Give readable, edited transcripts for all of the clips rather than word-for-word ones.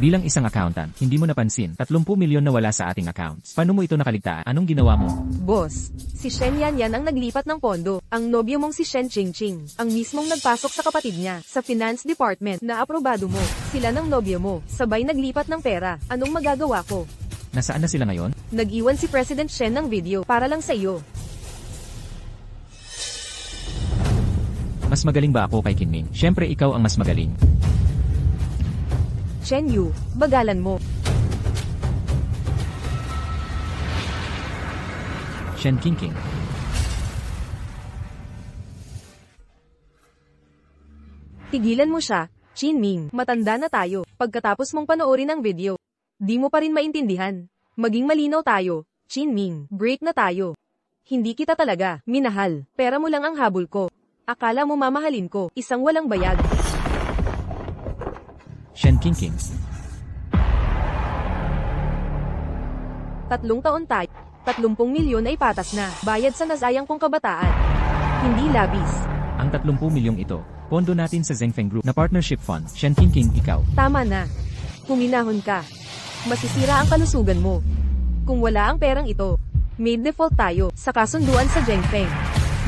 Bilang isang accountant, hindi mo napansin, 30 milyon na wala sa ating accounts. Paano mo ito nakaligtaan? Anong ginawa mo? Boss, si Shen Yan ang naglipat ng pondo. Ang nobyo mong si Shen Ching, ang mismong nagpasok sa kapatid niya, sa finance department, na aprobado mo. Sila ng nobyo mo, sabay naglipat ng pera. Anong magagawa ko? Nasaan na sila ngayon? Nag-iwan si President Shen ng video, para lang sa iyo. Mas magaling ba ako kay Kinming? Siyempre ikaw ang mas magaling. Shen Yu, bagalan mo. Shen King. Tigilan mo siya, Chin Ming. Matanda na tayo. Pagkatapos mong panoorin ang video, di mo pa rin maintindihan. Maging malinaw tayo, Chin Ming. Break na tayo. Hindi kita talaga minahal. Pera mo lang ang habol ko. Akala mo mamahalin ko, isang walang bayad. Shen King. 3 taon tayo. 30 milyon ay patas na. Bayad sa nasayang kong kabataan. Hindi labis. Ang 30 milyong ito, pondo natin sa Zhengfeng Group na partnership fund. Shen King, ikaw. Tama na. Huminahon ka. Masisira ang kalusugan mo. Kung wala ang perang ito, may default tayo sa kasunduan sa Zhengfeng.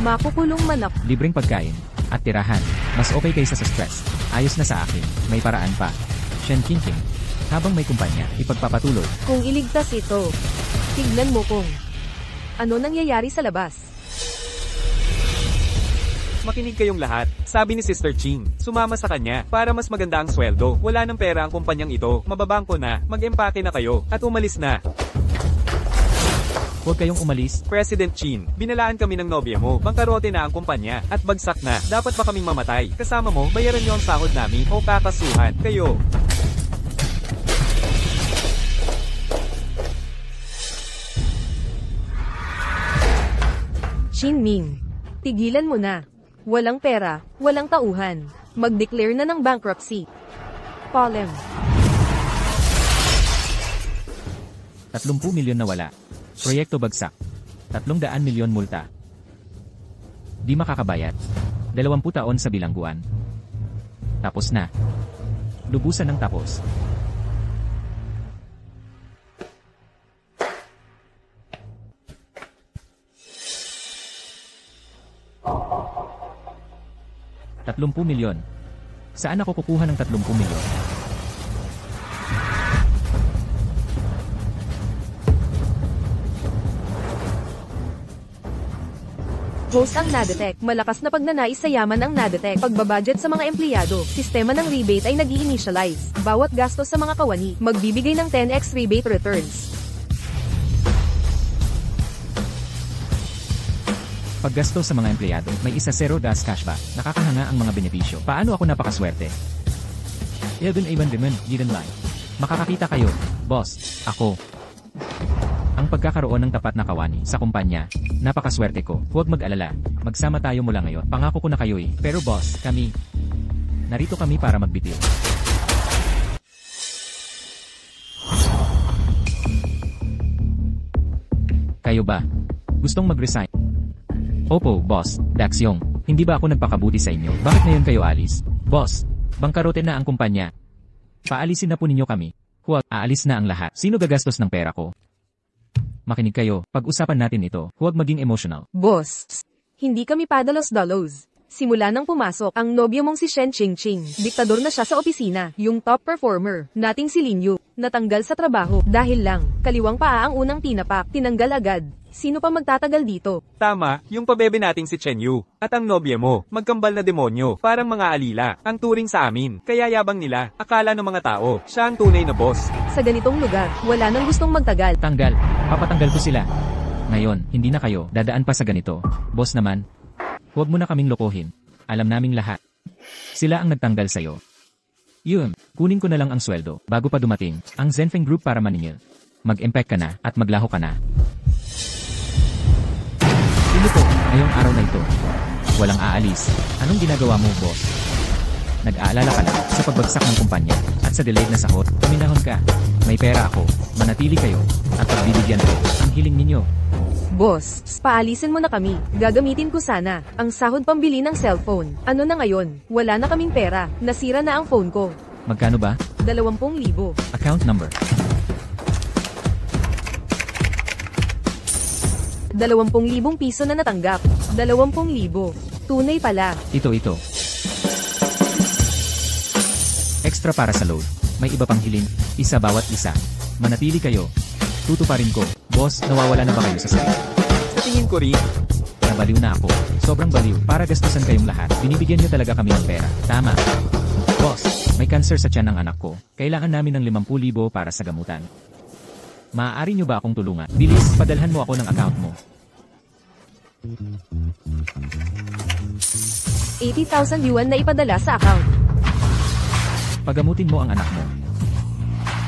Makukulong man ako. Libreng pagkain at tirahan. Mas okay kaysa sa stress. Ayos na sa akin. May paraan pa. Shen King. Habang may kumpanya, ipagpapatuloy. Kung iligtas ito, tignan mo kung ano nangyayari sa labas. Makinig kayong lahat. Sabi ni Sister Ching, sumama sa kanya para mas maganda ang sweldo. Wala ng pera ang kumpanyang ito. Mababangko na, mag-empake na kayo, at umalis na. Huwag kayong umalis. President Chin, binalaan kami ng nobya mo. Bangkarote na ang kumpanya, at bagsak na. Dapat ba kaming mamatay? Kasama mo, bayaran niyo ang sahod namin, o kakasuhan kayo. Chin Ming, tigilan mo na. Walang pera, walang tauhan. Mag-declare na ng bankruptcy. Polem. 30 milyon na wala. Proyekto bagsak. 300 milyon multa. Di makakabayad. 20 taon sa bilangguan. Tapos na. Lubusan ng tapos. $30 milyon. Saan ako kukuha ng 30 milyon? Host ang Nadetec. Malakas na pagnanais sa yaman ang Nadetec. Pagbabudget sa mga empleyado. Sistema ng rebate ay nag-i-initialize. Bawat gastos sa mga kawani, magbibigay ng 10x rebate returns. Paggasto sa mga empleyado, may isa 0 das cashback. Nakakahanga ang mga benepisyo. Paano ako napakaswerte? Even Demen, didn't lie. Makakakita kayo, boss, ako. Ang pagkakaroon ng tapat na kawani sa kumpanya, napakaswerte ko. Huwag mag-alala, magsama tayo mula ngayon. Pangako ko na kayo eh. Pero boss, narito kami para magbitiw. Kayo ba? Gustong mag-resign? Opo, boss, Daxyong. Hindi ba ako nagpakabuti sa inyo? Bakit ngayon kayo alis? Boss, bangkarote na ang kumpanya. Paalisin na po ninyo kami. Huwag, aalis na ang lahat. Sino gagastos ng pera ko? Makinig kayo, pag-usapan natin ito. Huwag maging emotional. Boss, hindi kami padalos-dalos. Simula nang pumasok, ang nobyo mong si Shen Ching, diktador na siya sa opisina. Yung top performer, nating si Lin Yu, natanggal sa trabaho. Dahil lang, kaliwang paa ang unang tinapak, tinanggal agad. Sino pa magtatagal dito? Tama, yung pabebe nating si Chen Yu. At ang nobya mo, magkambal na demonyo, parang mga alila, ang turing sa amin. Kaya yabang nila, akala ng mga tao, siya ang tunay na boss. Sa ganitong lugar, wala nang gustong magtagal. Tanggal, papatanggal ko sila. Ngayon, hindi na kayo, dadaan pa sa ganito. Boss naman, huwag mo na kaming lokohin. Alam naming lahat. Sila ang nagtanggal sa'yo. Yun, kunin ko na lang ang sweldo, bago pa dumating, ang Zhengfeng Group para maningil. Mag-impact ka na, at maglaho ka na. Sino po, ngayong araw na ito? Walang aalis. Anong ginagawa mo, boss? Nag-aalala ka lang sa pagbagsak ng kumpanya at sa delayed na sahod, paminahon ka. May pera ako, manatili kayo, at pagbibigyan ko ang hiling ninyo. Boss, paalisin mo na kami. Gagamitin ko sana ang sahod pambili ng cellphone. Ano na ngayon? Wala na kaming pera. Nasira na ang phone ko. Magkano ba? 20,000. Account number. 20,000 piso na natanggap. 20,000. Tunay pala. Ito. Extra para sa load. May iba pang hiling. Isa bawat isa. Manatili kayo. Tutuparin ko. Boss, nawawala na ba kayo sa sarili? Sa tingin ko rin. Nabaliw na ako. Sobrang baliw. Para gastusan kayong lahat. Binibigyan niyo talaga kami ng pera. Tama. Boss, may cancer sa tiyan ng anak ko. Kailangan namin ng 50,000 para sa gamutan. Maaari niyo ba akong tulungan? Bilis, padalhan mo ako ng account mo. 80,000 yuan na ipadala sa account. Pagamutin mo ang anak mo.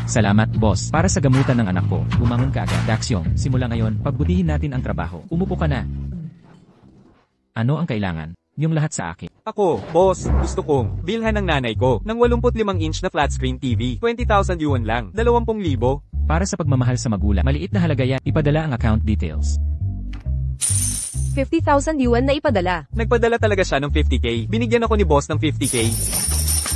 Salamat, boss. Para sa gamutan ng anak ko, bumangon ka agad. Daxyong, simula ngayon, pagbutihin natin ang trabaho. Umupo ka na. Ano ang kailangan? Yung lahat sa akin. Ako, boss, gusto kong bilhan ng nanay ko ng 85-inch na flat screen TV. 20,000 yuan lang. 20,000. Para sa pagmamahal sa magulang, maliit na halaga yan. Ipadala ang account details. 50,000 yuan na ipadala. Nagpadala talaga siya ng 50k. Binigyan ako ni boss ng 50k.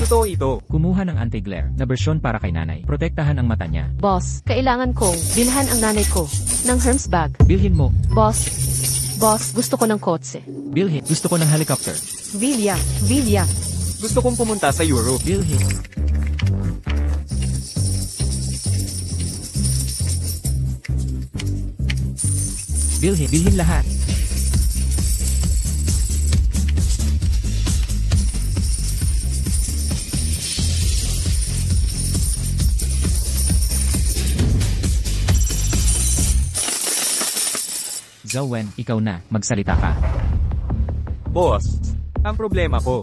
Totoo ito. Kumuha ng anti-glare na bersyon para kay nanay. Protektahan ang mata niya. Boss, kailangan kong bilhan ang nanay ko ng Hermes bag. Bilhin mo. Boss, gusto ko ng kotse. Bilhin. Gusto ko ng helicopter. Villa. Gusto kong pumunta sa Europe. Bilhin. Bilhin lahat. Zhao Wen, ikaw na, magsalita ka. Boss, ang problema ko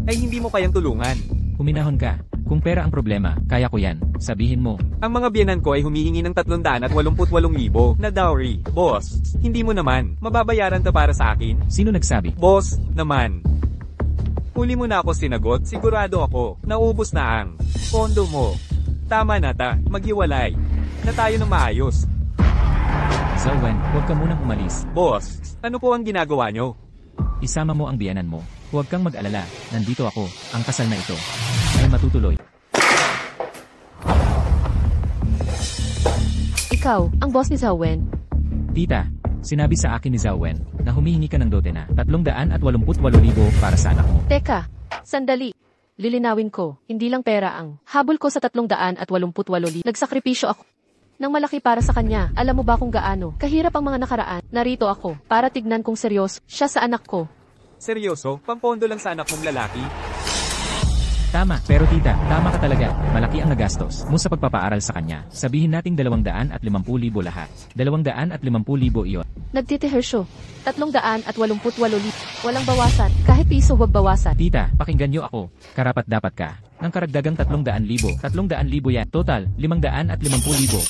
ay hindi mo kayang tulungan. Huminahon ka. Kung pera ang problema, kaya ko yan. Sabihin mo. Ang mga biyenan ko ay humihingi ng 388,000 na dowry. Boss, hindi mo naman mababayaran to para sa akin. Sino nagsabi? Boss, naman. Huli mo na ako sinagot, sigurado ako, naubos na ang pondo mo. Tama na ta, maghiwalay na tayo ng maayos. Zhao Wen, huwag ka munang umalis. Boss, ano po ang ginagawa nyo? Isama mo ang biyanan mo. Huwag kang mag-alala, nandito ako. Ang kasal na ito ay matutuloy. Ikaw, ang boss ni Zhao Wen. Tita, sinabi sa akin ni Zhao Wen na humihingi ka ng dote na 388,000 para sa anak mo. Teka, sandali. Lilinawin ko, hindi lang pera ang habol ko sa 388,000. Nagsakripisyo ako ng malaki para sa kanya. Alam mo ba kung gaano kahirap ang mga nakaraan? Narito ako para tignan kung seryoso siya sa anak ko. Seryoso, pampondo lang sa anak mong lalaki? Tama, pero tita, tama ka talaga. Malaki ang nagastos mo sa pagpapaaral sa kanya. Sabihin nating 250,000 lahat. 250,000 iyon. Nagtitihersyo. 388,000. Walang bawasan. Kahit piso wag bawasan. Tita, pakinggan niyo ako. Karapat dapat ka ng karagdagang 300,000. 300,000 yan. Total, 550,000.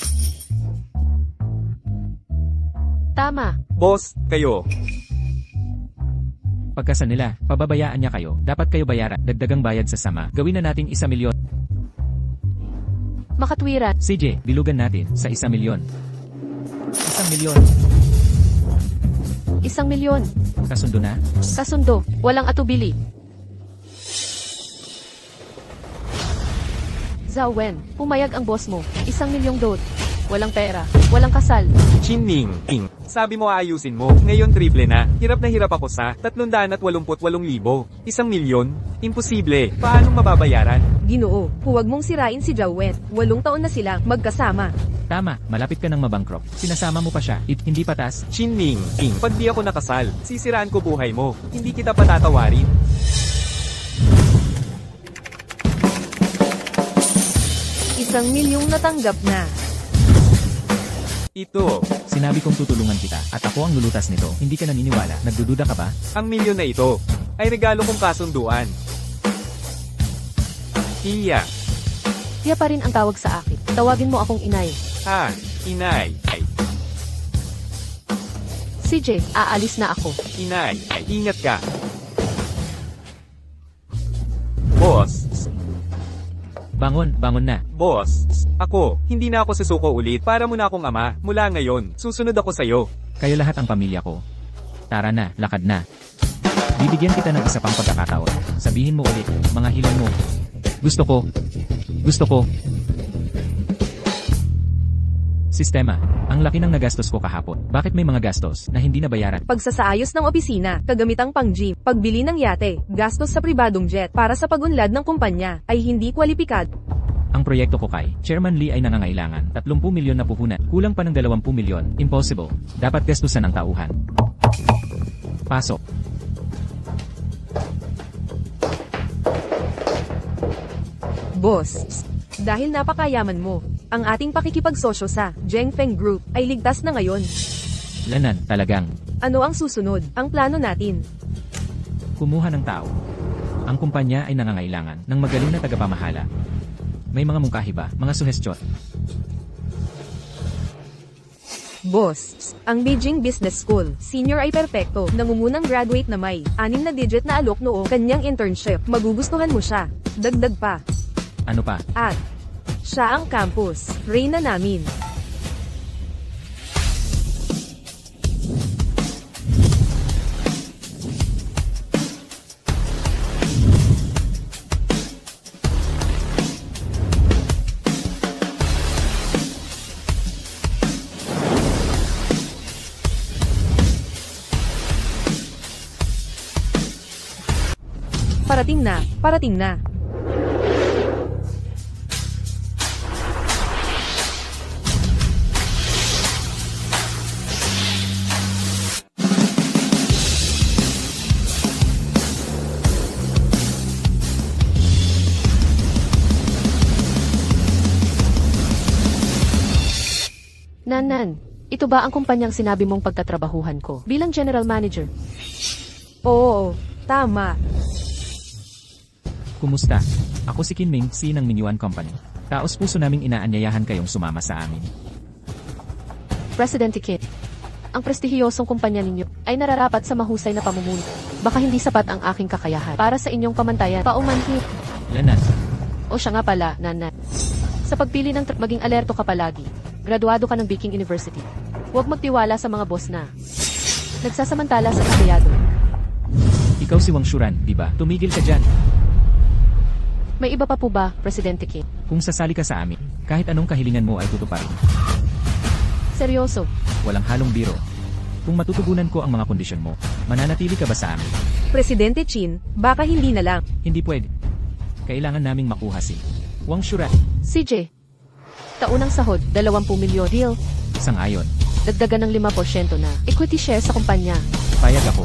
Tama. Boss, kayo. Pagkasal nila, pababayaan niya kayo. Dapat kayo bayaran. Dagdagang bayad sa sama. Gawin na nating 1,000,000. Makatwiran. CJ, bilugan natin sa 1,000,000. 1,000,000. 1,000,000. Kasundo na? Kasundo. Walang atubili. Zhao Wen, pumayag ang boss mo. 1,000,000 dot. Walang pera. Walang kasal. Chining, ing. Sabi mo aayusin mo. Ngayon triple na. Hirap na hirap ako sa 388,000. 1,000,000? Imposible. Paano mababayaran? Ginoo, huwag mong sirain si Zhao Wen. 8 taon na silang magkasama. Tama, malapit ka ng mabankrupt. Sinasama mo pa siya. Hindi patas. Chining, ing. Pag di ako nakasal, sisiraan ko buhay mo. Hindi kita patatawarin. Isang milyong natanggap na. Ito, Sinabi kong tutulungan kita at ako ang lulutas nito. Hindi ka naniniwala. Nagdududa ka ba? ang milyon na ito, ay regalo kong kasunduan. Iya. Tiya pa rin ang tawag sa akin. Tawagin mo akong inay. Ha, inay. Ay, CJ, aalis na ako. inay. Ay, ingat ka. Boss, Bangon, bangon na. boss. Ako, hindi na ako susuko ulit. Para mo na akong ama. Mula ngayon, susunod ako sa'yo. Kayo lahat ang pamilya ko. Tara na, lakad na. Bibigyan kita ng isa pang pagkakataon. Sabihin mo ulit, mga hilang mo. Gusto ko. Gusto ko. Sistema. Ang laki ng nagastos ko kahapon. Bakit may mga gastos na hindi nabayaran? Pagsasaayos ng opisina, kagamitang pang-gym, pagbili ng yate, gastos sa pribadong jet para sa pagunlad ng kumpanya, ay hindi kwalipikad. Ang proyekto ko kay Chairman Lee ay nangangailangan 30 milyon na puhunan. Kulang pa ng 20 milyon. Impossible. Dapat gastusan ang tauhan. Pasok. Boss, dahil napakayaman mo, ang ating pakikipagsosyo sa Zhengfeng Group ay ligtas na ngayon. Lanan, talagang. Ano ang susunod? Ang plano natin. Kumuha ng tao. Ang kumpanya ay nangangailangan ng magaling na tagapamahala. May mga mungkahi ba? Mga suhestyon? Boss, ang Beijing Business School, senior ay perpekto, nangungunang graduate na may 6 na digit na alok noong kanyang internship. Magugustuhan mo siya. Dagdag pa. Ano pa? At siya ang campus, reyna namin. Parating na, parating na. Nan, ito ba ang kumpanyang sinabi mong pagtatrabahuhan ko bilang general manager? Oo, tama. Kumusta? Ako si Kinming, C ng Minyuan Company. Taos puso naming inaanyayahan kayong sumama sa amin. Presidente Kit, ang prestihiyosong kumpanya ninyo ay nararapat sa mahusay na pamumuno. Baka hindi sapat ang aking kakayahan para sa inyong pamantayan. Paumanhid. Lanan. O siya nga pala, Nan. Sa pagpili ng maging alerto ka palagi. Graduado ka ng Peking University. Huwag magtiwala sa mga boss na nagsasamantala sa empleyado. Ikaw si Wang Shuran, di ba? Tumigil ka dyan. May iba pa po ba, Presidente Kit? Kung sasali ka sa amin, kahit anong kahilingan mo ay tutuparin. Seryoso. Walang halong biro. Kung matutugunan ko ang mga kondisyon mo, mananatili ka ba sa amin? Presidente Chin, baka hindi na lang. Hindi pwede. Kailangan naming makuha si Wang Shuran. CJ, taunang sahod, 20 milyon deal. Sang-ayon. Dagdagan ng 5% na equity share sa kumpanya. Payag ako.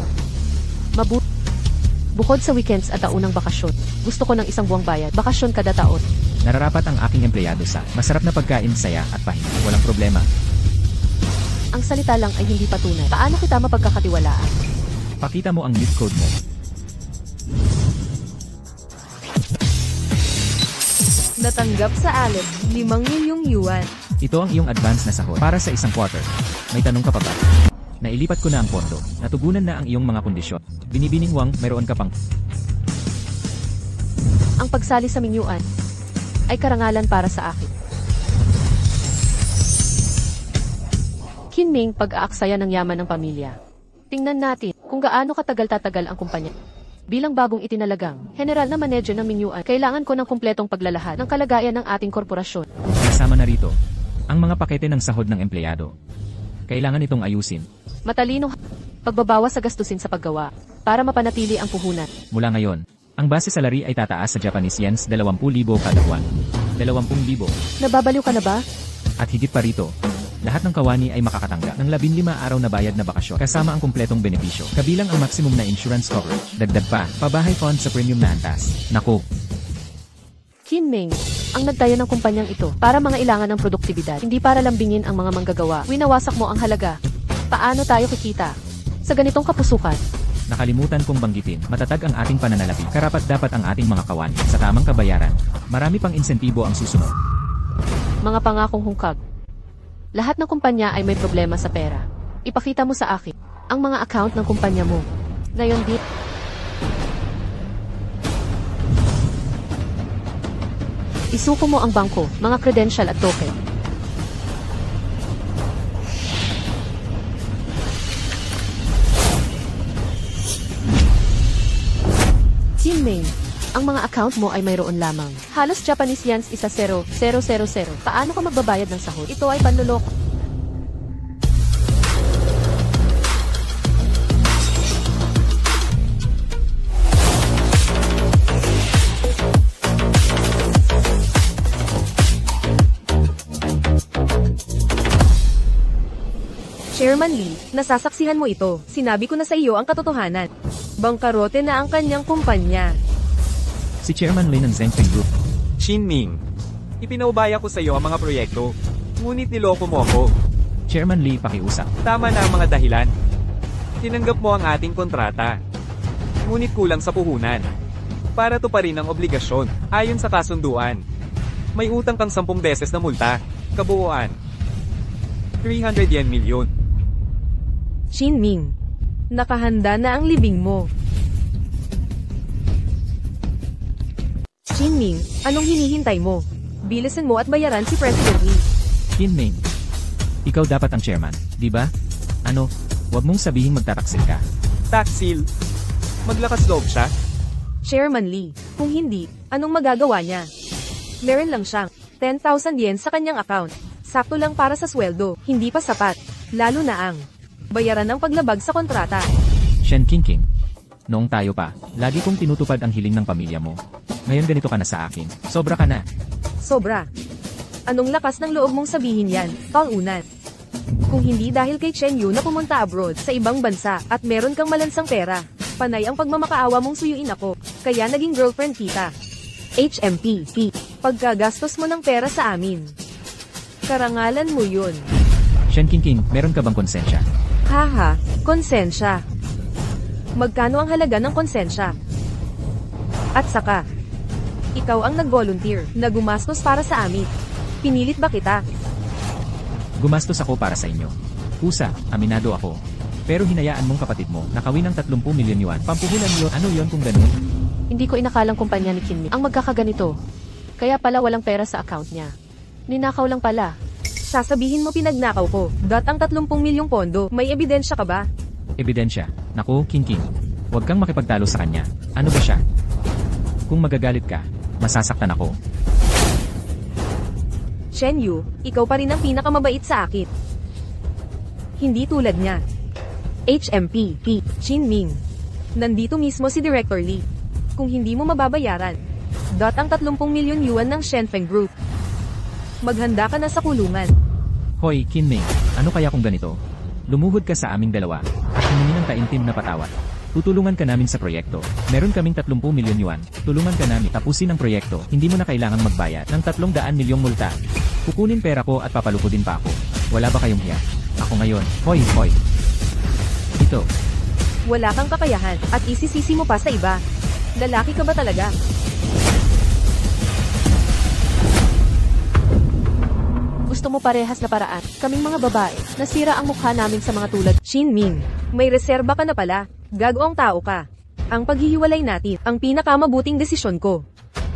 Bukod sa weekends at taunang bakasyon, gusto ko ng isang buwang bayad, bakasyon kada taon. Nararapat ang aking empleyado sa masarap na pagkain, saya at pahinga. Walang problema. Ang salita lang ay hindi patunay. Paano kita mapagkakatiwalaan? Pakita mo ang NIP code mo. Natanggap sa Alex, 5 milyong yuan. Ito ang iyong advance na sahod para sa isang quarter. May tanong ka pa ba? Nailipat ko na ang pondo. Natugunan na ang iyong mga kondisyon. Binibining Wang, mayroon ka pang... Ang pagsali sa minyuan ay karangalan para sa akin. Kinming, pag-aaksaya ng yaman ng pamilya. Tingnan natin kung gaano katagal-tatagal ang kumpanya. Bilang bagong itinalagang general na manager ng minyuan, kailangan ko ng kumpletong paglalahad ng kalagayan ng ating korporasyon. Kasama na rito ang mga pakete ng sahod ng empleyado. Kailangan itong ayusin. Matalino, pagbabawas sa gastusin sa paggawa para mapanatili ang puhunan. Mula ngayon, ang base salary ay tataas sa Japanese yens 20,000 kada buwan. 20,000. Nababaliw ka na ba? At higit pa rito, lahat ng kawani ay makakatanggap ng 15 araw na bayad na bakasyon kasama ang kumpletong benepisyo, kabilang ang maximum na insurance coverage. Dagdag pa, pabahay fund sa premium na antas. Naku! Kinming, ang nagtayo ng kumpanyang ito para mga ilangan ng produktibidad, hindi para lambingin ang mga manggagawa. Winawasak mo ang halaga. Paano tayo kikita sa ganitong kapusukan? Nakalimutan kong banggitin, matatag ang ating pananalapi. Karapat-dapat ang ating mga kawani sa tamang kabayaran. Marami pang insentibo ang susunod. Mga pangakong hungkag. Lahat ng kumpanya ay may problema sa pera. Ipakita mo sa akin ang mga account ng kumpanya mo. Ngayon dit. Isuko mo ang bangko, mga credential at token. Kinming, Ang mga account mo ay mayroon lamang. Halos Japanese yens 10,000. Paano ka magbabayad ng sahod? Ito ay panloloko. Chairman Lee, nasasaksihan mo ito. Sinabi ko na sa iyo ang katotohanan. Bangkarote na ang kanyang kumpanya. Si Chairman Lee ng Zhengfeng Group. Shinming, ipinaubaya ko sa iyo ang mga proyekto. Ngunit niloko mo ako. Chairman Lee, pakiusap. Tama na ang mga dahilan. Tinanggap mo ang ating kontrata. Ngunit kulang sa puhunan. Para to pa rin ang obligasyon, ayon sa kasunduan. May utang kang 10 beses na multa. Kabuuan. 300 yen milyon. Shinming, nakahanda na ang libing mo. Shinming, anong hinihintay mo? Bilisan mo at bayaran si President Lee. Shinming, ikaw dapat ang chairman, di ba? Ano, wag mong sabihing magtataksil ka. Taksil. Maglakas loob siya. Chairman Lee, kung hindi, anong magagawa niya? Meron lang siyang 10,000 yen sa kanyang account. Sakto lang para sa sweldo, hindi pa sapat. Lalo na ang bayaran ng paglabag sa kontrata. Shen Qingqing, noong tayo pa, lagi kong tinutupad ang hiling ng pamilya mo. Ngayon ganito ka na sa akin. Sobra ka na. Sobra. Anong lakas ng loob mong sabihin yan, talunan? Kung hindi dahil kay Chen Yu na pumunta abroad sa ibang bansa at meron kang malansang pera, panay ang pagmamakaawa mong suyuin ako, kaya naging girlfriend kita. HMP, pagkagastos mo ng pera sa amin. Karangalan mo yun. Shen Qingqing, meron ka bang konsensya? Haha, konsensya. Magkano ang halaga ng konsensya? At saka, ikaw ang nag-volunteer na gumastos para sa amin. Pinilit ba kita? Gumastos ako para sa inyo. Kusa, aminado ako. Pero hinayaan mong kapatid mo nakawin ng 30 milyon yuan. Pampuhulan yun. Ano yon kung ganun? Hindi ko inakalang kumpanya ni Kinmi ang magkakaganito. Kaya pala walang pera sa account niya. Ninakaw lang pala. Sasabihin mo pinagnakaw ko. Ang 30 milyong pondo, may ebidensya ka ba? Ebidensya. Naku, Qingqing. Huwag kang makipagtalo sa kanya. Ano ba siya? Kung magagalit ka, masasaktan ako. Shen Yu, ikaw pa rin ang pinakamabait sa akin. Hindi tulad niya. HMP, Shinming. Nandito mismo si Director Lee. Kung hindi mo mababayaran, ang 30 milyon yuan ng Shenfeng Group. Maghanda ka na sa kulungan. Hoy, Kinming, ano kaya kung ganito? Lumuhod ka sa aming dalawa, at humingi ng taimtim na patawad. Tutulungan ka namin sa proyekto. Meron kaming 30 milyon yuan. Tulungan ka namin tapusin ang proyekto. Hindi mo na kailangang magbayad ng 300 milyong multa. Kukunin pera ko at papalukudin pa ako. Wala ba kayong hiya? Ako ngayon. Hoy. Ito. Wala kang kakayahan, at isisisi mo pa sa iba. Lalaki ka ba talaga? Gusto mo parehas na paraan. Kaming mga babae, nasira ang mukha namin sa mga tulad. Shinming, may reserba ka na pala. Gagawang tao ka. Ang paghihiwalay natin, ang pinakamabuting desisyon ko.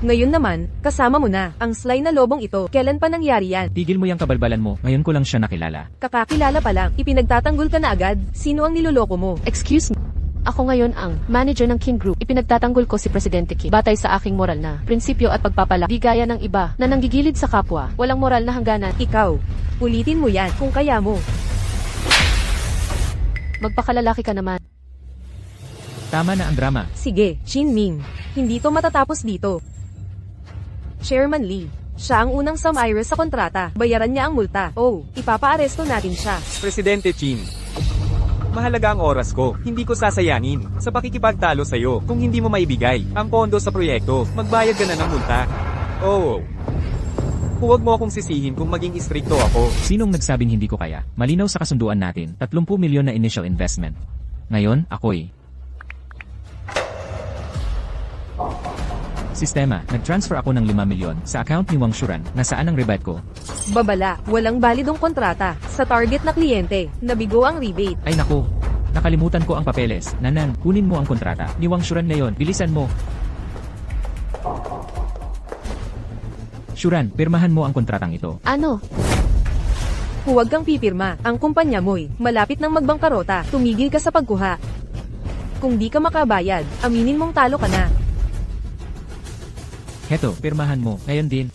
Ngayon naman, kasama mo na, ang sly na lobong ito. Kailan pa nangyari yan? Tigil mo yung kabalbalan mo. Ngayon ko lang siya nakilala. Kakakilala pa lang, ipinagtatanggol ka na agad. Sino ang niloloko mo? Excuse me. Ako ngayon ang manager ng King Group. Ipinagtatanggol ko si Presidente Kim. Batay sa aking moral na prinsipyo at pagpapala. Di gaya ng iba na nanggigilid sa kapwa. Walang moral na hangganan. Ikaw, ulitin mo yan kung kaya mo. Magpakalalaki ka naman. Tama na ang drama. Sige, Shinming. Hindi to matatapos dito. Chairman Lee, siya ang unang sum-iris sa kontrata. Bayaran niya ang multa. Oh, ipapaaresto natin siya. Presidente Chin. Mahalaga ang oras ko. Hindi ko sasayangin sa pakikipagtalo sa'yo kung hindi mo maibigay ang pondo sa proyekto. Magbayad ka na ng multa. Oh. Huwag mo akong sisihin kung maging istrikto ako. Sinong nagsabing hindi ko kaya? Malinaw sa kasunduan natin, 30 milyon na initial investment. Ngayon, ako'y sistema, nag-transfer ako ng 5 milyon sa account ni Wang Shuran. Nasaan ang rebate ko? Babala, walang balidong kontrata. Sa target na kliyente, nabigo ang rebate. Ay naku, nakalimutan ko ang papeles. Nanan, kunin mo ang kontrata ni Wang Shuran ngayon. Bilisan mo. Shuran, pirmahan mo ang kontratang ito. Ano? Huwag kang pipirma. Ang kumpanya mo'y malapit ng magbangkarota. Tumigil ka sa pagkuha. Kung di ka makabayad, aminin mong talo ka na. Heto, pirmahan mo. Ngayon din.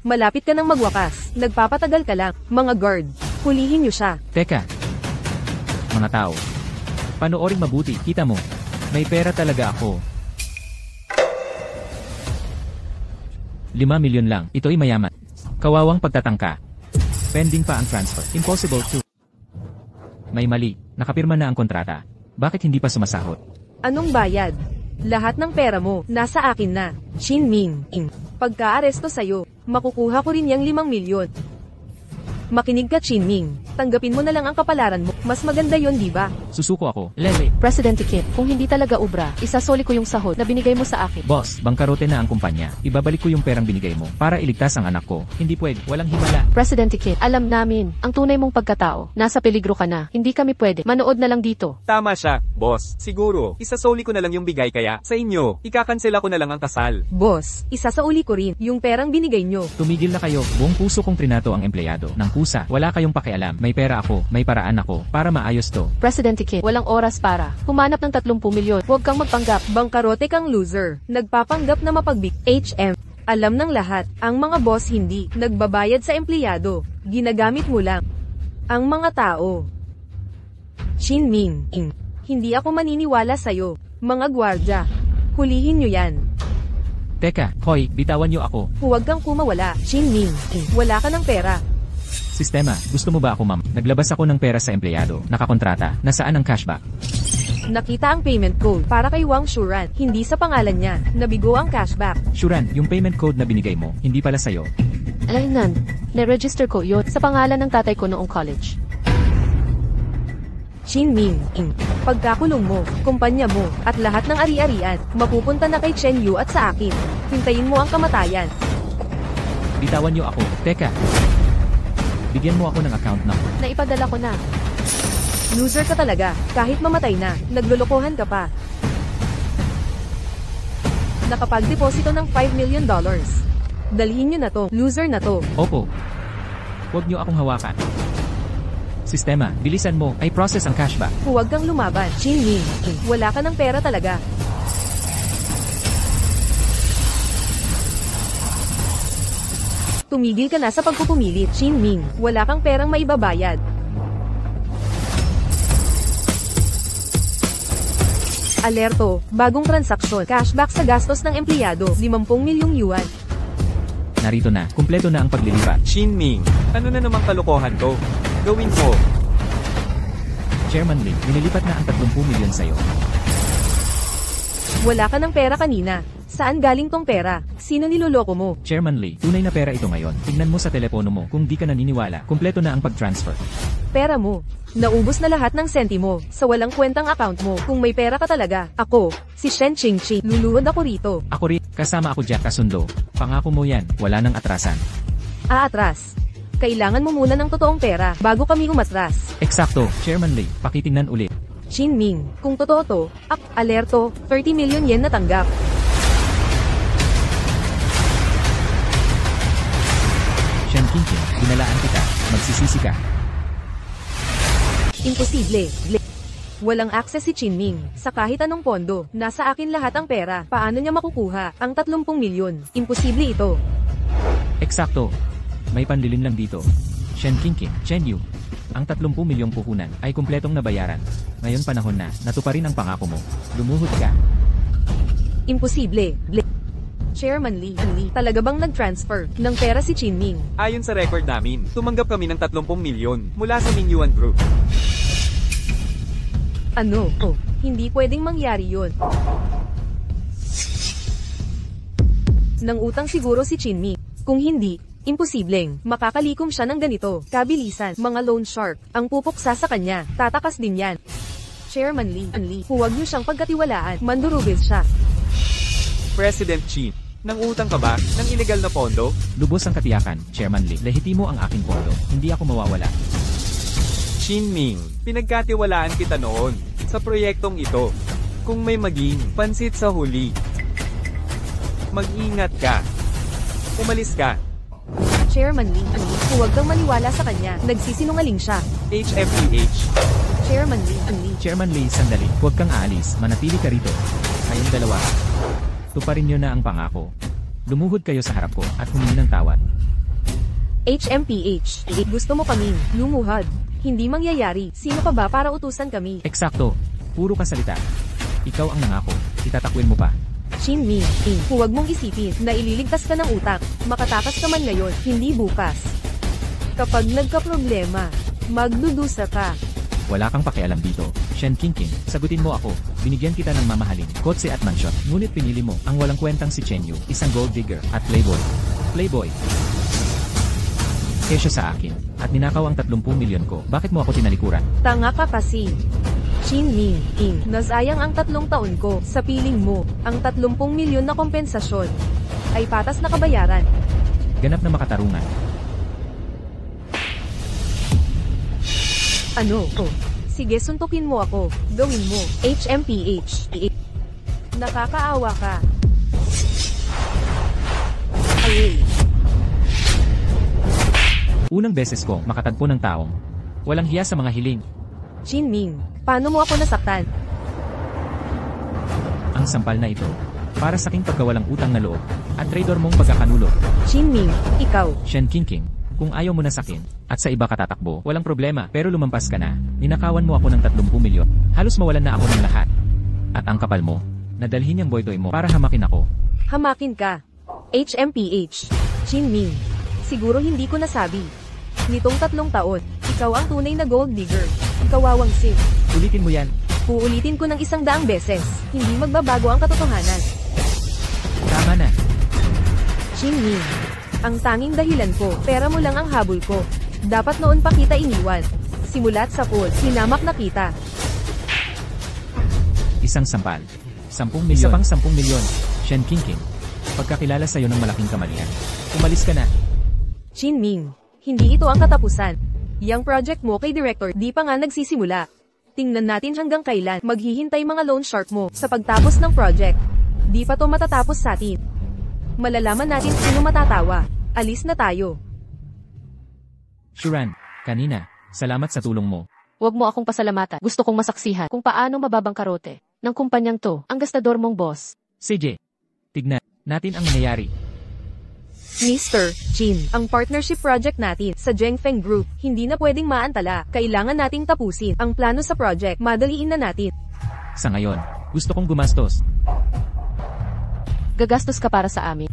Malapit ka nang magwakas. Nagpapatagal ka lang. Mga guard, hulihin niyo siya. Teka. Mga tao. Panoorin mabuti, kita mo. May pera talaga ako. 5 milyon lang, ito'y mayaman. Kawawang pagtatangka. Pending pa ang transfer. Impossible to. May mali, nakapirma na ang kontrata. Bakit hindi pa sumasahod? Anong bayad? Lahat ng pera mo, nasa akin na. Shin Ming. Pagka-aresto sa'yo, makukuha ko rin yang 5 milyon. Makinig ka, Shin Ming. Tanggapin mo na lang ang kapalaran mo. Mas maganda yon, di ba? Susuko ako. Lele. Presidente Kit, kung hindi talaga ubra, isasoli ko yung sahod na binigay mo sa akin. Boss, bangkarote na ang kumpanya. Ibabalik ko yung perang binigay mo para iligtas ang anak ko. Hindi pwede, walang himala. Presidente Kit, alam namin, ang tunay mong pagkatao, nasa peligro ka na. Hindi kami pwede. Manood na lang dito. Tama siya, boss. Siguro, isasoli ko na lang yung bigay kaya sa inyo. Ikakansela ko na lang ang kasal. Boss, isasauli ko rin yung perang binigay nyo. Tumigil na kayo. Buong puso kong trinato ang empleyado. Ng kusa, wala kayong pakialam. May pera ako, may paraan ako, para maayos to. Presidente Kit, walang oras para humanap ng 30 milyon. Huwag kang magpanggap. Bangkarote kang loser. Nagpapanggap na mapagbik. HM. Alam ng lahat, ang mga boss hindi nagbabayad sa empleyado. Ginagamit mo lang ang mga tao. Shin Ming. Hindi ako maniniwala sa'yo. Mga gwardya. Hulihin nyo yan. Teka, Hoy, bitawan niyo ako. Huwag kang kumawala. Shin Ming. Wala ka ng pera. Sistema, gusto mo ba ako ma'am? Naglabas ako ng pera sa empleyado, nakakontrata, nasaan ang cashback? Nakita ang payment code para kay Wang Shuran, hindi sa pangalan niya. Nabigo ang cashback. Shuran, yung payment code na binigay mo, hindi pala sa'yo. Alaynan, na-register ko yon sa pangalan ng tatay ko noong college. Shin Ming. Pagkakulong mo, kumpanya mo, at lahat ng ari-arian, mapupunta na kay Chen Yu at sa akin. Hintayin mo ang kamatayan. Bitawan niyo ako. Teka. Bigyan mo ako ng account number. Naipadala ko na. Loser ka talaga, kahit mamatay na, naglulukohan ka pa. Nakapag-deposito ng $5 million. Dalhin nyo na to, loser na to. Opo. Huwag niyo akong hawakan. Sistema, bilisan mo, ay process ang cashback. Huwag kang lumaban, Shin Ming. Wala ka ng pera talaga. Tumigil ka na sa pagpupumilit, Shin Ming. Wala kang perang maibabayad. Alerto, bagong transaksyon, cashback sa gastos ng empleyado, 50 milyong yuan. Narito na, kumpleto na ang paglilipat. Shin Ming, ano na namang kalokohan to? Gawin mo. Chairman Lee, minilipat na ang 30 milyon sa'yo. Wala ka ng pera kanina. Saan galing tong pera? Sino niloloko mo? Chairman Lee, tunay na pera ito ngayon. Tingnan mo sa telepono mo kung di ka naniniwala. Kumpleto na ang pag-transfer. Pera mo. Naubos na lahat ng sentimo sa walang kwentang account mo. Kung may pera ka talaga, ako, si Shen Qingqing, luluhod ako rito. Ako rin, kasama ako dyan kasundo. Pangako mo yan, wala nang atrasan. Aatras. Kailangan mo muna ng totoong pera bago kami umatras. Eksakto, Chairman Lee, pakitingnan ulit. Shin Ming, kung totoo to, alerto, 30 million yen na tanggap. Shen Qingqing, dinalaan kita, magsisisi ka. Imposible. Walang access si Chin Ming sa kahit anong pondo. Nasa akin lahat ang pera. Paano niya makukuha ang 30 milyon? Imposible ito. Eksakto. May panlilin lang dito. Shen Qingqing, Chen Yu. Ang 30 milyong puhunan ay kumpletong nabayaran. Ngayon panahon na, natuparin ang pangako mo. Lumuhod ka. Imposible. Chairman Lee, talaga bang nag-transfer ng pera si Chin Ming? Ayon sa record namin, tumanggap kami ng 30 milyon mula sa Mingyuan Group. Ano? Hindi pwedeng mangyari yun. Nang utang siguro si Chin Ming. Kung hindi, imposibleng makakalikom siya ng ganito. Kabilisan, mga loan shark, ang pupuksa sa kanya, tatakas din yan. Chairman Lee, huwag niyo siyang pagkatiwalaan, mandurugis siya. President Chin, nang utang ka ba ng ilegal na pondo? Lubos ang katiyakan, Chairman Lee. Lehitimo ang aking pondo. Hindi ako mawawala. Shin Ming, pinagkatiwalaan kita noon sa proyektong ito. Kung may maging pansit sa huli, mag-ingat ka. Umalis ka. Chairman Lee, huwag kang maniwala sa kanya. Nagsisinungaling siya. HFPH. Chairman Lee. Chairman Lee, sandali. Huwag kang aalis. Manatili ka rito. Kayong dalawa. Tuparin nyo na ang pangako. Lumuhod kayo sa harap ko at humingi ng tawad. HMPH, gusto mo kaming lumuhod. Hindi mangyayari. Sino pa ba para utusan kami? Eksakto. Puro kasalita. Ikaw ang nangako. Itatakwil mo pa. Shin Ming, huwag mong isipin na ililigtas ka ng utak. Makatakas ka man ngayon, hindi bukas. Kapag nagka-problema, magdudusa ka. Wala kang pakialam dito. Shen Qingqing, sagutin mo ako. Binigyan kita ng mamahalin, kotse at mansyon. Ngunit pinili mo ang walang kwentang si Chen Yu, isang gold digger at playboy. Playboy. Kesyo sa akin, at ninakaw ang 30 milyon ko. Bakit mo ako tinalikuran? Tanga ka kasi. Shin Ming, nasayang ang 3 taon ko. Sa piling mo, ang 30 milyon na kompensasyon ay patas na kabayaran. Ganap na makatarungan. Ano? Oh, sige suntukin mo ako. Gawin mo. HMPH. Nakakaawa ka. Ay. Unang beses ko makatagpo ng taong walang hiya sa mga hiling. Shin Ming, paano mo ako nasaktan? Ang sampal na ito, para sa aking pagkawalang utang na loob, at traidor mong pagkakanulot. Shin Ming, ikaw. Shen Qingqing, kung ayaw mo na sakin, at sa iba ka tatakbo, walang problema, pero lumampas ka na. Ninakawan mo ako ng 30 milyon. Halos mawalan na ako ng lahat. At ang kapal mo, nadalhin yung boytoy mo para hamakin ako. Hamakin ka. HMPH. Shin Ming, siguro hindi ko nasabi. Nitong 3 taon, ikaw ang tunay na gold digger. Kawawang sim. Ulitin mo yan. Uulitin ko ng 100 beses. Hindi magbabago ang katotohanan. Tama na. Shin Ming, ang tanging dahilan ko, pera mo lang ang habol ko. Dapat noon pa kita iniwan. Simulat sa pool, sinamak na kita. Isang sampal. 10 milyon. Isa pang 10 milyon. Shen Qingqing, pagkakilala sa'yo ng malaking kamalian. Umalis ka na. Shin Ming, hindi ito ang katapusan. Yang project mo kay Director di pa nga nagsisimula. Tingnan natin hanggang kailan maghihintay mga loan shark mo sa pagtapos ng project. Di pa to matatapos sa atin. Malalaman natin sino matatawa. Alis na tayo. Shuran, kanina, salamat sa tulong mo. Huwag mo akong pasalamatan. Gusto kong masaksihan kung paano mababangkarote ng kumpanyang to, ang gastador mong boss. CJ, tignan natin ang nangyayari. Mr. Jin, ang partnership project natin sa Zhengfeng Group, hindi na pwedeng maantala. Kailangan nating tapusin ang plano sa project. Madaliin na natin. Sa ngayon, gusto kong gumastos. Gagastos ka para sa amin.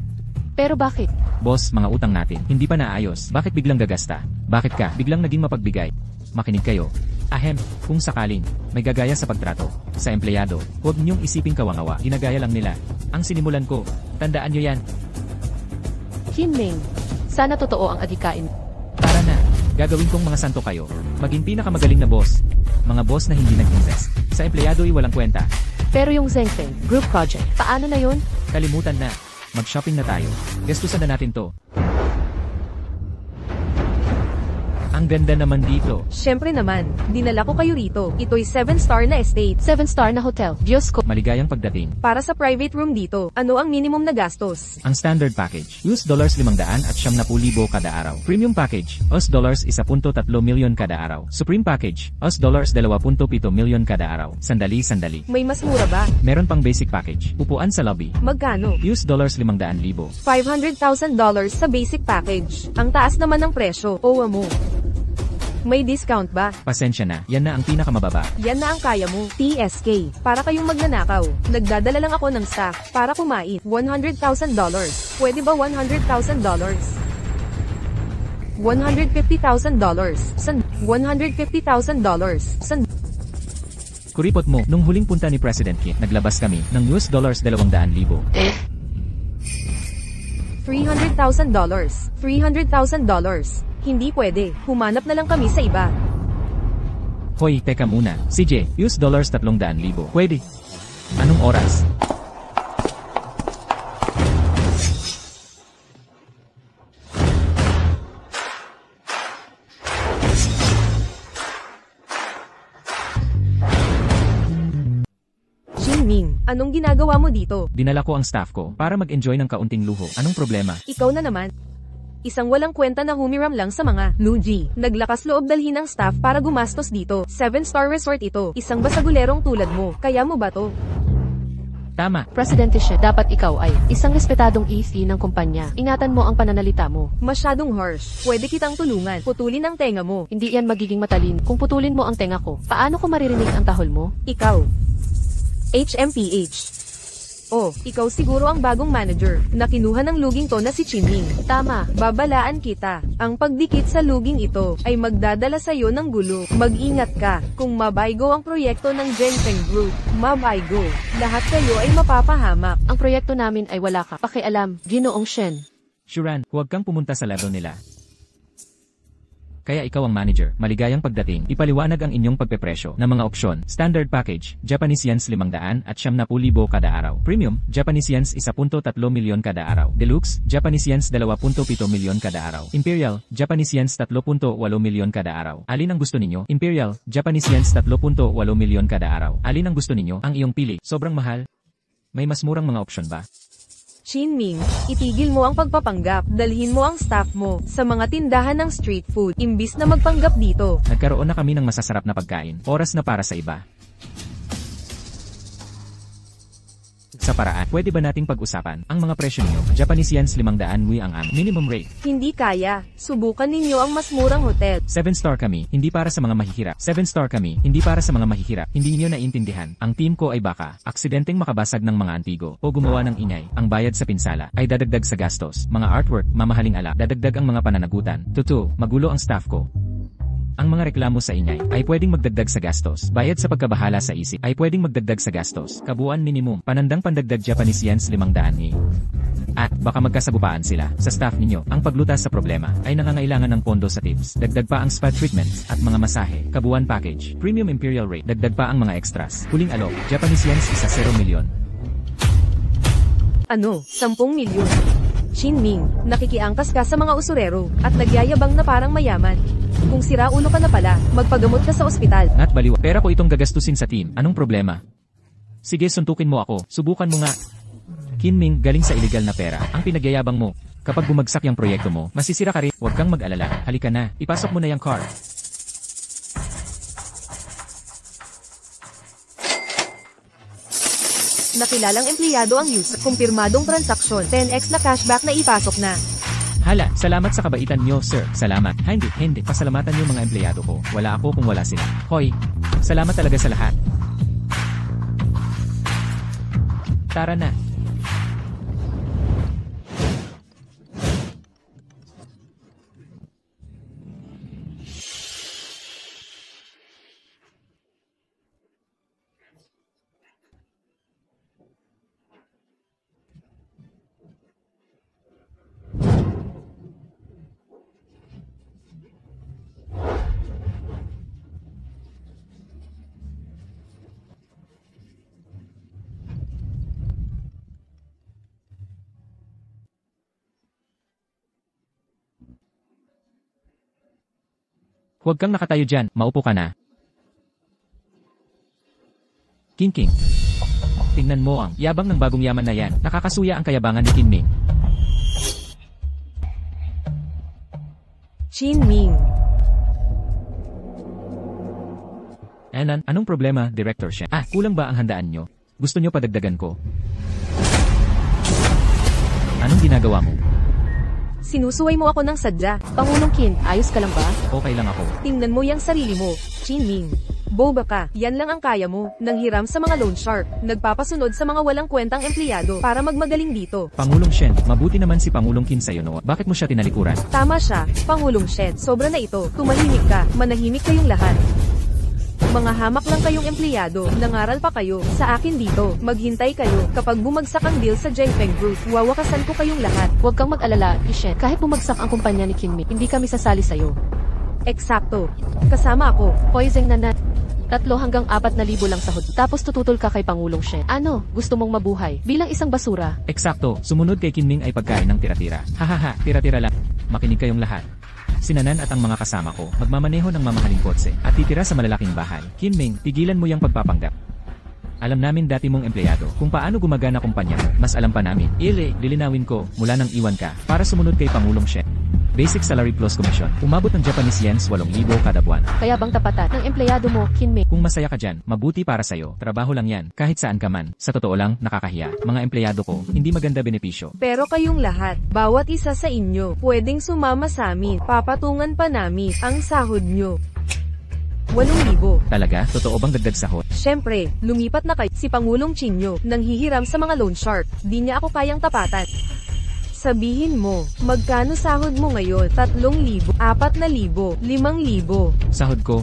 Pero bakit? Boss, mga utang natin, hindi pa naayos. Bakit biglang gagasta? Bakit ka biglang naging mapagbigay? Makinig kayo. Ahem, kung sakaling may gagaya sa pagtrato sa empleyado, huwag niyong isiping kawangawa. Ginagaya lang nila. Ang sinimulan ko, tandaan niyo yan. Shin Ming, sana totoo ang adhikain. Tara na, gagawin kong mga santo kayo. Maging pinakamagaling na boss. Mga boss na hindi nag-invest. Sa empleyado ay walang kwenta. Pero yung Zhengfeng Group Project, paano na yun? Kalimutan na. Mag-shopping na tayo. Gastusan na natin to. Ang ganda naman dito. Siyempre naman, dinala ko kayo rito. Ito'y 7-star na estate. 7-star na hotel. Diyos ko. Maligayang pagdating. Para sa private room dito, ano ang minimum na gastos? Ang standard package, $500 at 70,000 kada araw. Premium package, $1.3 milyon kada araw. Supreme package, $2.7 milyon kada araw. Sandali. May mas mura ba? Meron pang basic package, upuan sa lobby. Magkano? $500,000. $500,000 sa basic package. Ang taas naman ng presyo. Owa mo. May discount ba? Pasensya na, yan na ang pinakamababa. Yan na ang kaya mo. TSK. Para kayong magnanakaw. Nagdadala lang ako ng staff para kumain. $100,000. Pwede ba $100,000? $150,000. San? $150,000. San? Kuripot mo, nung huling punta ni President Kim, naglabas kami ng $200,000. $300,000. $300,000. Hindi pwede. Humanap na lang kami sa iba. Hoy, teka muna. CJ, $300,000. Pwede. Anong oras? Shin Ming, anong ginagawa mo dito? Dinala ko ang staff ko para mag-enjoy ng kaunting luho. Anong problema? Ikaw na naman. Isang walang kwenta na humiram lang sa mga Nuji. Naglakas loob dalhin ng staff para gumastos dito. 7-star resort ito. Isang basagulerong tulad mo. Kaya mo ba to? Tama. Presidente siya, dapat ikaw ay isang respetadong EC ng kumpanya. Ingatan mo ang pananalita mo. Masyadong harsh. Pwede kitang tulungan. Putulin ang tenga mo. Hindi yan magiging matalin kung putulin mo ang tenga ko. Paano ko maririnig ang tahol mo? Ikaw. HMPH. Oh, ikaw siguro ang bagong manager na kinuha ng luging to na si Chinming. Tama. Babalaan kita. Ang pagdikit sa luging ito ay magdadala sa iyo ng gulo. Mag-ingat ka. Kung mabaygo ang proyekto ng Genfeng Group, mabaygo. Lahat kayo ay mapapahamak. Ang proyekto namin ay wala ka pakialam, Ginoong Shen. Shuran, huwag kang pumunta sa level nila. Kaya ikaw ang manager, maligayang pagdating, ipaliwanag ang inyong pagpepresyo ng mga opsyon. Standard package, Japanese yens 500 at 70,000 kada araw. Premium, Japanese yens 1.3 milyon kada araw. Deluxe, Japanese yens 2.7 milyon kada araw. Imperial, Japanese yens 3.8 milyon kada araw. Alin ang gusto ninyo? Imperial, Japanese yens 3.8 milyon kada araw. Alin ang gusto ninyo? Ang iyong pili. Sobrang mahal? May mas murang mga opsyon ba? Chinming, itigil mo ang pagpapanggap. Dalhin mo ang staff mo sa mga tindahan ng street food, imbis na magpanggap dito. Nagkaroon na kami ng masasarap na pagkain. Oras na para sa iba. Sa paraan, pwede ba nating pag-usapan ang mga presyo niyo? Japanese yens 500 ang minimum rate. Hindi kaya. Subukan ninyo ang mas murang hotel. 7-star kami, hindi para sa mga mahihirap. 7-star kami, hindi para sa mga mahihirap. Hindi niyo naiintindihan. Ang team ko ay baka aksidenteng makabasag ng mga antigo o gumawa ng ingay. Ang bayad sa pinsala ay dadagdag sa gastos. Mga artwork, mamahaling ala, dadagdag ang mga pananagutan. Tutu, magulo ang staff ko. Ang mga reklamo sa ingay ay pwedeng magdagdag sa gastos. Bayad sa pagkabahala sa isip ay pwedeng magdagdag sa gastos. Kabuuan minimum, panandang pandagdag Japanese yens 500 At baka magkasagupaan sila sa staff ninyo. Ang paglutas sa problema ay nangangailangan ng pondo sa tips. Dagdag pa ang spa treatments at mga masahe. Kabuuan package, premium imperial rate. Dagdag pa ang mga extras. Huling alok, Japanese yens 10 milyon. Ano? 10 milyon. Chinming, nakikiangkas ka sa mga usurero at nagyayabang na parang mayaman. Kung sira ulo ka na pala, magpagamot ka sa ospital. At baliw, pera ko itong gagastusin sa team. Anong problema? Sige, suntukin mo ako. Subukan mo nga. Chinming, galing sa illegal na pera. Ang pinagyayabang mo. Kapag bumagsak yung proyekto mo, masisira ka rin. Huwag kang mag-alala. Halika na. Ipasok mo na yung car. Nakilalang empleyado ang user. Kumpirmadong transaksyon. 10x na cashback na ipasok na. Hala, salamat sa kabaitan nyo, sir. Salamat. Hindi. Pasalamatan nyo mga empleyado ko. Wala ako kung wala sila. Hoy, salamat talaga sa lahat. Tara na. Huwag kang nakatayo dyan, maupo ka na. King. Tingnan mo ang yabang ng bagong yaman na yan. Nakakasuya ang kayabangan ni Chinming. Chinming. Anong problema, Director Shen? Kulang ba ang handaan nyo? Gusto nyo padagdagan ko? Anong ginagawa mo? Sinusuway mo ako ng sadya. Pangulong Qin, ayos ka lang ba? Okay lang ako. Tingnan mo yung sarili mo, Chinming. Boba ka, yan lang ang kaya mo. Nanghiram sa mga loan shark. Nagpapasunod sa mga walang kwentang empleyado para magmagaling dito. Pangulong Shen, mabuti naman si Pangulong Qin sa'yo no. Bakit mo siya tinalikuran? Tama siya, Pangulong Shen. Sobra na ito. Tumahimik ka. Manahimik kayong lahat. Mga hamak lang kayong empleyado, nangaral pa kayo, sa akin dito, maghintay kayo, kapag bumagsak ang deal sa Genfeng Group, wawakasan ko kayong lahat. Huwag kang mag-alala, Ishen. Kahit bumagsak ang kumpanya ni Chinming, hindi kami sasali sa'yo. Eksakto. Kasama ako. Poiseng na 3 hanggang 4,000 lang sahod. Tapos tututol ka kay Pangulong Shen. Ano? Gusto mong mabuhay bilang isang basura? Eksakto, sumunod kay Chinming ay pagkain ng tira-tira. Hahaha, tira-tira lang. Makinig kayong lahat. Sinanan at ang mga kasama ko, magmamaneho ng mamahaling kotse, at titira sa malalaking bahay. Chinming, tigilan mo yung pagpapanggap. Alam namin dati mong empleyado kung paano gumagana kumpanya, mas alam pa namin. Lilinawin ko, mula nang iwan ka, para sumunod kay Pangulong Shen. Basic salary plus commission. Umabot ng Japanese yens 8,000 kada buwan. Kaya bang tapatan ng empleyado mo, Kinming? Kung masaya ka dyan, mabuti para sa'yo. Trabaho lang yan, kahit saan ka man. Sa totoo lang, nakakahiya. Mga empleyado ko, hindi maganda benepisyo. Pero kayong lahat, bawat isa sa inyo, pwedeng sumama sa amin. Papatungan pa namin ang sahod nyo. 8,000. Talaga? Totoo bang dagdag sahod? Syempre, lumipat na kayo. Si Pangulong Chinyo, nang hihiram sa mga loan shark. Di niya ako kayang tapatan. Sabihin mo, magkano sahod mo ngayon? 3,000, 4,000, 5,000. Sahod ko?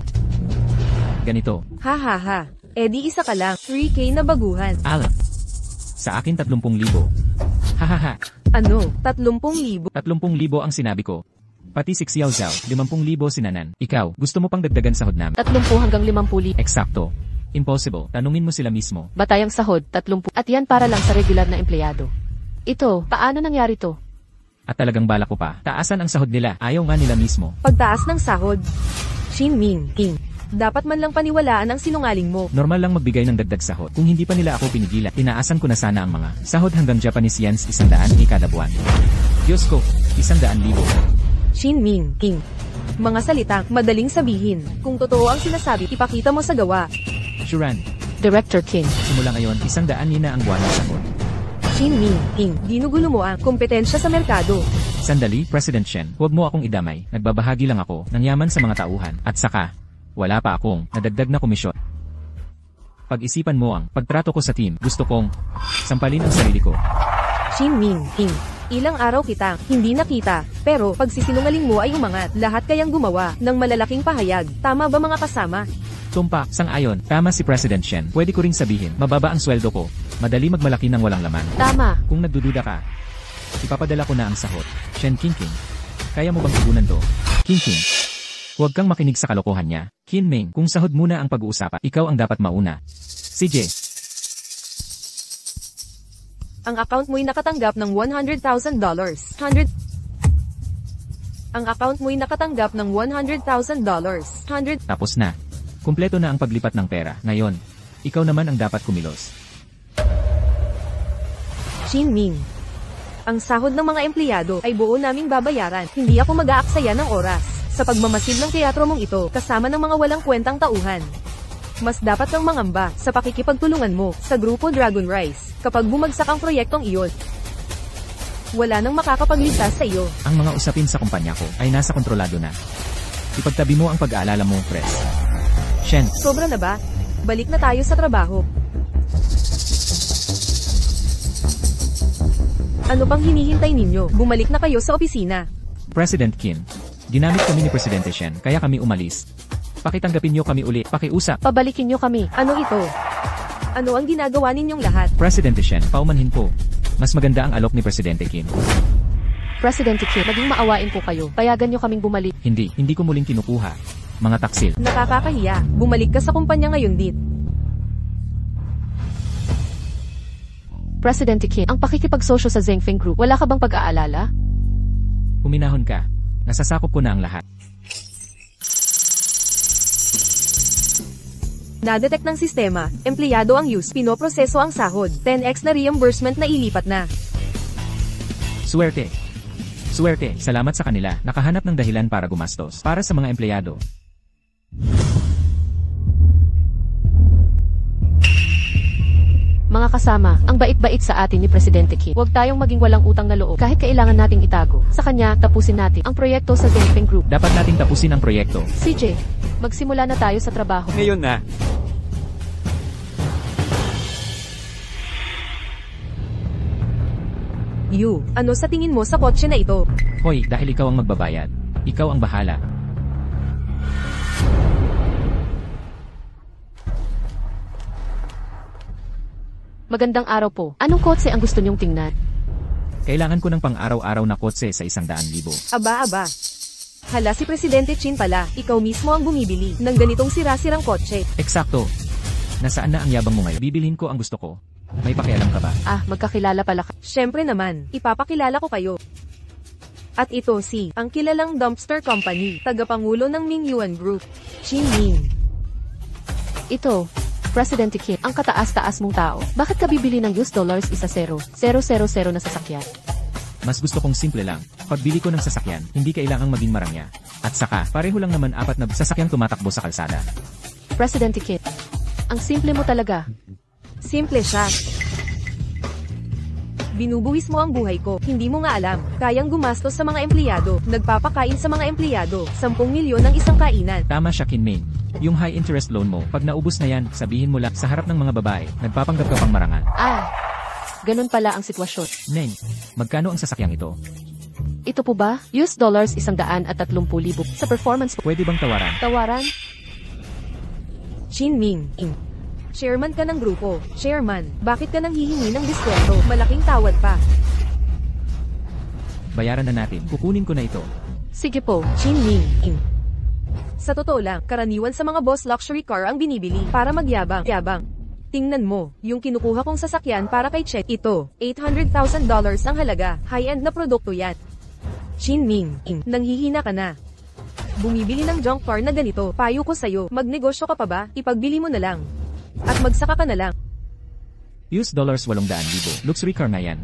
Ganito. Ha ha ha. Edi isa ka lang, 3K na baguhan. Alam. Sa akin 30,000. Hahaha. Ano, 30,000? 30,000 ang sinabi ko. Pati si Xiao Zhao, 50,000 sinanan. Ikaw, gusto mo pang dagdagan sahod namin? 30 hanggang 50,000. Eksakto. Impossible. Tanungin mo sila mismo. Batayang sahod, 30. At yan para lang sa regular na empleyado. Ito, paano nangyari to? At talagang balak ko pa. Taasan ang sahod nila. Ayaw nga nila mismo. Pagtaas ng sahod. Shinming, King. Dapat man lang paniwalaan ang sinungaling mo. Normal lang magbigay ng dagdag sahod. Kung hindi pa nila ako pinigilan, tinaasan ko na sana ang mga sahod hanggang Japanese yens 100 kada buwan. Diyos ko, 100,000. Shinming, King. Mga salitang madaling sabihin. Kung totoo ang sinasabi, ipakita mo sa gawa. Shuran, Director King. simula ngayon, 100 yen na ang buwan ng sahod. Shinming, King. Ginugulo mo ang kompetensya sa merkado. Sandali, President Shen, huwag mo akong idamay. Nagbabahagi lang ako ng yaman sa mga tauhan. At saka, wala pa akong nadagdag na komisyon. Pag-isipan mo ang pagtrato ko sa team. Gusto kong sampalin ang sarili ko. Shinming, King. Ilang araw kita, hindi nakita. Pero, pag sisinungaling mo ay umangat, lahat kayang gumawa ng malalaking pahayag. Tama ba mga kasama? Tumpa, sang-ayon, tama si President Shen. Pwede ko ring sabihin, mababa ang sweldo ko. Madali magmalaki ng walang laman. Tama. Kung nagdududa ka, ipapadala ko na ang sahod. Shen King. Kaya mo bang tugunan to? King. Huwag kang makinig sa kalokohan niya. Kinming, kung sahod muna ang pag-uusapan, ikaw ang dapat mauna. CJ. Ang account mo'y nakatanggap ng $100,000. Ang account mo'y nakatanggap ng $100,000. Tapos na. Kumpleto na ang paglipat ng pera. Ngayon, ikaw naman ang dapat kumilos. Shinming. Ang sahod ng mga empleyado ay buo naming babayaran. Hindi ako mag-aaksaya ng oras sa pagmamasid ng teatro mong ito kasama ng mga walang kwentang tauhan. Mas dapat kang mangamba sa pakikipagtulungan mo sa grupo Dragon Rise kapag bumagsak ang proyektong iyon. Wala nang makakapagligtas sa iyo. Ang mga usapin sa kumpanya ko ay nasa kontrolado na. Ipagtabi mo ang pag-aalala mo, Pres. Shen, Sobra na ba? Balik na tayo sa trabaho. Ano pang hinihintay ninyo? Bumalik na kayo sa opisina. President Kim. Ginamit kami ni Presidente Shen, kaya kami umalis. Pakitanggapin niyo kami uli. Pakiusap. Pabalikin nyo kami. Ano ito? Ano ang ginagawa ninyong lahat? Presidente Shen, paumanhin po. Mas maganda ang alok ni Presidente Kim. President King, maging maawain po kayo. Payagan nyo kaming bumalik. Hindi ko muling kinukuha. Mga taksil. Nakakahiya. Bumalik ka sa kumpanya ngayon, Dit. President King, ang pakikipagsosyo sa Zhengfeng Group, wala ka bang pag-aalala? Huminahon ka. Nasasakop ko na ang lahat. Nadetect ng sistema, empleyado ang use, pinoproseso ang sahod, 10x na reimbursement na ilipat na. Swerte. Salamat sa kanila. Nakahanap ng dahilan para gumastos. Para sa mga empleyado. Mga kasama, ang bait-bait sa atin ni Presidente Kim. Huwag tayong maging walang utang na loob. Kahit kailangan nating itago. Sa kanya, tapusin natin ang proyekto sa Zhengfeng Group. Dapat nating tapusin ang proyekto. CJ, magsimula na tayo sa trabaho. Ngayon na. Ano sa tingin mo sa kotse na ito? Hoy, dahil ikaw ang magbabayad. Ikaw ang bahala. Magandang araw po. Anong kotse ang gusto niyong tingnan? Kailangan ko ng pang-araw-araw na kotse sa 100,000. Aba. Hala, si Presidente Chin pala. Ikaw mismo ang bumibili ng ganitong sira-sirang kotse. Eksakto. Nasaan na ang yabang mo ngayon? Bibilhin ko ang gusto ko. May pakialam ka ba? Magkakilala pala ka. Siyempre naman, ipapakilala ko kayo. At ito ang kilalang dumpster company, tagapangulo ng Mingyuan Group, Chin Ming. Ito, President Kim, ang kataas-taas mong tao. Bakit ka bibili ng US dollars $1,000 na sasakyan? Mas gusto kong simple lang. Pagbili ko ng sasakyan, hindi kailangang maging marangya. At saka, pareho lang naman 4 na sasakyang tumatakbo sa kalsada. Presidente Kit. Ang simple mo talaga. Simple siya. Binubuwis mo ang buhay ko, hindi mo nga alam. Kayang gumastos sa mga empleyado, nagpapakain sa mga empleyado, 10 milyon ang isang kainan. Tama siya, Kinmain. Yung high interest loan mo, pag naubos na yan, sabihin mo lang sa harap ng mga babae, nagpapanggap ka pang marangal. Ganun pala ang sitwasyon. Neng, magkano ang sasakyang ito? Ito po ba? US dollars 130,000 sa performance po. Pwede bang tawaran? Tawaran? Shin Ming. Chairman ka ng grupo. Chairman, bakit ka nang hihingi ng diskwento? Malaking tawad pa. Bayaran na natin. Kukunin ko na ito. Sige po. Shin Ming. Sa totoo lang, karaniwan sa mga boss luxury car ang binibili para magyabang. Tingnan mo, yung kinukuha kong sasakyan para kay Chet. Ito, $800,000 ang halaga. High-end na produkto yan. Shin Ming, nanghihina ka na. Bumibili ng junk car na ganito. Payo ko sa'yo, magnegosyo ka pa ba? Ipagbili mo na lang. At magsaka ka na lang. US dollars 800,000. Luxury car na yan.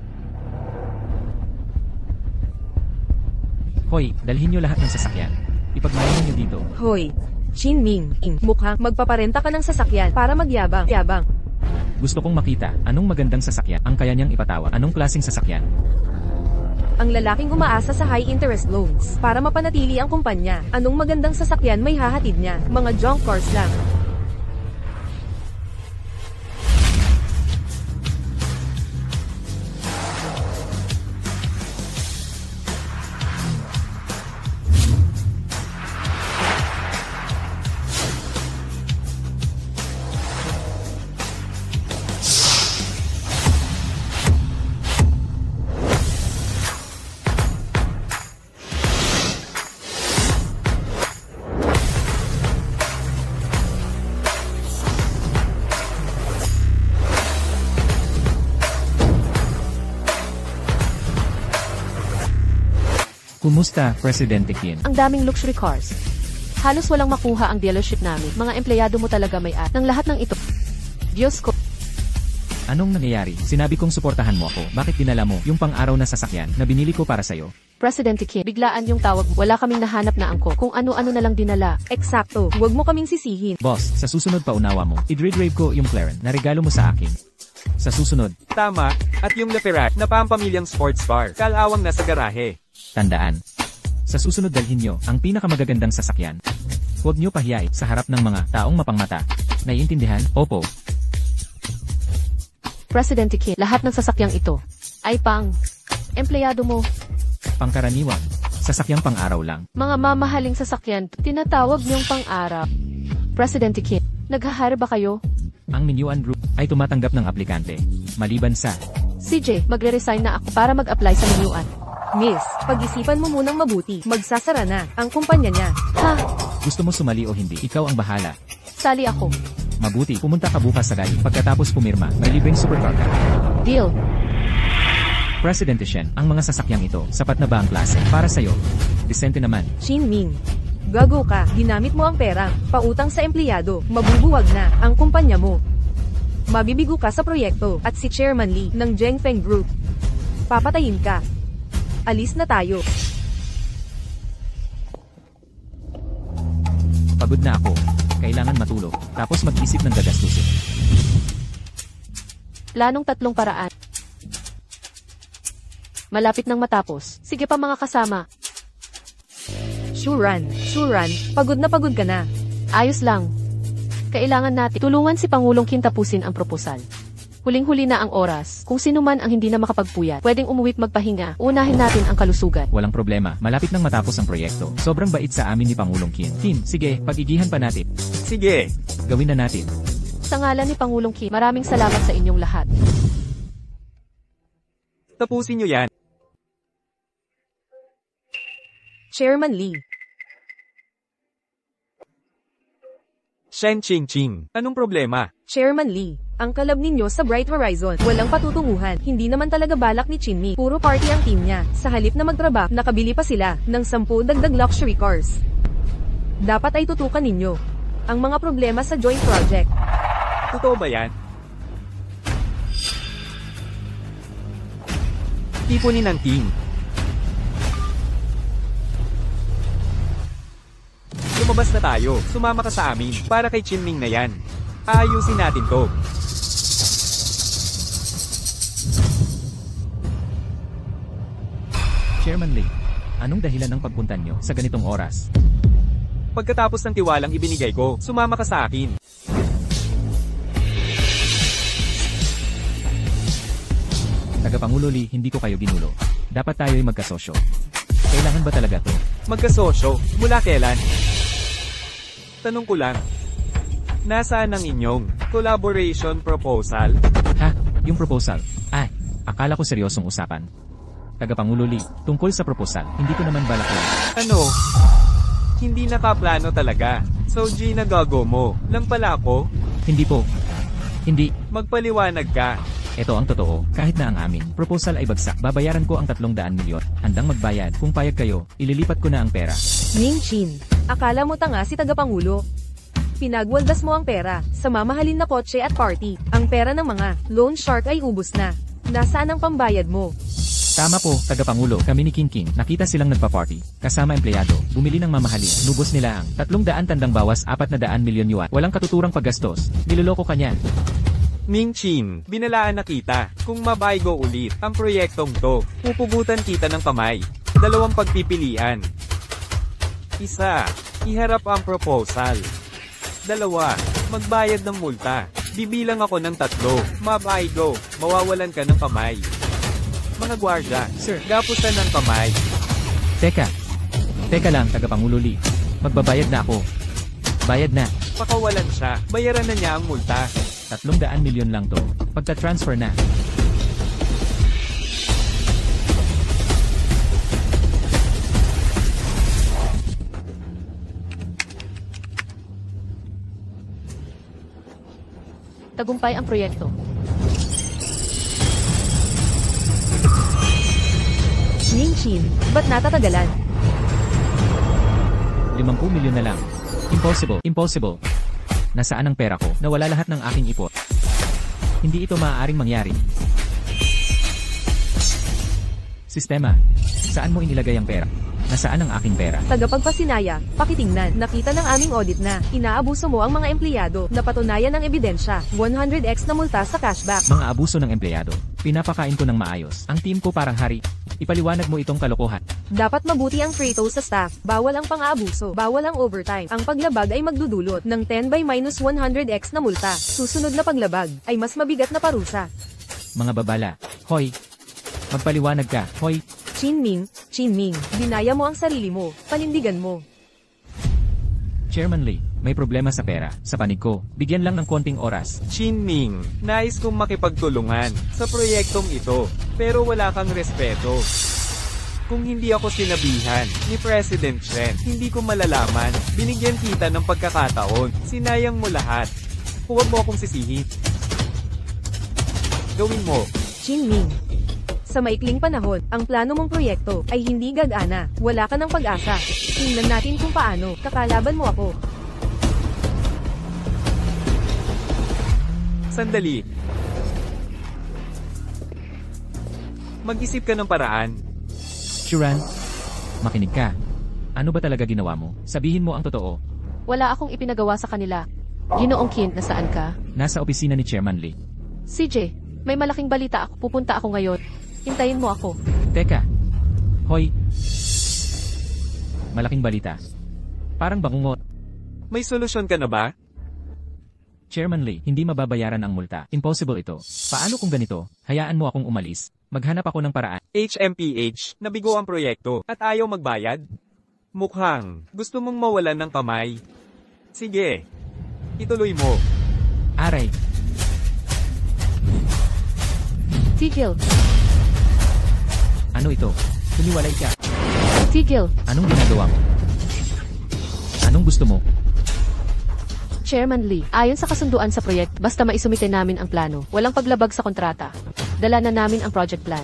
Hoy, dalhin nyo lahat ng sasakyan. Ipagmayan nyo dito. Hoy, Shin Ming, mukhang magpaparenta ka ng sasakyan para magyabang. Gusto kong makita, anong magandang sasakyan ang kaya niyang ipatawa? Anong klaseng sasakyan? Ang lalaking umaasa sa high interest loans para mapanatili ang kumpanya. Anong magandang sasakyan may hahatid niya? Mga junk cars lang. Kumusta, Presidente Kin? Ang daming luxury cars. Halos walang makuha ang dealership namin. Mga empleyado mo talaga may ng lahat ng ito. Diyos ko. Anong nangyayari? Sinabi kong suportahan mo ako. Bakit dinala mo yung pang-araw na sasakyan na binili ko para sa'yo? Presidente Kim, biglaan yung tawag. Wala kaming nahanap na angko. Kung ano-ano na lang dinala. Eksakto, huwag mo kaming sisihin. Boss, sa susunod pa unawa mo. I-drive ko yung McLaren na regalo mo sa akin. Sa susunod, Tama, at yung Leferat na pampamilyang sports car, kalawang nasa garahe. tandaan. Sa susunod dalhin nyo ang pinakamagagandang sasakyan. Huwag nyo pahiyain sa harap ng mga taong mapangmata. Naiintindihan? Opo. Presidente Kim, lahat ng sasakyang ito ay pang empleyado mo. Pangkaraniwan. Sasakyang pang-araw lang. Mga mamahaling sasakyan, tinatawag niyong pang-araw. Presidente Kim, naghahire ba kayo? Ang Minuan Group ay tumatanggap ng aplikante. Maliban sa CJ, magre-resign na ako para mag-apply sa Minuan. Miss, pag-isipan mo munang mabuti. Magsasara na ang kumpanya niya. Ha? gusto mo sumali o hindi, ikaw ang bahala. Sali ako. Mabuti, pumunta ka bukas sa galing. Pagkatapos pumirma, may libreng supercar ka. Deal. Presidente Shen, ang mga sasakyang ito, sapat na ba ang klase? Para sa'yo. Decente naman. Shin Ming, gago ka, ginamit mo ang pera, pautang sa empleyado, mabubuwag na ang kumpanya mo. Mabibigo ka sa proyekto, at si Chairman Lee ng Zhengfeng Group. Papatayin ka. Alis na tayo. Pagod na ako. Kailangan matulog. Tapos mag-isip ng gagastusin. Planong 3 paraan. Malapit nang matapos. Sige pa mga kasama. Shuran, pagod ka na. Ayos lang. Kailangan natin tulungan si Pangulong Kim tapusin ang proposal. Huling-huli na ang oras. Kung sino man ang hindi na makapagpuyat, pwedeng umuwi't magpahinga. Unahin natin ang kalusugan. Walang problema. Malapit nang matapos ang proyekto. Sobrang bait sa amin ni Pangulong Kim. Kim, sige, pag-igihan pa natin. Sige. Gawin na natin. Sa ngalan ni Pangulong Kim, maraming salamat sa inyong lahat. Tapusin nyo yan. Chairman Lee. Shen Ching Ching. Anong problema? Chairman Lee, ang kalab ninyo sa Bright Horizon, walang patutunguhan. Hindi naman talaga balak ni Chinmi. Puro party ang team niya. Sa halip na magtrabaho, nakabili pa sila ng 10 dagdag luxury cars. Dapat ay tutukan ninyo ang mga problema sa joint project. Totoo ba yan? Tipunin ng team. Lumabas na tayo. Sumama ka sa amin. Para kay Chinming na yan. Aayusin natin to. Chairman Lee, anong dahilan ng pagpunta nyo sa ganitong oras? Pagkatapos ng tiwalang ibinigay ko, sumama ka sa akin. Tagapangulo Lee, hindi ko kayo ginulo. Dapat tayo'y magkasosyo. Kailangan ba talaga to? Magkasosyo? Mula kailan? Tanong ko lang. Nasaan ang inyong collaboration proposal? Ha? Yung proposal? Ah, akala ko seryosong usapan. Tagapangulo Lee, tungkol sa proposal, hindi ko naman balak yun. Ano? Hindi nakaplano talaga. So ginagago mo lang pala ako? Hindi po. Hindi. Magpaliwanag ka. Ito ang totoo, kahit na ang amin proposal ay bagsak, babayaran ko ang 300 milyon. Handang magbayad, kung payag kayo, ililipat ko na ang pera. Ming Chin, akala mo tanga si Tagapangulo. Pinagwaldas mo ang pera sa mamahalin na kotse at party. Ang pera ng mga loan shark ay ubos na. Nasaan ang pambayad mo? Tama po, Tagapangulo, kami ni King King, nakita silang nagpa-party, kasama empleyado, bumili ng mamahalin, nubos nila ang 300 tandang bawas 400 milyon yuan, walang katuturang paggastos, niloloko ka niya. Ming Chin, binalaan na kita. Kung mabaygo ulit ang proyektong to, pupugutan kita ng kamay. 2 pagpipilian. 1. Iharap ang proposal. 2. Magbayad ng multa. Bibilang ako ng 3. Mabaygo, mawawalan ka ng kamay. Mga gwardya, Sir. gapusan ng kamay. Teka lang, Tagapangulo Lee, magbabayad na ako. Bayad na, Pakawalan siya, bayaran na niya ang multa. 300 milyon lang to, pagta-transfer na. Tagumpay ang proyekto. Ming Chin, ba't natatagalan? 50 milyon na lang. Impossible. Nasaan ang pera ko? Nawala lahat ng aking ipot. Hindi ito maaaring mangyari. Sistema, saan mo inilagay ang pera? Nasaan ang aking pera? Tagapagpasinaya, pakitingnan, nakita ng aming audit na inaabuso mo ang mga empleyado, napatunayan ng ebidensya, 100x na multa sa cashback. Mga abuso ng empleyado. Pinapakain ko ng maayos. Ang team ko parang hari. Ipaliwanag mo itong kalokohan. Dapat mabuti ang Freto sa staff, bawal ang pang-aabuso, bawal ang overtime. Ang paglabag ay magdudulot ng 10/-100x na multa. Susunod na paglabag ay mas mabigat na parusa. Mga babala. Hoy! Magpaliwanag ka. Hoy! Chinming, dinaya mo ang sarili mo, panindigan mo. Chairman Lee, may problema sa pera. Sa panig ko, bigyan lang ng konting oras. Chinming, nais kong makipagtulungan sa proyektong ito, pero wala kang respeto. Kung hindi ako sinabihan ni President Chen, hindi ko malalaman. Binigyan kita ng pagkakataon. Sinayang mo lahat. Huwag mo akong sisihin. Gawin mo. Chinming, sa maikling panahon, ang plano mong proyekto ay hindi gagana. Wala ka ng pag-asa. Tingnan natin kung paano kakalaban mo ako. Sandali. Mag-isip ka ng paraan. Shuran, makinig ka. Ano ba talaga ginawa mo? Sabihin mo ang totoo. Wala akong ipinagawa sa kanila. Ginoong Kin, nasaan ka? Nasa opisina ni Chairman Lee. CJ, may malaking balita ako. Pupunta ako ngayon. Hintayin mo ako. Teka. Hoy. Malaking balita. Parang bangungot. May solusyon ka na ba? Chairman Lee, hindi mababayaran ang multa. Impossible ito. Paano kung ganito? Hayaan mo akong umalis. Maghanap ako ng paraan. HMPH, nabigo ang proyekto at ayaw magbayad? Mukhang gusto mong mawalan ng kamay. Sige. Ituloy mo. Aray. Tigil. Ano ito? Humiwalay ka. Tigil. Anong ginagawa mo? Anong gusto mo? Chairman Lee, ayon sa kasunduan sa proyekto, basta maisumite namin ang plano, walang paglabag sa kontrata. Dala na namin ang project plan.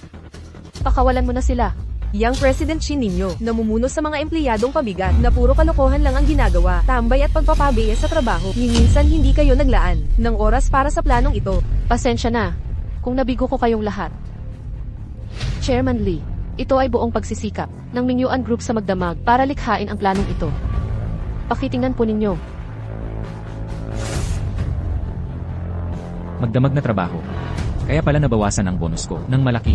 Pakawalan mo na sila. Yang President Shin ninyo, namumuno sa mga empleyadong pabigat na puro kalokohan lang ang ginagawa, tambay at pagpapabiya sa trabaho. Minsan hindi kayo naglaan ng oras para sa planong ito. Pasensya na, kung nabigo ko kayong lahat. Chairman Lee, ito ay buong pagsisikap ng Mingyuan Group sa magdamag para likhain ang planong ito. Pakitingnan po ninyo. Magdamag na trabaho. Kaya pala nabawasan ang bonus ko ng malaki.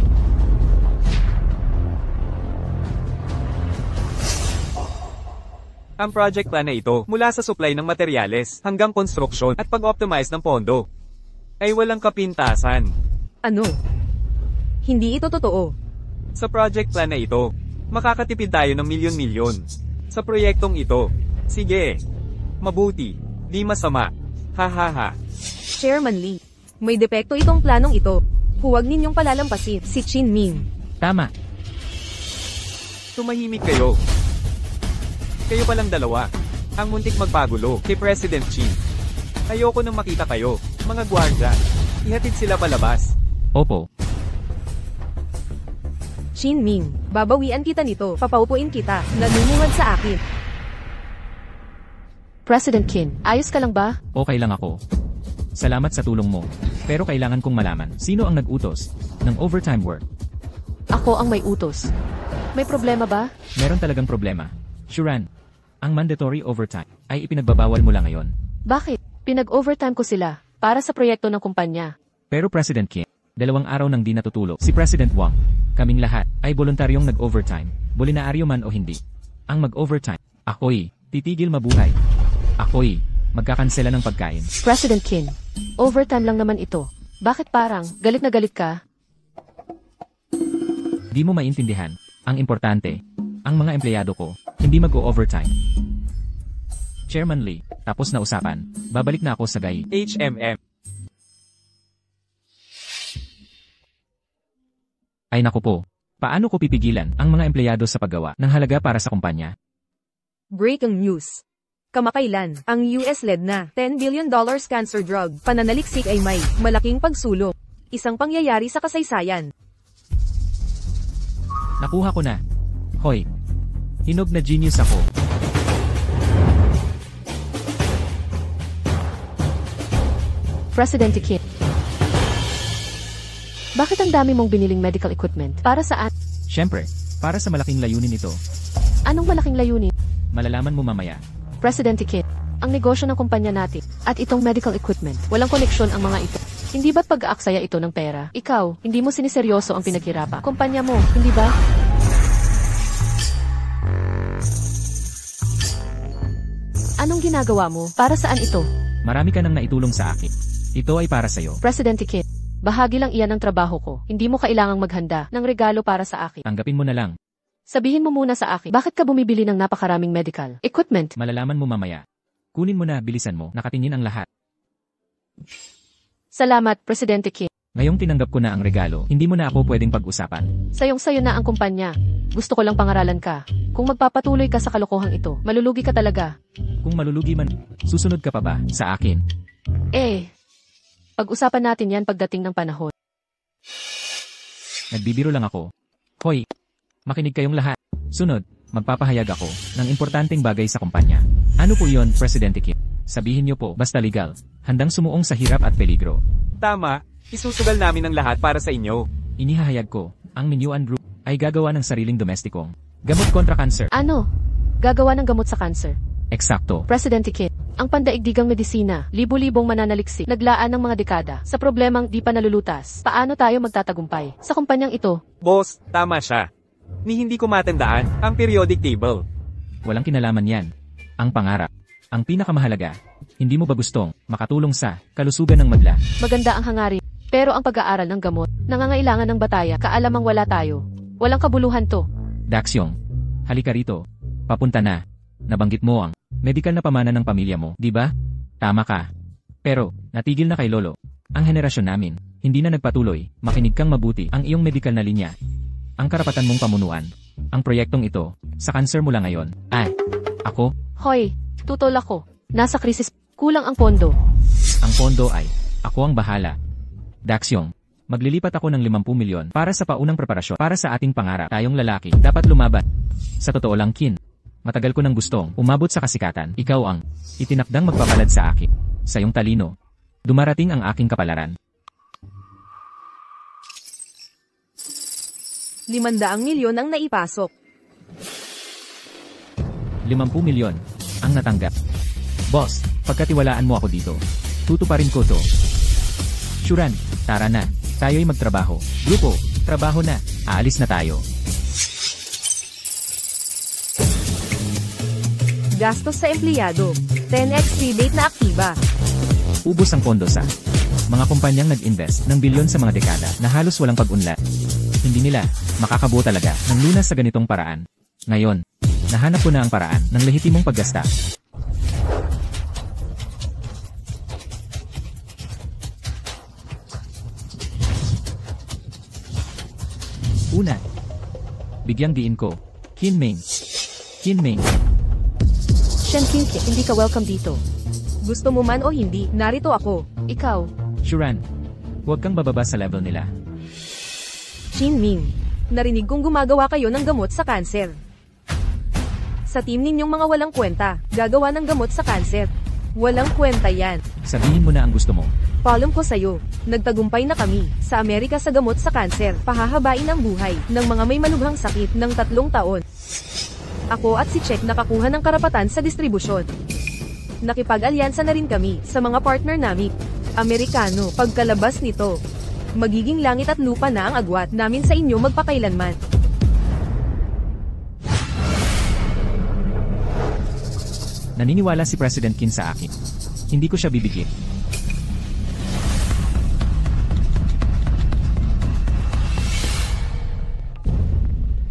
Ang project plan na ito, mula sa supply ng materyales hanggang konstruksyon at pag-optimize ng pondo, ay walang kapintasan. Ano? Hindi ito totoo. Sa project plan na ito, makakatipid tayo ng milyon-milyon. Sa proyektong ito, sige, mabuti, di masama, hahaha. Chairman Lee, may depekto itong planong ito. Huwag ninyong palalampasin si Chin Ming. Tama. Tumahimik kayo. Kayo palang dalawa, ang muntik magpagulo kay President Chin. Ayoko nang makita kayo, mga gwardya. Ihatid sila palabas. Opo. Chin Ming, babawian kita nito. Papaupuin kita. Nanunungad sa akin. President Qin, ayos ka lang ba? Okay lang ako. Salamat sa tulong mo. Pero kailangan kong malaman, sino ang nag-utos ng overtime work? Ako ang may utos. May problema ba? Meron talagang problema. Shuran, ang mandatory overtime ay ipinagbabawal mo lang ngayon. Bakit? Pinag-overtime ko sila para sa proyekto ng kumpanya. Pero President Kim, 2 araw nang di natutulog si President Wang. Kaming lahat ay voluntaryong nag-overtime, bolinaaryo man o hindi. Ang mag-overtime, ako'y titigil mabuhay. Ako'y magkakansela ng pagkain. President Qin, overtime lang naman ito. Bakit parang galit na galit ka? Di mo maintindihan. Ang importante, ang mga empleyado ko, hindi mag-o-overtime. Chairman Lee, tapos na usapan. Babalik na ako sa GAI. HMM. Ay naku po. Paano ko pipigilan ang mga empleyado sa paggawa ng halaga para sa kumpanya? Breaking news. Kamakailan, ang US-led na $10 billion cancer drug pananaliksik ay may malaking pagsulong. Isang pangyayari sa kasaysayan. Nakuha ko na. Hoy. Hinog na genius ako. President Qin. Bakit ang dami mong biniling medical equipment? Para saan? Siyempre, para sa malaking layunin ito. Anong malaking layunin? Malalaman mo mamaya. President Qin, ang negosyo ng kumpanya natin at itong medical equipment, walang koneksyon ang mga ito. Hindi ba't pag-aaksaya ito ng pera? Ikaw, hindi mo siniseryoso ang pinaghirapan. Kumpanya mo, hindi ba? Anong ginagawa mo? Para saan ito? Marami ka nang naitulong sa akin. Ito ay para sa'yo. President Qin, bahagi lang iyan ng trabaho ko. Hindi mo kailangang maghanda ng regalo para sa akin. Tanggapin mo na lang. Sabihin mo muna sa akin, bakit ka bumibili ng napakaraming medical equipment? Malalaman mo mamaya. Kunin mo na, bilisan mo. Nakatingin ang lahat. Salamat, Presidente Qin. Ngayong tinanggap ko na ang regalo, hindi mo na ako pwedeng pag-usapan. Sayong-sayo na ang kumpanya. Gusto ko lang pangaralan ka. Kung magpapatuloy ka sa kalokohang ito, malulugi ka talaga. Kung malulugi man, susunod ka pa ba sa akin? Pag-usapan natin yan pagdating ng panahon. Nagbibiro lang ako. Hoy, makinig kayong lahat. Sunod, magpapahayag ako ng importanteng bagay sa kumpanya. Ano po yon, Presidente Kim? Sabihin niyo po, basta legal. Handang sumuong sa hirap at peligro. Tama, isusugal namin ang lahat para sa inyo. Inihahayag ko, ang Minuan Group ay gagawa ng sariling domestikong gamot kontra cancer. Ano? Gagawa ng gamot sa cancer? Eksakto. Presidente Qin, ang pandaigdigang medisina, libo-libong mananaliksik, naglaan ng mga dekada sa problemang di pa nalulutas. Paano tayo magtatagumpay sa kumpanyang ito? Boss, tama siya. Ni hindi ko matandaan ang periodic table. Walang kinalaman yan. Ang pangarap. Ang pinakamahalaga. Hindi mo ba gustong makatulong sa kalusugan ng madla? Maganda ang hangarin. Pero ang pag-aaral ng gamot, nangangailangan ng bataya, kaalamang wala tayo. Walang kabuluhan to. Daxyong, halika rito. Papunta na. Nabanggit mo ang medical na pamana ng pamilya mo, di ba? Tama ka. Pero, natigil na kay Lolo. Ang henerasyon namin, hindi na nagpatuloy. Makinig kang mabuti ang iyong medical na linya. Ang karapatan mong pamunuan. Ang proyektong ito, sa cancer mula ngayon. Ako? Hoy, tutol ako. Nasa krisis, kulang ang pondo. Ang pondo ay, ako ang bahala. Daxyong, maglilipat ako ng 50 milyon para sa paunang preparasyon para sa ating pangarap. Tayong lalaki, dapat lumaban. Sa totoo lang, Kin, matagal ko nang gustong umabot sa kasikatan. Ikaw ang itinakdang magpapalad sa akin. Sa iyong talino, dumarating ang aking kapalaran. 500 milyon ang naipasok. 50 milyon. ang natanggap. Boss, pagkatiwalaan mo ako dito. Tutuparin ko to. Shuran, tara na. Tayo'y magtrabaho. Grupo, trabaho na. Aalis na tayo. Gastos sa empleyado. 10x rebate na aktiba. Ubos ang pondo sa mga kumpanyang nag-invest ng bilyon sa mga dekada na halos walang pag-unlad. Hindi nila makakabuo talaga ng lunas sa ganitong paraan. Ngayon, nahanap ko na ang paraan ng lehitimong paggasta. Una, bigyang diin ko. Kinming. Kinming. Shen Qingqing, hindi ka welcome dito. Gusto mo man o hindi, narito ako. Ikaw, Shuran, huwag kang bababa sa level nila. Shinming, narinig kong gumagawa kayo ng gamot sa kanser. Sa team ninyong mga walang kwenta, gagawa ng gamot sa kanser. Walang kwenta yan. Sabihin mo na ang gusto mo. Paalam ko sa'yo, nagtagumpay na kami sa Amerika sa gamot sa kanser. Pahahabain ang buhay ng mga may malubhang sakit ng 3 taon. Ako at si Check nakakuha ng karapatan sa distribusyon. Nakipag-alyansa na rin kami sa mga partner namin. Amerikano, pagkalabas nito, magiging langit at lupa na ang agwat namin sa inyo magpakailanman. Naniniwala si President Qin sa akin. Hindi ko siya bibigyan.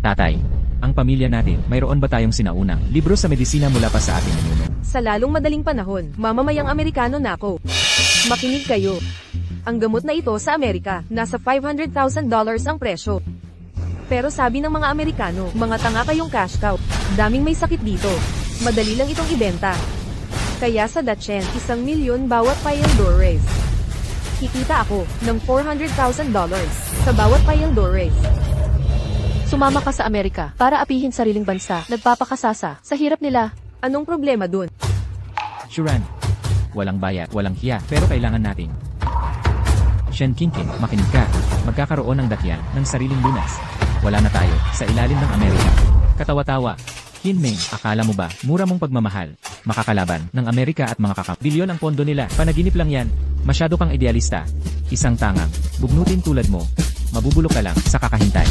Tatay, ang pamilya natin, mayroon ba tayong sinaunang libro sa medisina mula pa sa ating ninuno? Sa lalong madaling panahon, mamamayang Amerikano na ako. Makinig kayo. Ang gamot na ito sa Amerika, nasa $500,000 ang presyo. Pero sabi ng mga Amerikano, mga tanga kayong cash cow. Daming may sakit dito. Madali lang itong ibenta. Kaya sa Dachshund, 1 milyon bawat Payaldores. Kikita ako ng $400,000 sa bawat Payaldores. sumama ka sa Amerika para apihin sariling bansa, nagpapakasasa sa hirap nila. Anong problema dun? Shuran, walang bayat, walang hiya, pero kailangan natin. Shen Qingqing, makinig ka. Magkakaroon ng dakyan ng sariling lunas. Wala na tayo sa ilalim ng Amerika. Katawa-tawa. Kinming, akala mo ba, mura mong pagmamahal, makakalaban ng Amerika at mga bilyon ang pondo nila, panaginip lang yan, masyado kang idealista, isang tangang, bugnutin tulad mo, mabubulok ka lang sa kakahintay.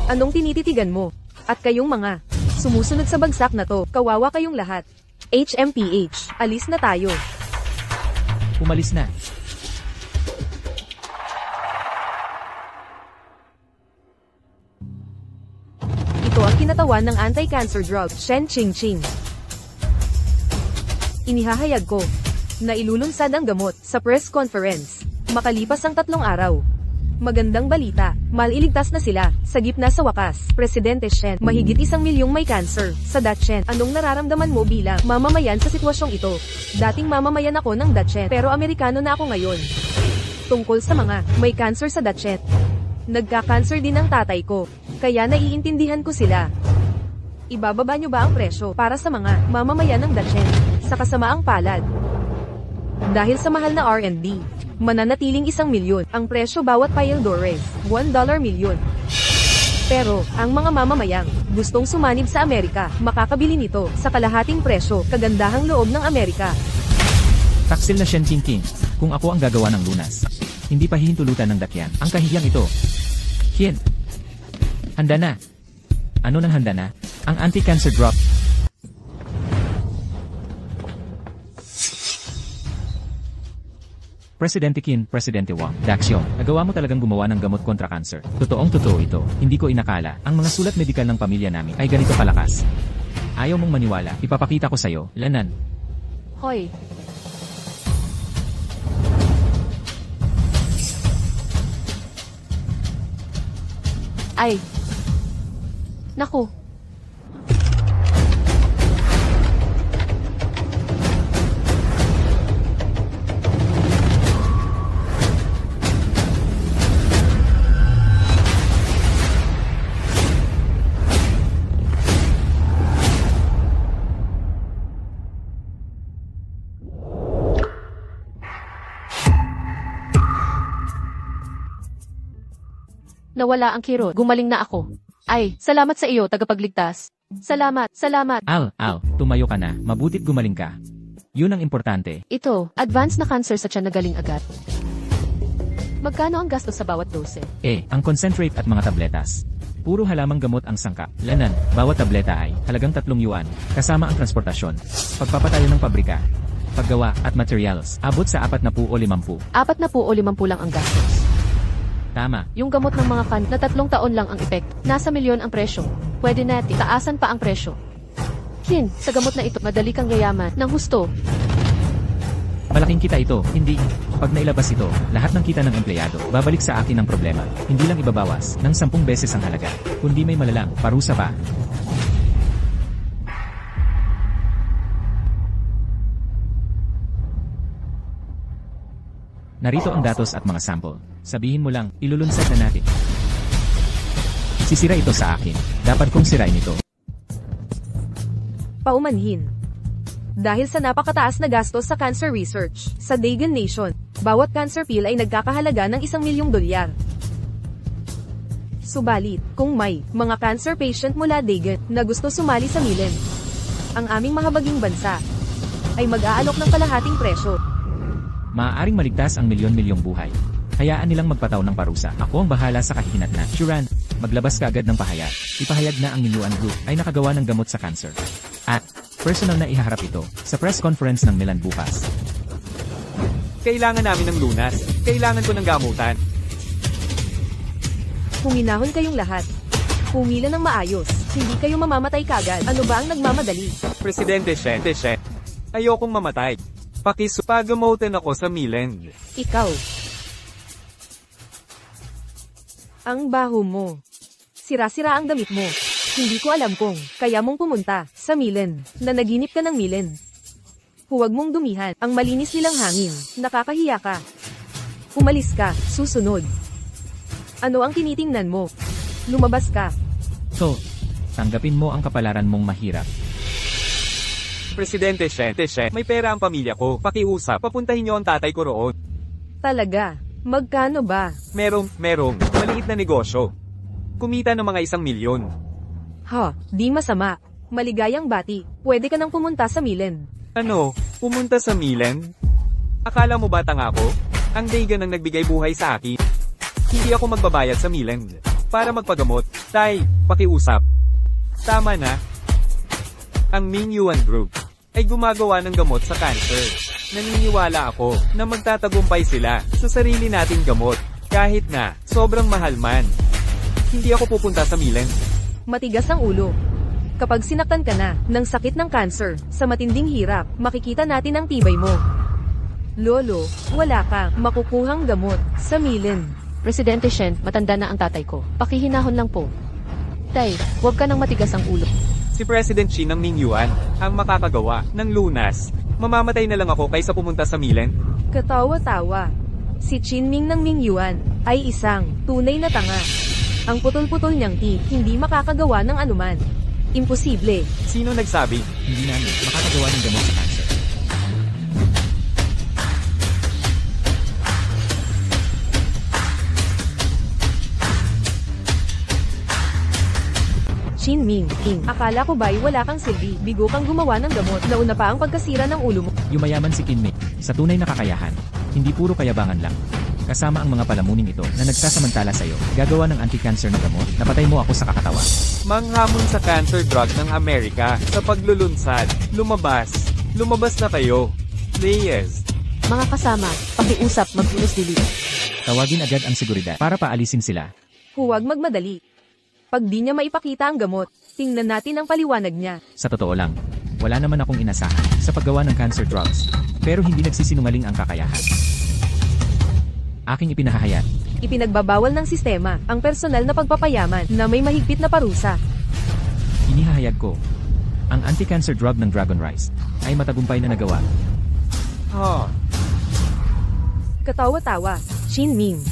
Anong tinititigan mo? At kayong mga sumusunod sa bagsak na to, kawawa kayong lahat. HMPH, alis na tayo. Umalis na. Ito ang kinatawan ng anti-cancer drug, Shen Qingqing. Inihahayag ko na ilulunsad ang gamot sa press conference makalipas ang 3 araw. Magandang balita, maliligtas na sila sa gitna sa wakas. Presidente Shen, mahigit 1 milyong may cancer sa Dachshund. Anong nararamdaman mo bilang mamamayan sa sitwasyong ito? Dating mamamayan ako ng Dachshund, pero Amerikano na ako ngayon. Tungkol sa mga may cancer sa Dachshund, nagka-cancer din ang tatay ko, kaya naiintindihan ko sila. Ibababa nyo ba ang presyo para sa mga mamamayan ng Dachshund sa kasamaang palad? Dahil sa mahal na R&D, mananatiling 1 milyon ang presyo bawat Payaldores, $1 milyon. Pero, ang mga mamamayang gustong sumanib sa Amerika, makakabili nito sa kalahating presyo, kagandahang loob ng Amerika. Taksil na Shen Qingqing, kung ako ang gagawa ng lunas. Hindi pa hihintulutan ng dakyan ang kahiyang ito. Hien. Handa na. Ano nang handa na? Ang anti-cancer drug. Presidente Qin, Presidente Wang, Daxiong, nagawa mo talagang gumawa ng gamot kontra cancer. Totoong-totoo ito, hindi ko inakala, ang mga sulat medikal ng pamilya namin ay ganito kalakas. Ayaw mong maniwala, ipapakita ko sa'yo, lanan. Hoy, ay, naku, nawala ang kirot. Gumaling na ako. Ay, salamat sa iyo, tagapagligtas. Salamat, salamat. Al, tumayo ka na. Mabutit gumaling ka. Yun ang importante. Ito, advanced na cancer sa tiyan na galing agad. Magkano ang gastos sa bawat dose? Ang concentrate at mga tabletas. Puro halamang gamot ang sangkap. Lanan, bawat tableta ay halagang 3 yuan, kasama ang transportasyon, pagpapatayo ng pabrika, paggawa at materials, abot sa 40 o 50. 40 o 50 lang ang gastos. Tama. Yung gamot ng mga kan na 3 taon lang ang epekto. Nasa milyon ang presyo. Pwede natin taasan pa ang presyo. Kin, sa gamot na ito, madali kang yayaman ng husto. Malaking kita ito, hindi. Pag nailabas ito, lahat ng kita ng empleyado, babalik sa akin ang problema. Hindi lang ibabawas ng 10 beses ang halaga, kundi may malalang parusa pa. Narito ang datos at mga sample. Sabihin mo lang, ilulunsad na natin. Sisira ito sa akin. Dapat kong sirain ito. Paumanhin. Dahil sa napakataas na gastos sa cancer research, sa Dagon Nation, bawat cancer pill ay nagkakahalaga ng $1,000,000. Subalit, kung may mga cancer patient mula Dagon na gusto sumali sa Milen, ang aming mahabaging bansa ay mag-aalok ng kalahating presyo. Maaaring maligtas ang milyon-milyong buhay. Hayaan nilang magpataw ng parusa. Ako ang bahala sa kahihinatnan. Shuran, maglabas ka agad ng pahayag. Ipahayag na ang Minuan Group ay nakagawa ng gamot sa cancer. At, personal na ihaharap ito sa press conference ng Milan bukas. Kailangan namin ng lunas. Kailangan ko ng gamutan. Huminahon kayong lahat. Pumila ng maayos. Hindi kayo mamamatay kagad. Ano ba ang nagmamadali? Presidente Shen, ayokong mamatay. Pakisuppagamotin ako sa Milan. Ikaw. Ang baho mo. Sira-sira ang damit mo. Hindi ko alam kung kaya mong pumunta sa Milen na naginip ka ng Milen. Huwag mong dumihan ang malinis nilang hangin. Nakakahiya ka. Umalis ka, susunod. Ano ang tinitingnan mo? Lumabas ka. So, tanggapin mo ang kapalaran mong mahirap. Presidente Shen, may pera ang pamilya ko. Pakiusap, papuntahin niyo ang tatay ko roon. Talaga? Magkano ba? Merong, maliit na negosyo. Kumita ng mga 1,000,000. Di masama. Maligayang bati. Pwede ka nang pumunta sa Milen. Ano? Pumunta sa Milan? Akala mo ba tanga ko? Ang Dagon ang nagbigay buhay sa akin. Hindi ako magbabayad sa Milan para magpagamot. Tay, pakiusap. Tama na. Ang Minuan Group ay gumagawa ng gamot sa cancer. Naniniwala ako na magtatagumpay sila sa sarili nating gamot. Kahit na sobrang mahal man. Hindi ako pupunta sa Milan. Matigas ang ulo. Kapag sinaktan ka na ng sakit ng cancer, sa matinding hirap, makikita natin ang tibay mo. Lolo, wala ka makukuhang gamot sa Milen. Presidente Shen, matanda na ang tatay ko. Pakihinahon lang po. Tay, huwag ka nang matigas ang ulo. Si President Xi ng Mingyuan ang makakagawa ng lunas. Mamamatay na lang ako kaysa pumunta sa Milan. Katawa-tawa. Si Qinming ng Mingyuan ay isang tunay na tanga. Ang putol-putol niyang teeth hindi makakagawa ng anuman. Imposible. Sino nagsabi? Hindi namin makakagawa ng gamot sa cancer. Qinming, akala ko ba'y wala kang silbi, bigo kang gumawa ng gamot, nauna pa ang pagkasira ng ulo mo. Yumayaman si Qinming sa tunay na kakayahan, hindi puro kayabangan lang. Kasama ang mga palamunin ito na nagsasamantala sa iyo, gagawa ng anti-cancer na gamot, napatay mo ako sa kakatawa. Manghamon sa cancer drug ng Amerika sa paglulunsad. Lumabas na kayo. Reyes. Mga kasama, pakiusap, magpunos dili. Tawagin agad ang seguridad para paalisin sila. Huwag magmadali. Pag di niya maipakita ang gamot, tingnan natin ang paliwanag niya. Sa totoo lang, wala naman akong inasahan sa paggawa ng cancer drugs, pero hindi nagsisinungaling ang kakayahan. Aking ipinahahayag. Ipinagbabawal ng sistema ang personal na pagpapayaman na may mahigpit na parusa. Inihahayag ko, ang anti-cancer drug ng Dragon Rice ay matagumpay na nagawa. Katawa-tawa, Qinming,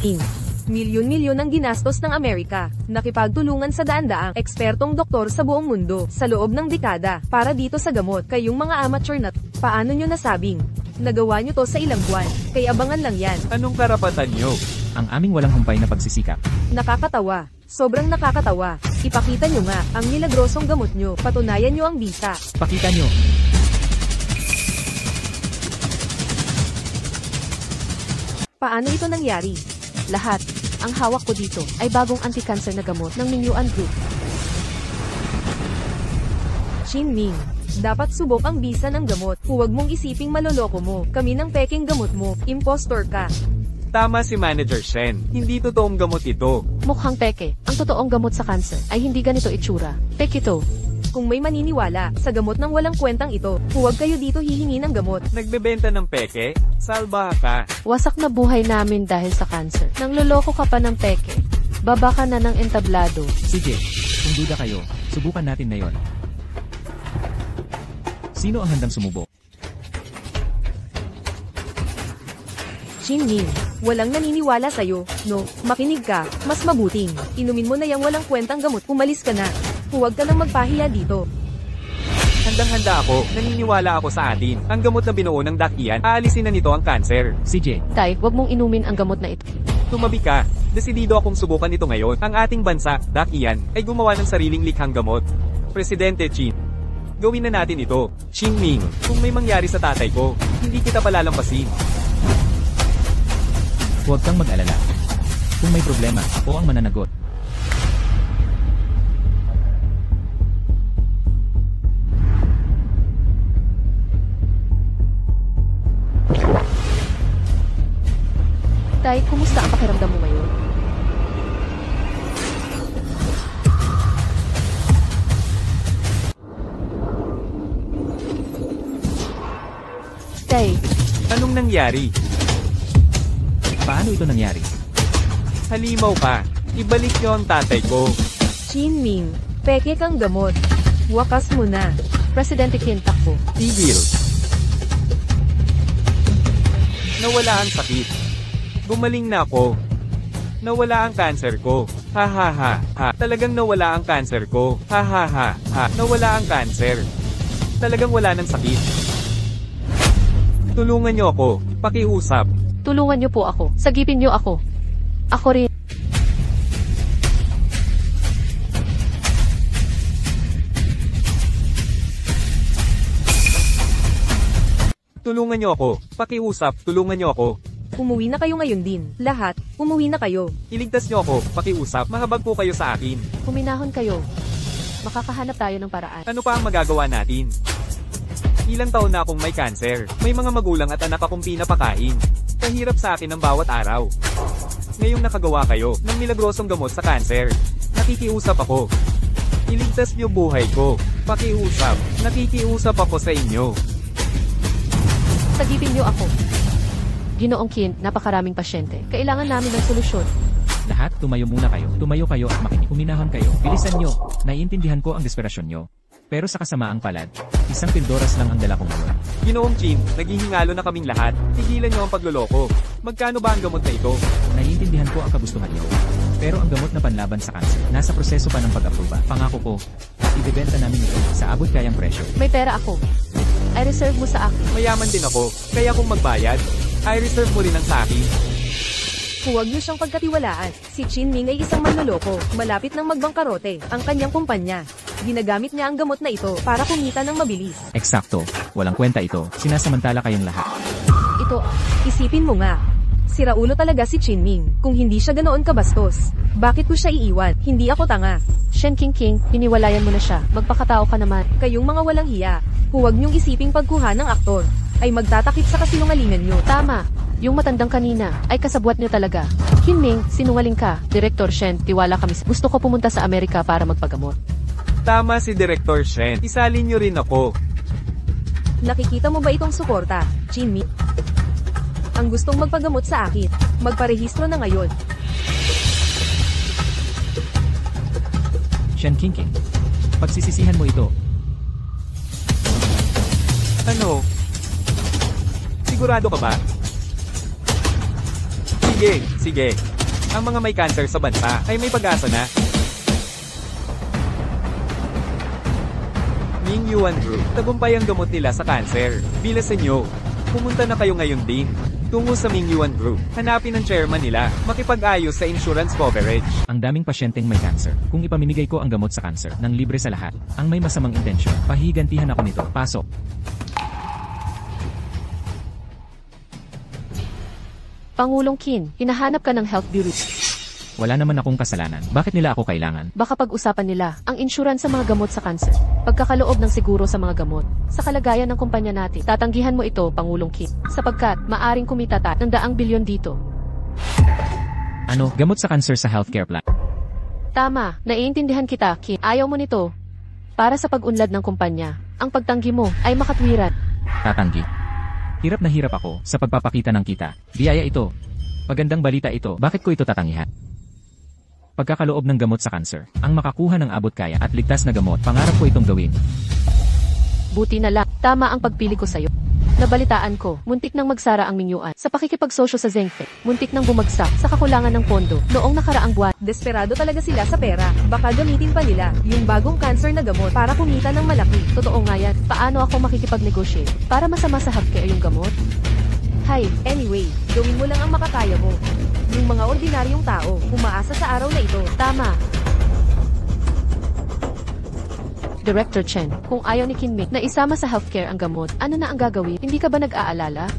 milyon-milyon ang ginastos ng Amerika, nakipagtulungan sa daan-daang ekspertong doktor sa buong mundo sa loob ng dekada para dito sa gamot. Kayong mga amateur na paano nyo nasabing nagawa nyo to sa ilang buwan, kaya abangan lang yan. Anong karapatan nyo? Ang aming walang humpay na pagsisikap. Nakakatawa, sobrang nakakatawa. Ipakita nyo nga ang milagrosong gamot nyo. Patunayan nyo ang bisa. Pakita nyo. Paano ito nangyari? Lahat. Ang hawak ko dito ay bagong anti-cancer na gamot ng Mingyuan Group. Shinming, dapat subok ang bisa ng gamot. Huwag mong isiping maloloko mo. Kami ng peking gamot mo. Impostor ka. Tama si Manager Shen. Hindi totoong gamot ito. Mukhang peke. Ang totoong gamot sa cancer ay hindi ganito itsura. Peke ito. Kung may maniniwala sa gamot ng walang kwentang ito, huwag kayo dito hihingi ng gamot. Nagbebenta ng peke? Salba ka. Wasak na buhay namin dahil sa cancer. Nang loloko ka pa ng peke. Baba ka na ng entablado. Sige, kung duda kayo, subukan natin na yon. Sino ang handang sumubok? Shinming, walang naniniwala sa'yo. No, makinig ka. Mas mabuting. Inumin mo na yung walang kwentang gamot. Umalis ka na. Huwag ka nang magpahiya dito. Handang-handa ako. Naniniwala ako sa atin. Ang gamot na binuo ng Dak Ian, aalisin na nito ang cancer. CJ, Tay, wag mong inumin ang gamot na ito. Tumabi ka. Desidido akong subukan ito ngayon. Ang ating bansa, Dak Ian, ay gumawa ng sariling likhang gamot. Presidente Chin, gawin na natin ito. Shinming, kung may mangyari sa tatay ko, hindi kita palalampasin. huwag kang mag-alala. Kung may problema, ako ang mananagot. Tay, kumusta ang pakiramdam mo ngayon? Tay, Anong nangyari? Paano ito nangyari? Halimaw ka. Ibalik niyo ang tatay ko. Shinming, peke kang gamot. Wakas mo na. Presidente Qin takbo. Tigil. Nawala ang sakit. Gumaling na ako. Nawala ang cancer ko. Ha ha ha ha. Talagang nawala ang cancer ko. Ha ha ha ha. Nawala ang cancer. Talagang wala ng sakit. Tulungan niyo ako. Pakiusap. Tulungan niyo po ako. Sagipin niyo ako. Ako rin. Tulungan niyo ako. Pakiusap. Tulungan niyo ako. Umuwi na kayo ngayon din. Lahat, umuwi na kayo. Iligtas niyo ako. Pakiusap. Mahabag po kayo sa akin. Huminahon kayo. Makakahanap tayo ng paraan. Ano pa ang magagawa natin? Ilang taon na akong may cancer. May mga magulang at anak akong pinapakain. Kahirap sa akin ang bawat araw. Ngayong nakagawa kayo ng milagrosong gamot sa cancer. Nakikiusap ako. Iligtas niyo buhay ko. Pakiusap. Nakikiusap ako sa inyo. Sagipin niyo ako. Ginoong Qin, napakaraming pasyente. Kailangan namin ng solusyon. Lahat, tumayo muna kayo. Tumayo kayo at makinig. Uminahon kayo. Bilisan nyo. Naiintindihan ko ang desperasyon nyo. Pero sa kasamaang palad, isang pildoras lang ang dala ko ngayon. Ginoong Chin, naghihingalo na kaming lahat. Tigilan niyo ang pagloloko. Magkano ba ang gamot na ito? Naiintindihan ko ang kagustuhan nyo. Pero ang gamot na panlaban sa kanser, nasa proseso pa ng pag-aproba. Pangako ko, ibebenta namin ito sa abot kayang presyo. May pera ako. I reserve mo sa akin. Mayaman din ako. Kaya kung magbayad, I reserve mo rin ang sa akin. Huwag niyo siyang pagkatiwalaan. Si Shinming ay isang manloloko. Malapit ng magbangkarote. Ang kanyang kumpanya. Ginagamit niya ang gamot na ito para kumita ng mabilis. Eksakto. Walang kwenta ito. Sinasamantala kayong lahat. Ito, isipin mo nga. Si Raulo talaga si Shinming. Kung hindi siya ganoon kabastos, bakit ko siya iiwan? Hindi ako tanga. Shen King King, hiniwalayan mo na siya. Magpakatao ka naman. Kayong mga walang hiya. Huwag niyong isiping pagkuha ng aktor ay magtatakip sa kasinungalingan niyo. Tama. Yung matandang kanina ay kasabwat niyo talaga. Kinming, sinungaling ka. Director Shen, tiwala kami. Gusto ko pumunta sa Amerika para magpagamot. Tama si Director Shen. Isalin niyo rin ako. Nakikita mo ba itong suporta, Shinming? Ang gustong magpagamot sa akin, magparehistro na ngayon. Shen King King. Pagsisisihan mo ito. Ano? Sigurado ka ba? Sige, sige. Ang mga may cancer sa bansa ay may pag-asa na. Mingyuan Group, tagumpay ang gamot nila sa cancer. Bilasan nyo. Pumunta na kayo ngayon din. Tungo sa Mingyuan Group. Hanapin ang chairman nila. Makipag-ayos sa insurance coverage. Ang daming pasyenteng may cancer. Kung ipamimigay ko ang gamot sa cancer, nang libre sa lahat, ang may masamang intensyon, pahigantihan ako nito. Pasok. Pangulong Qin, hinahanap ka ng health bureau. Wala naman akong kasalanan. Bakit nila ako kailangan? Baka pag-usapan nila ang insurance sa mga gamot sa cancer. Pagkakaloob ng siguro sa mga gamot. Sa kalagayan ng kumpanya natin, tatanggihan mo ito, Pangulong Qin. Sapagkat, maaring kumita tayo ng daang bilyon dito. Ano, gamot sa cancer sa healthcare plan? Tama, naiintindihan kita, Qin. Ayaw mo nito. Para sa pag-unlad ng kumpanya, ang pagtanggi mo ay makatwiran. Tatanggi. Hirap na hirap ako sa pagpapakita ng kita. Biyaya ito. Magandang balita ito. Bakit ko ito tatanggihan? Pagkakaloob ng gamot sa cancer, ang makakuha ng abot kaya at ligtas na gamot, pangarap ko itong gawin. Buti na lang, tama ang pagpili ko sa'yo. Nabalitaan ko, muntik nang magsara ang Mingyuan sa pakikipagsosyo sa Zhengfe. Muntik nang bumagsak sa kakulangan ng pondo noong nakaraang buwan. Desperado talaga sila sa pera. Baka gamitin pa nila yung bagong cancer na gamot para kumita ng malaki. Totoo nga yan, paano ako makikipag-negotiate para masama sa healthcare yung gamot? Hay, anyway, gawin mo lang ang makakaya mo. Yung mga ordinaryong tao, umaasa sa araw na ito. Tama. Director Chen, kung ayaw ni Kinming na isama sa healthcare ang gamot, ano na ang gagawin? Hindi ka ba nag-aalala?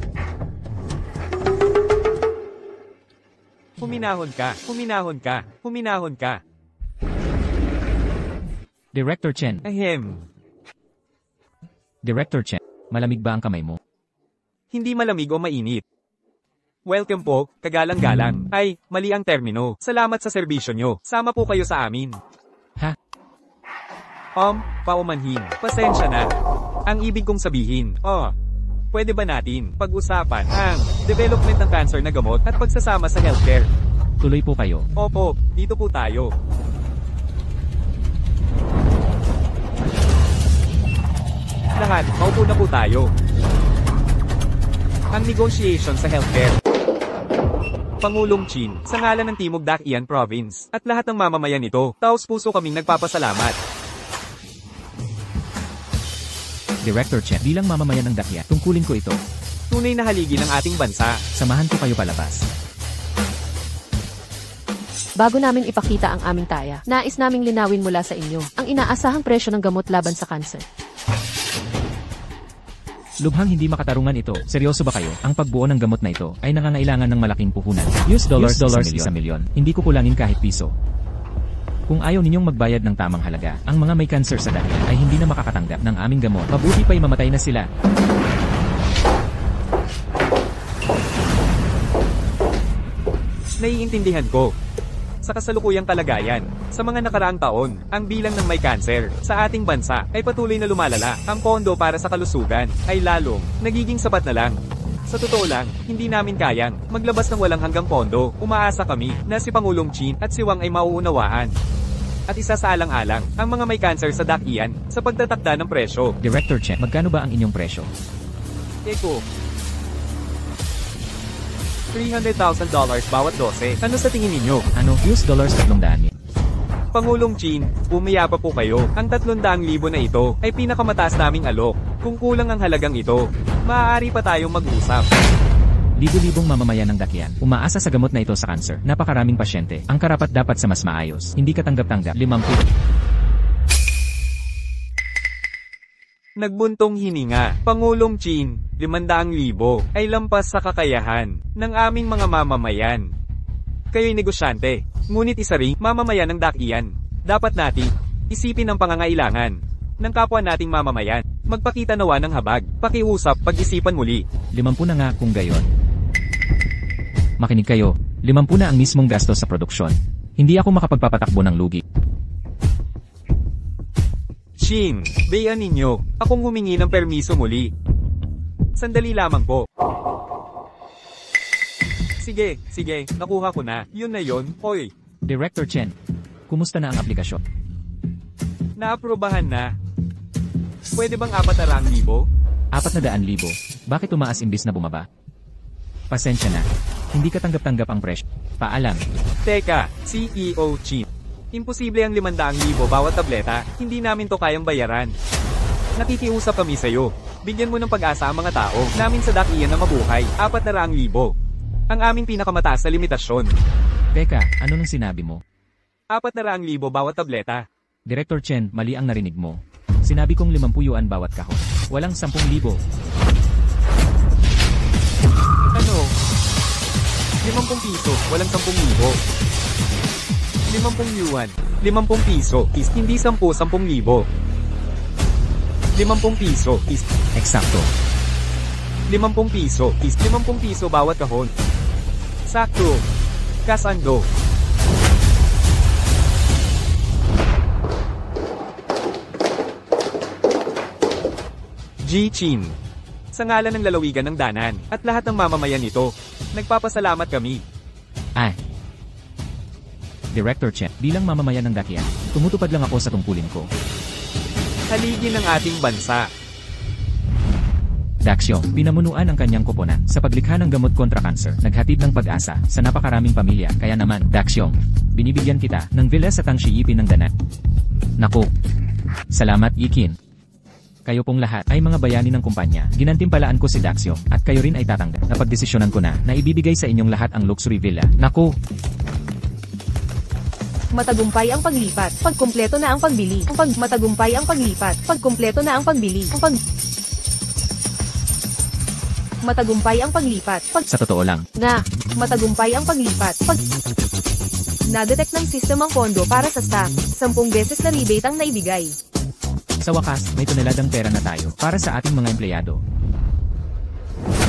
Huminahon ka, huminahon ka, huminahon ka. Director Chen, Ahem. Director Chen, malamig ba ang kamay mo? Hindi malamig o mainit. Welcome po, kagalang-galang. Ay, mali ang termino. Salamat sa serbisyo nyo. Sama po kayo sa amin. Ha? Paumanhin. Pasensya na. Ang ibig kong sabihin, pwede ba natin pag-usapan ang development ng cancer na gamot at pagsasama sa healthcare? Tuloy po kayo. Opo, dito po tayo. Lahat, maupo na po tayo. Ang negotiation sa healthcare. Pangulong Qin, sa ngalan ng Timog Dakian Province, at lahat ng mamamayan nito, taos-puso kaming nagpapasalamat. Director Chen, bilang mamamayan ng Dakian, tungkulin ko ito. Tunay na haligi ng ating bansa. Samahan ko kayo palabas. Bago namin ipakita ang aming taya, nais naming linawin mula sa inyo ang inaasahang presyo ng gamot laban sa cancer. Lubhang hindi makatarungan ito. Seryoso ba kayo? Ang pagbuo ng gamot na ito ay nangangailangan ng malaking puhunan. US dollars 1 milyon. Hindi ko kulangin kahit piso. Kung ayaw ninyong magbayad ng tamang halaga, ang mga may cancer sa Dakian ay hindi na makakatanggap ng aming gamot. Mabuti pa'y mamatay na sila. Naiintindihan ko. Sa kasalukuyang kalagayan, sa mga nakaraang taon, ang bilang ng may cancer sa ating bansa ay patuloy na lumalala. Ang pondo para sa kalusugan ay lalong nagiging sapat na lang. Sa totoo lang, hindi namin kayang maglabas ng walang hanggang pondo. Umaasa kami na si Pangulong Qin at si Wang ay mauunawaan. At isa sa alang-alang, ang mga may cancer sa Dakian sa pagtatakda ng presyo. Director Chen, magkano ba ang inyong presyo? Eko, $300,000 bawat dose. Ano sa tingin ninyo? Ano? US dollars 300,000. Pangulong Qin, bumaya pa po kayo. Ang 300,000 na ito ay pinakamataas naming alok. Kung kulang ang halagang ito, maaari pa tayong mag-usap. Libo-libong mamamayan ng Dakian, umaasa sa gamot na ito sa cancer. Napakaraming pasyente. Ang karapat dapat sa mas maayos. Hindi katanggap-tanggap. 50. Nagbuntong hininga. Pangulong Qin, 500,000 ay lampas sa kakayahan ng aming mga mamamayan. Kayo'y negosyante, ngunit isa ring mamamayan ng Dakian. Dapat natin isipin ang pangangailangan ng kapwa nating mamamayan. Magpakita nawa ng habag, pakiusap, pag-isipan muli. 50 na nga kung gayon. Makinig kayo, 50 na ang mismong gastos sa produksyon. Hindi ako makapagpapatakbo ng lugi. Qin, bayan ninyo, akong humingi ng permiso muli. Sandali lamang po. Sige, nakuha ko na. Yun na yun, hoy. Director Chen, kumusta na ang aplikasyon? Naaprobahan na. Pwede bang 400,000? 400,000. Bakit tumaas imbis na bumaba? Pasensya na. Hindi katanggap-tanggap ang presyo. Paalam. Teka, CEO Qin. Imposible ang 500,000 bawat tableta, hindi namin to kayang bayaran. Nakikiusap kami sa'yo. Bigyan mo ng pag-asa ang mga tao namin sa dakiyan na mabuhay, 400,000. Ang aming pinakamataas na limitasyon. Teka, ano nang sinabi mo? 400,000 bawat tableta. Director Chen, mali ang narinig mo. Sinabi kong 50 yuan bawat kahon. Walang 10,000. Ano? 50 piso, walang 10,000. 50 yuan. 50 piso is hindi 10,000. 50 piso is Eksakto. 50 piso is 50 piso bawat kahon. Sakto. Kasando. G. Chin. Sa ngalan ng lalawigan ng Danan, at lahat ng mamamayan nito, nagpapasalamat kami. Ay. Director Chen, bilang mamamayan ng Dakian, tumutupad lang ako sa tungkulin ko. Haligi ng ating bansa. Daxiong, pinamunuan ang kanyang koponan sa paglikha ng gamot kontra cancer, naghatid ng pag-asa sa napakaraming pamilya. Kaya naman, Daxiong, binibigyan kita ng villa sa Tangshiyipin ng Danan. Naku. Salamat, Yikin. Kayo pong lahat ay mga bayani ng kumpanya. Ginantimpalaan ko si Daxiong at kayo rin ay tatanggap. Napagdesisyonan ko na ibibigay sa inyong lahat ang luxury villa. Naku. Matagumpay ang paglipat. Pagkumpleto na ang pagbili. Matagumpay ang paglipat. Pagkumpleto na ang pagbili. Matagumpay ang paglipat. Sa totoo lang. Matagumpay ang paglipat. Na-detect ng system ang pondo para sa staff. 10 beses na rebate ang naibigay. Sa wakas, may toneladang pera na tayo para sa ating mga empleyado.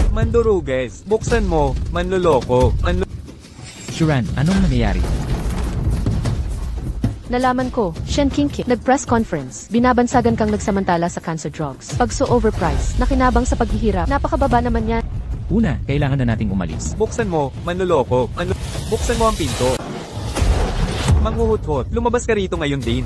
Manduruges, buksan mo, manloloko, Shuran, anong nangyayari? Nalaman ko, Shen Qingqi, nag-press conference. Binabansagan kang nagsamantala sa cancer drugs. Pagso overpriced, nakinabang sa paghihirap. Napakababa naman yan. Una, kailangan na nating umalis. Buksan mo, manloloko, buksan mo ang pinto. Manghuhut-hut, lumabas ka rito ngayon din.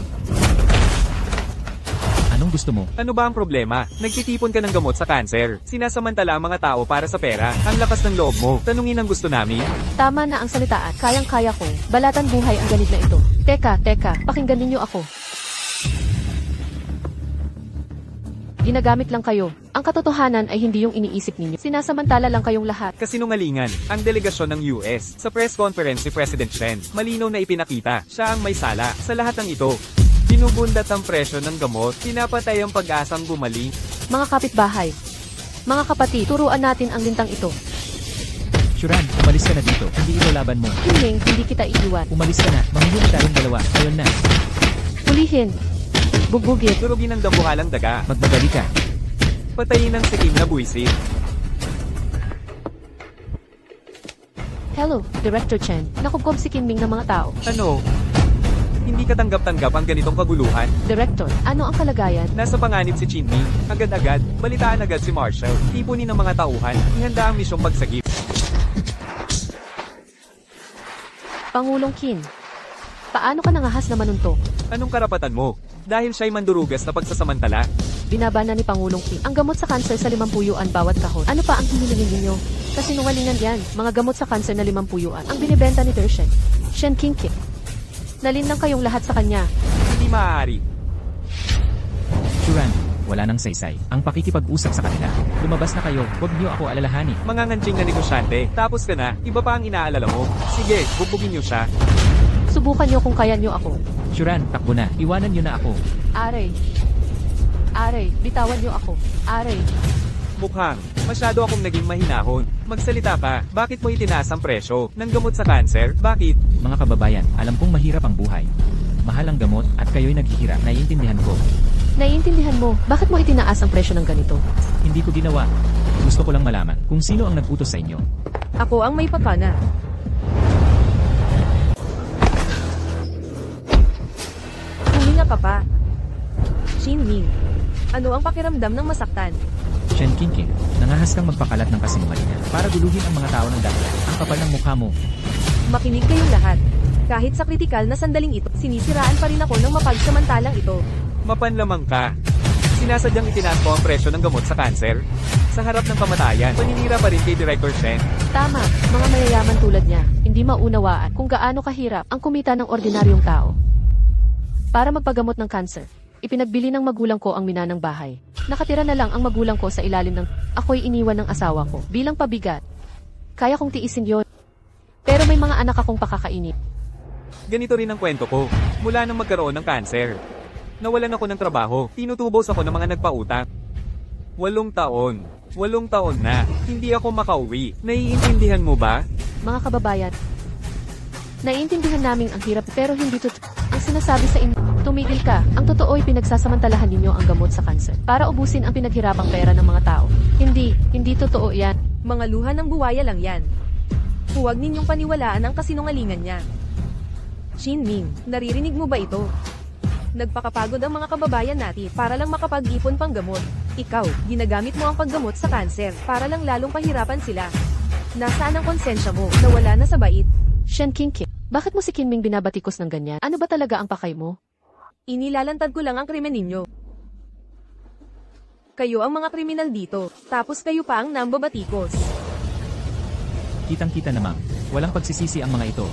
Anong gusto mo? Ano ba ang problema? Nagtitipon ka ng gamot sa cancer. Sinasamantala ang mga tao para sa pera. Ang lakas ng loob mo. Tanungin ang gusto namin. Tama na ang salitaan. Kayang-kaya ko. Balatan buhay ang ganid na ito. Teka, pakinggan ninyo ako. Ginagamit lang kayo. Ang katotohanan ay hindi yung iniisip ninyo. Sinasamantala lang kayong lahat. Kasinungalingan, ang delegasyon ng US. Sa press conference ni President Chen, malinaw na ipinakita, siya ang may sala sa lahat ng ito. Binubundat ang presyo ng gamot, pinapatay ang pag-asang gumaling. Mga kapitbahay, mga kapatid, turuan natin ang lintang ito. Shuran, umalis ka na dito. Hindi ito laban mo. Hiling, hindi kita iiwan. Umalis ka na. Manghihirap tayong dalawa. Ayun na. Pulihin. Bubugit. Durugin ang dambuhalang daga. Magmadali ka. Patayin ang sikim na buwisit. Hello, Director Chen. Nakubkob si Kinming ng mga tao. Ano? Hindi katanggap-tanggap ang ganitong kaguluhan. Director, ano ang kalagayan? Nasa panganib si Chinming. Agad-agad, balitaan agad si Marshall. Tipunin ng mga tauhan. Ihanda ang misyong pagsagip. Pangulong Qin. Paano ka nangahas na manuntok? Anong karapatan mo? Dahil siya'y mandurugas na pagsasamantala. Binabana ni Pangulong Qin ang gamot sa kanser sa 50 yuan bawat kahon. Ano pa ang hinihingin ninyo? Kasinungalingan yan. Mga gamot sa kanser na 50 yuan ang binibenta ni Tershen. Shen Qingqi. Nalinlang kayong lahat sa kanya. Hindi maaari. Shuran, wala nang saysay. Ang pakikipag-usap sa kanila. Lumabas na kayo. Huwag niyo ako alalahanin. Manganganching na negosyante. Tapos ka na, iba pa ang inaalala mo. Sige, bubugin niyo siya. Subukan niyo kung kaya niyo ako. Shuran, takbo na. Iwanan niyo na ako. Aray. Bitawan niyo ako. Aray. Mukhang, masyado akong naging mahinahon. Magsalita ka, bakit mo itinaas ang presyo ng gamot sa cancer? Bakit? Mga kababayan, alam kong mahirap ang buhay. Mahal ang gamot at kayo'y naghihirap. Naiintindihan ko. Naiintindihan mo, bakit mo itinaas ang presyo ng ganito? Hindi ko ginawa. Gusto ko lang malaman kung sino ang nag-utos sa inyo. Ako ang may pakana. Huminga ka pa. Shinming. Ano ang pakiramdam ng masaktan? Shen Qingqi, nangahas kang magpakalat ng kasinungalingan para guluhin ang mga tao ng dakilan. Ang kapal ng mukha mo. Makinig kayong lahat. Kahit sa kritikal na sandaling ito, sinisiraan pa rin ako ng mapagsamantalang ito. Mapanlamang ka. Sinasadyang itinaas ko ang presyo ng gamot sa cancer. Sa harap ng kamatayan, paninira pa rin kay Director Chen. Tama, mga mayayaman tulad niya, hindi maunawaan kung gaano kahirap ang kumita ng ordinaryong tao para magpagamot ng cancer. Ipinagbili ng magulang ko ang minanang bahay. Nakatira na lang ang magulang ko sa ilalim ng... Ako'y iniwan ng asawa ko. Bilang pabigat. Kaya kong tiisin yon. Pero may mga anak akong pakakainin. Ganito rin ang kwento ko. Mula nang magkaroon ng cancer. Nawalan ako ng trabaho. Tinutubos ako ng mga nagpautang. 8 taon. 8 taon na. Hindi ako makauwi. Naiintindihan mo ba? Mga kababayan, naiintindihan namin ang hirap pero hindi totoo. Ang sinasabi sa inyo, tumigil ka. Ang totoo ay pinagsasamantalahan ninyo ang gamot sa kanser para ubusin ang pinaghirapang pera ng mga tao. Hindi totoo yan. Mga luha ng buwaya lang yan. Huwag ninyong paniwalaan ang kasinungalingan niya. Shinming, naririnig mo ba ito? Nagpakapagod ang mga kababayan natin para lang makapag-ipon pang gamot. Ikaw, ginagamit mo ang paggamot sa kanser para lang lalong pahirapan sila. Nasaan ang konsensya mo? Nawala na sa bait. Shen Qingqing, bakit mo si Qinming binabatikos ng ganyan? Ano ba talaga ang pakay mo? Inilalantad ko lang ang krimen ninyo. Kayo ang mga kriminal dito, tapos kayo pa ang nambabatikos. Kitang-kita namang, walang pagsisisi ang mga ito.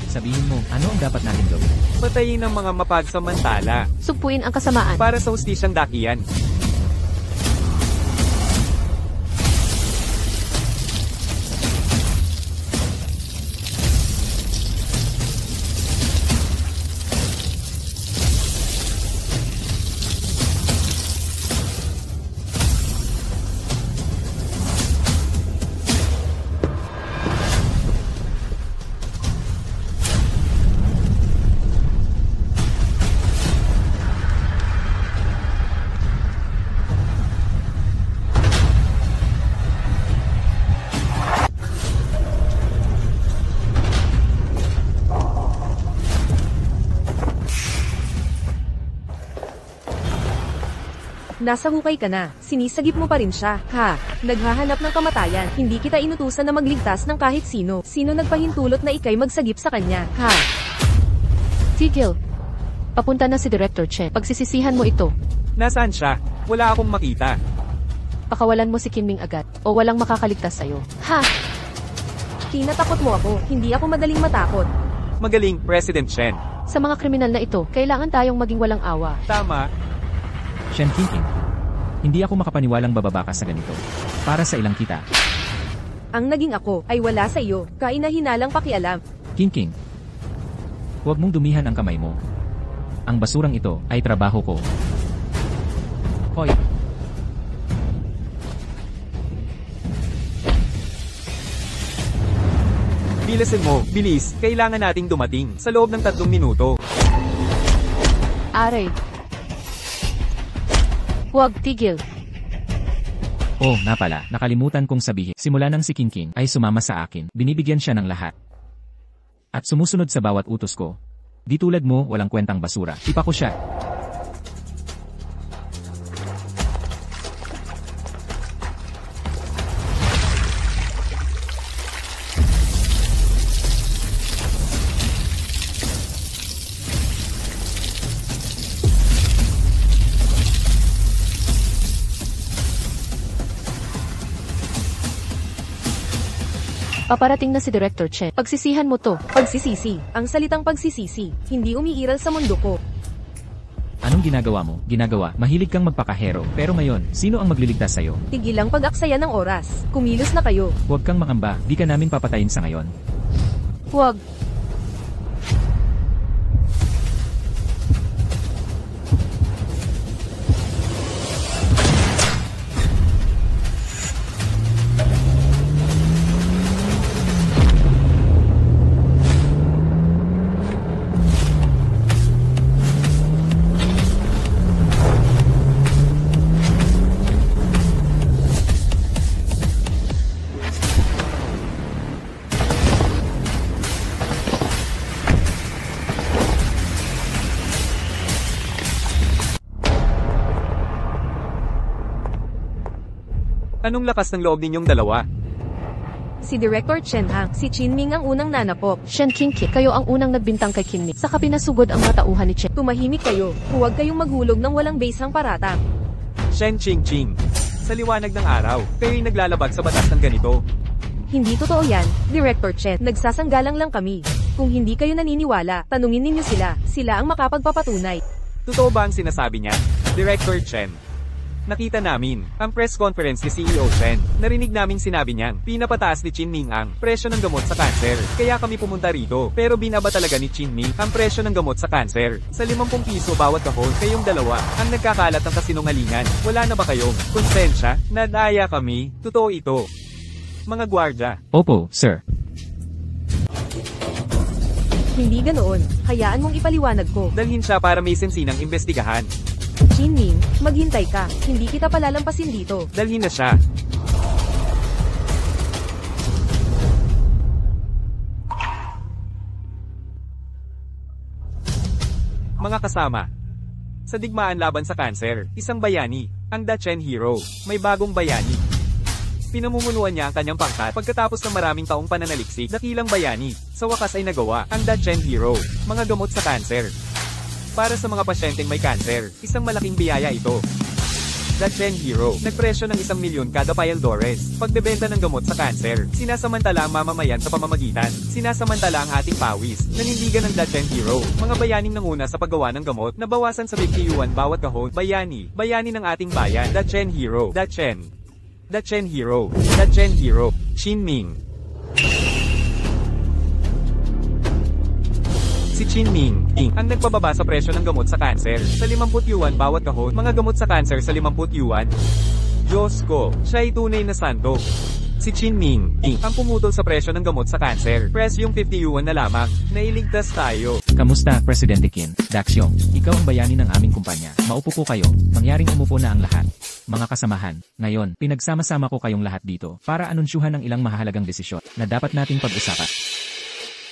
Sabihin mo, ano ang dapat natin gawin? Patayin ang mga mapagsamantala. Sugpuin ang kasamaan. Para sa hustisyang dakiyan. Nasa hukay ka na, sinisagip mo pa rin siya. Ha, naghahanap ng kamatayan. Hindi kita inutusan na magligtas ng kahit sino. Sino nagpahintulot na ikay magsagip sa kanya? Ha? Tigil. Papunta na si Director Chen. Pagsisisihan mo ito. Nasaan siya? Wala akong makita. Pakawalan mo si Qinming agad, o walang makakaligtas sa'yo. Ha! Tinatakot mo ako, hindi ako madaling matakot. Magaling, President Chen. Sa mga kriminal na ito, kailangan tayong maging walang awa. Tama. Shen Qingqing, hindi ako makapaniwalang bababa ka sa ganito. Para sa ilang kita. Ang naging ako ay wala sa iyo, kainahinalang pakialam. Qingqing, huwag mong dumihan ang kamay mo. Ang basurang ito ay trabaho ko. Hoy! Bilisan mo, bilis. Kailangan nating dumating sa loob ng 3 minuto. Aray. Huwag, tigil. Oh, na pala, nakalimutan kong sabihin. Simula nang si Qingqing ay sumama sa akin, binibigyan siya ng lahat. At sumusunod sa bawat utos ko. Di tulad mo, walang kwentang basura. Ipa ko siya. Paparating na si Director Chen. Pagsisihan mo to. Pagsisisi. Ang salitang pagsisisi, hindi umiiral sa mundo ko. Anong ginagawa mo? Ginagawa, mahilig kang magpakahero. Pero ngayon, sino ang magliligtas sa'yo? Tigilang pag-aksaya ng oras. Kumilos na kayo. Huwag kang mangamba, di ka namin papatayin sa ngayon. Huwag. Anong lakas ng loob ninyong dalawa? Si Director Chen Hang, si Qinming ang unang nanapok. Shen Qingqing, kayo ang unang nagbintang kay Qinming. Saka pinasugod ang mga tauhan ni Chen. Tumahimik kayo. Huwag kayong maghulog ng walang basehang paratang. Shen Qingqing. Sa liwanag ng araw, kayo'y naglalabag sa batas ng ganito. Hindi totoo yan, Director Chen. Nagsasanggalang lang kami. Kung hindi kayo naniniwala, tanungin ninyo sila. Sila ang makapagpapatunay. Totoo ba ang sinasabi niya? Director Chen. Nakita namin ang press conference ni CEO Chen. Narinig naming sinabi niyang pinapataas ni Chin Ming ang presyo ng gamot sa kanser. Kaya kami pumunta rito. Pero binaba talaga ni Chin Ming ang presyo ng gamot sa kanser. Sa 50 piso bawat kahon, kayong dalawa ang nagkakalat ng kasinungalingan. Wala na ba kayong konsensya? Nadaya kami. Totoo ito. Mga gwardya. Opo, sir. Hindi ganoon. Hayaan mong ipaliwanag ko. Dalhin siya para may sensinang imbestigahan. Chin Ming, maghintay ka. Hindi kita palalampasin dito. Dalhin na siya. Mga kasama. Sa digmaan laban sa kanser, isang bayani, ang Dachen Hero, may bagong bayani. Pinamumunuan niya ang kanyang pangkat pagkatapos ng maraming taong pananaliksik, dakilang bayani. Sa wakas ay nagawa ang Dachen Hero, mga gamot sa kanser. Para sa mga pasyenteng may kanser, isang malaking biyaya ito. Dachen Hero, nagpresyo ng 1 milyon kada Payaldores. Pagbebenta ng gamot sa kanser, sinasamantala ang mamamayan sa pamamagitan. Sinasamantala ang ating pawis, nanindigan ng Dachen Hero. Mga bayaning nanguna sa paggawa ng gamot, nabawasan sa 50 yuan bawat kahon. Bayani, bayani ng ating bayan. Dachen Hero, Dachen Hero, Dachen Hero, Chin Ming. Si Chin Ming, ang nagpababa sa presyo ng gamot sa kanser, sa 50 yuan bawat kahon, mga gamot sa kanser sa 50 yuan. Diyos ko, siya ay tunay na santo. Si Chin Ming, ang pumutol sa presyo ng gamot sa kanser, presyong 50 yuan na lamang, nailigtas tayo. Kamusta, Presidente Qin? Daxiong, ikaw ang bayani ng aming kumpanya. Maupo po kayo, mangyaring umupo na ang lahat. Mga kasamahan, ngayon, pinagsama-sama ko kayong lahat dito, para anunsyuhan ng ilang mahalagang desisyon, na dapat nating pag-usapan.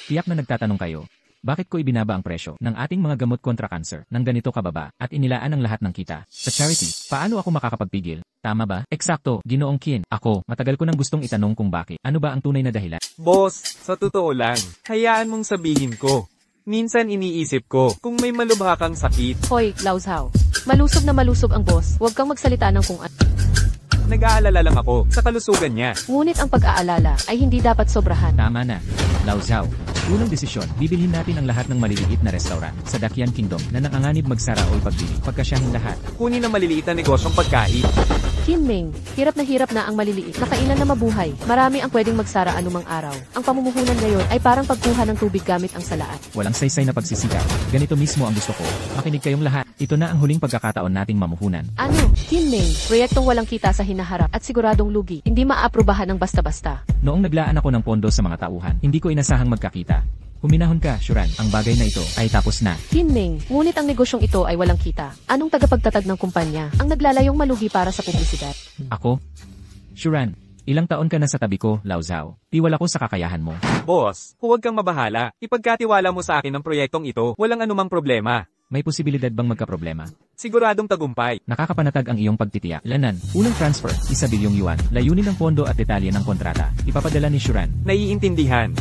Tiyak na nagtatanong kayo, bakit ko ibinaba ang presyo ng ating mga gamot kontra cancer ng ganito kababa at inilaan ang lahat ng kita sa charity? Paano ako makakapagpigil? Tama ba? Eksakto, Ginoong Qin. Ako, matagal ko nang gustong itanong kung bakit. Ano ba ang tunay na dahilan? Boss, sa totoo lang, hayaan mong sabihin ko. Minsan iniisip ko, kung may malubha kang sakit. Hoy, Lauzhao. Malusob na malusob ang boss. Huwag kang magsalita ng kung ano. Nag-aalala lang ako sa kalusugan niya. Ngunit ang pag-aalala ay hindi dapat sobrahan. Tama na. Lauzhao. Unang desisyon, bibilhin natin ang lahat ng maliliit na restaurant sa Dakian Kingdom na nanganganib magsara o ipagpili. Pagkasyahin lahat. Kunin ang maliliit na negosyong pagkain. Qin Ming, hirap na ang maliliit na kainan na mabuhay. Marami ang pwedeng magsara anumang araw. Ang pamumuhunan ngayon ay parang pagkuha ng tubig gamit ang salaan. Walang saysay na pagsisikap. Ganito mismo ang gusto ko. Makinig kayong lahat. Ito na ang huling pagkakataon nating mamuhunan. Ano? Qin Ming, proyektong walang kita sa hinaharap at siguradong lugi. Hindi maaprubahan ng basta-basta. Noong naglaan ako ng pondo sa mga tauhan, hindi ko inasahang magkakita. Huminahon ka, Shuran. Ang bagay na ito ay tapos na. Qin Ming, ngunit ang negosyong ito ay walang kita. Anong tagapagtatag ng kumpanya ang naglalayong malugi para sa publisidad? Ako? Shuran, ilang taon ka na sa tabi ko, Lauzhao. Tiwala ko sa kakayahan mo. Boss, huwag kang mabahala. Ipagkatiwala mo sa akin ang proyektong ito. Walang anumang problema. May posibilidad bang magkaproblema? Siguradong tagumpay. Nakakapanatag ang iyong pagtitiyak. Lanan, unang transfer, 1 bilyong yuan. Layunin ng pondo at detalye ng kontrata. Ipapadala ni Shuran. Naiintindihan.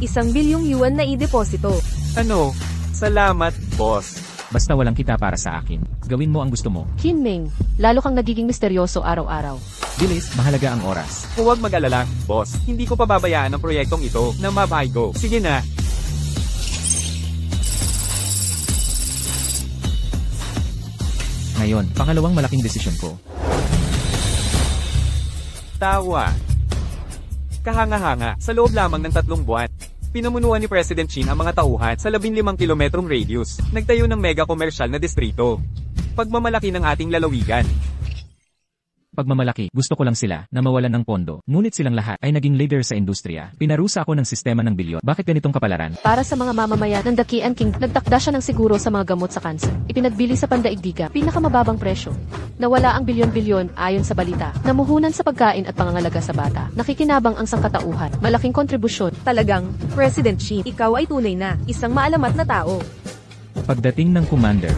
1 bilyong yuan na ideposito. Ano? Salamat, boss. Basta walang kita para sa akin. Gawin mo ang gusto mo. Qin Ming, lalo kang nagiging misteryoso araw-araw. Bilis, mahalaga ang oras. Huwag mag-alala, boss. Hindi ko pababayaan ang proyektong ito na mabaygo. Sige na. Ngayon, pangalawang malaking desisyon ko. Tawa. Kahanga-hanga, sa loob lamang ng 3 buwan. Pinamunuan ni President Qin ang mga tauhan sa 15 kilometrong radius. Nagtayo ng mega komersyal na distrito. Pagmamalaki ng ating lalawigan. Pagmamalaki, gusto ko lang sila na mawalan ng pondo. Ngunit silang lahat ay naging leader sa industriya. Pinarusa ako ng sistema ng bilyon. Bakit ganitong kapalaran? Para sa mga mamamayan ng Dakian King, nagtakda siya ng siguro sa mga gamot sa kanser. Ipinagbili sa pandaigdiga, pinakamababang presyo. Nawala ang bilyon-bilyon ayon sa balita. Namuhunan sa pagkain at pangangalaga sa bata. Nakikinabang ang sangkatauhan. Malaking kontribusyon. Talagang, President Qin, ikaw ay tunay na, isang maalamat na tao. Pagdating ng commander,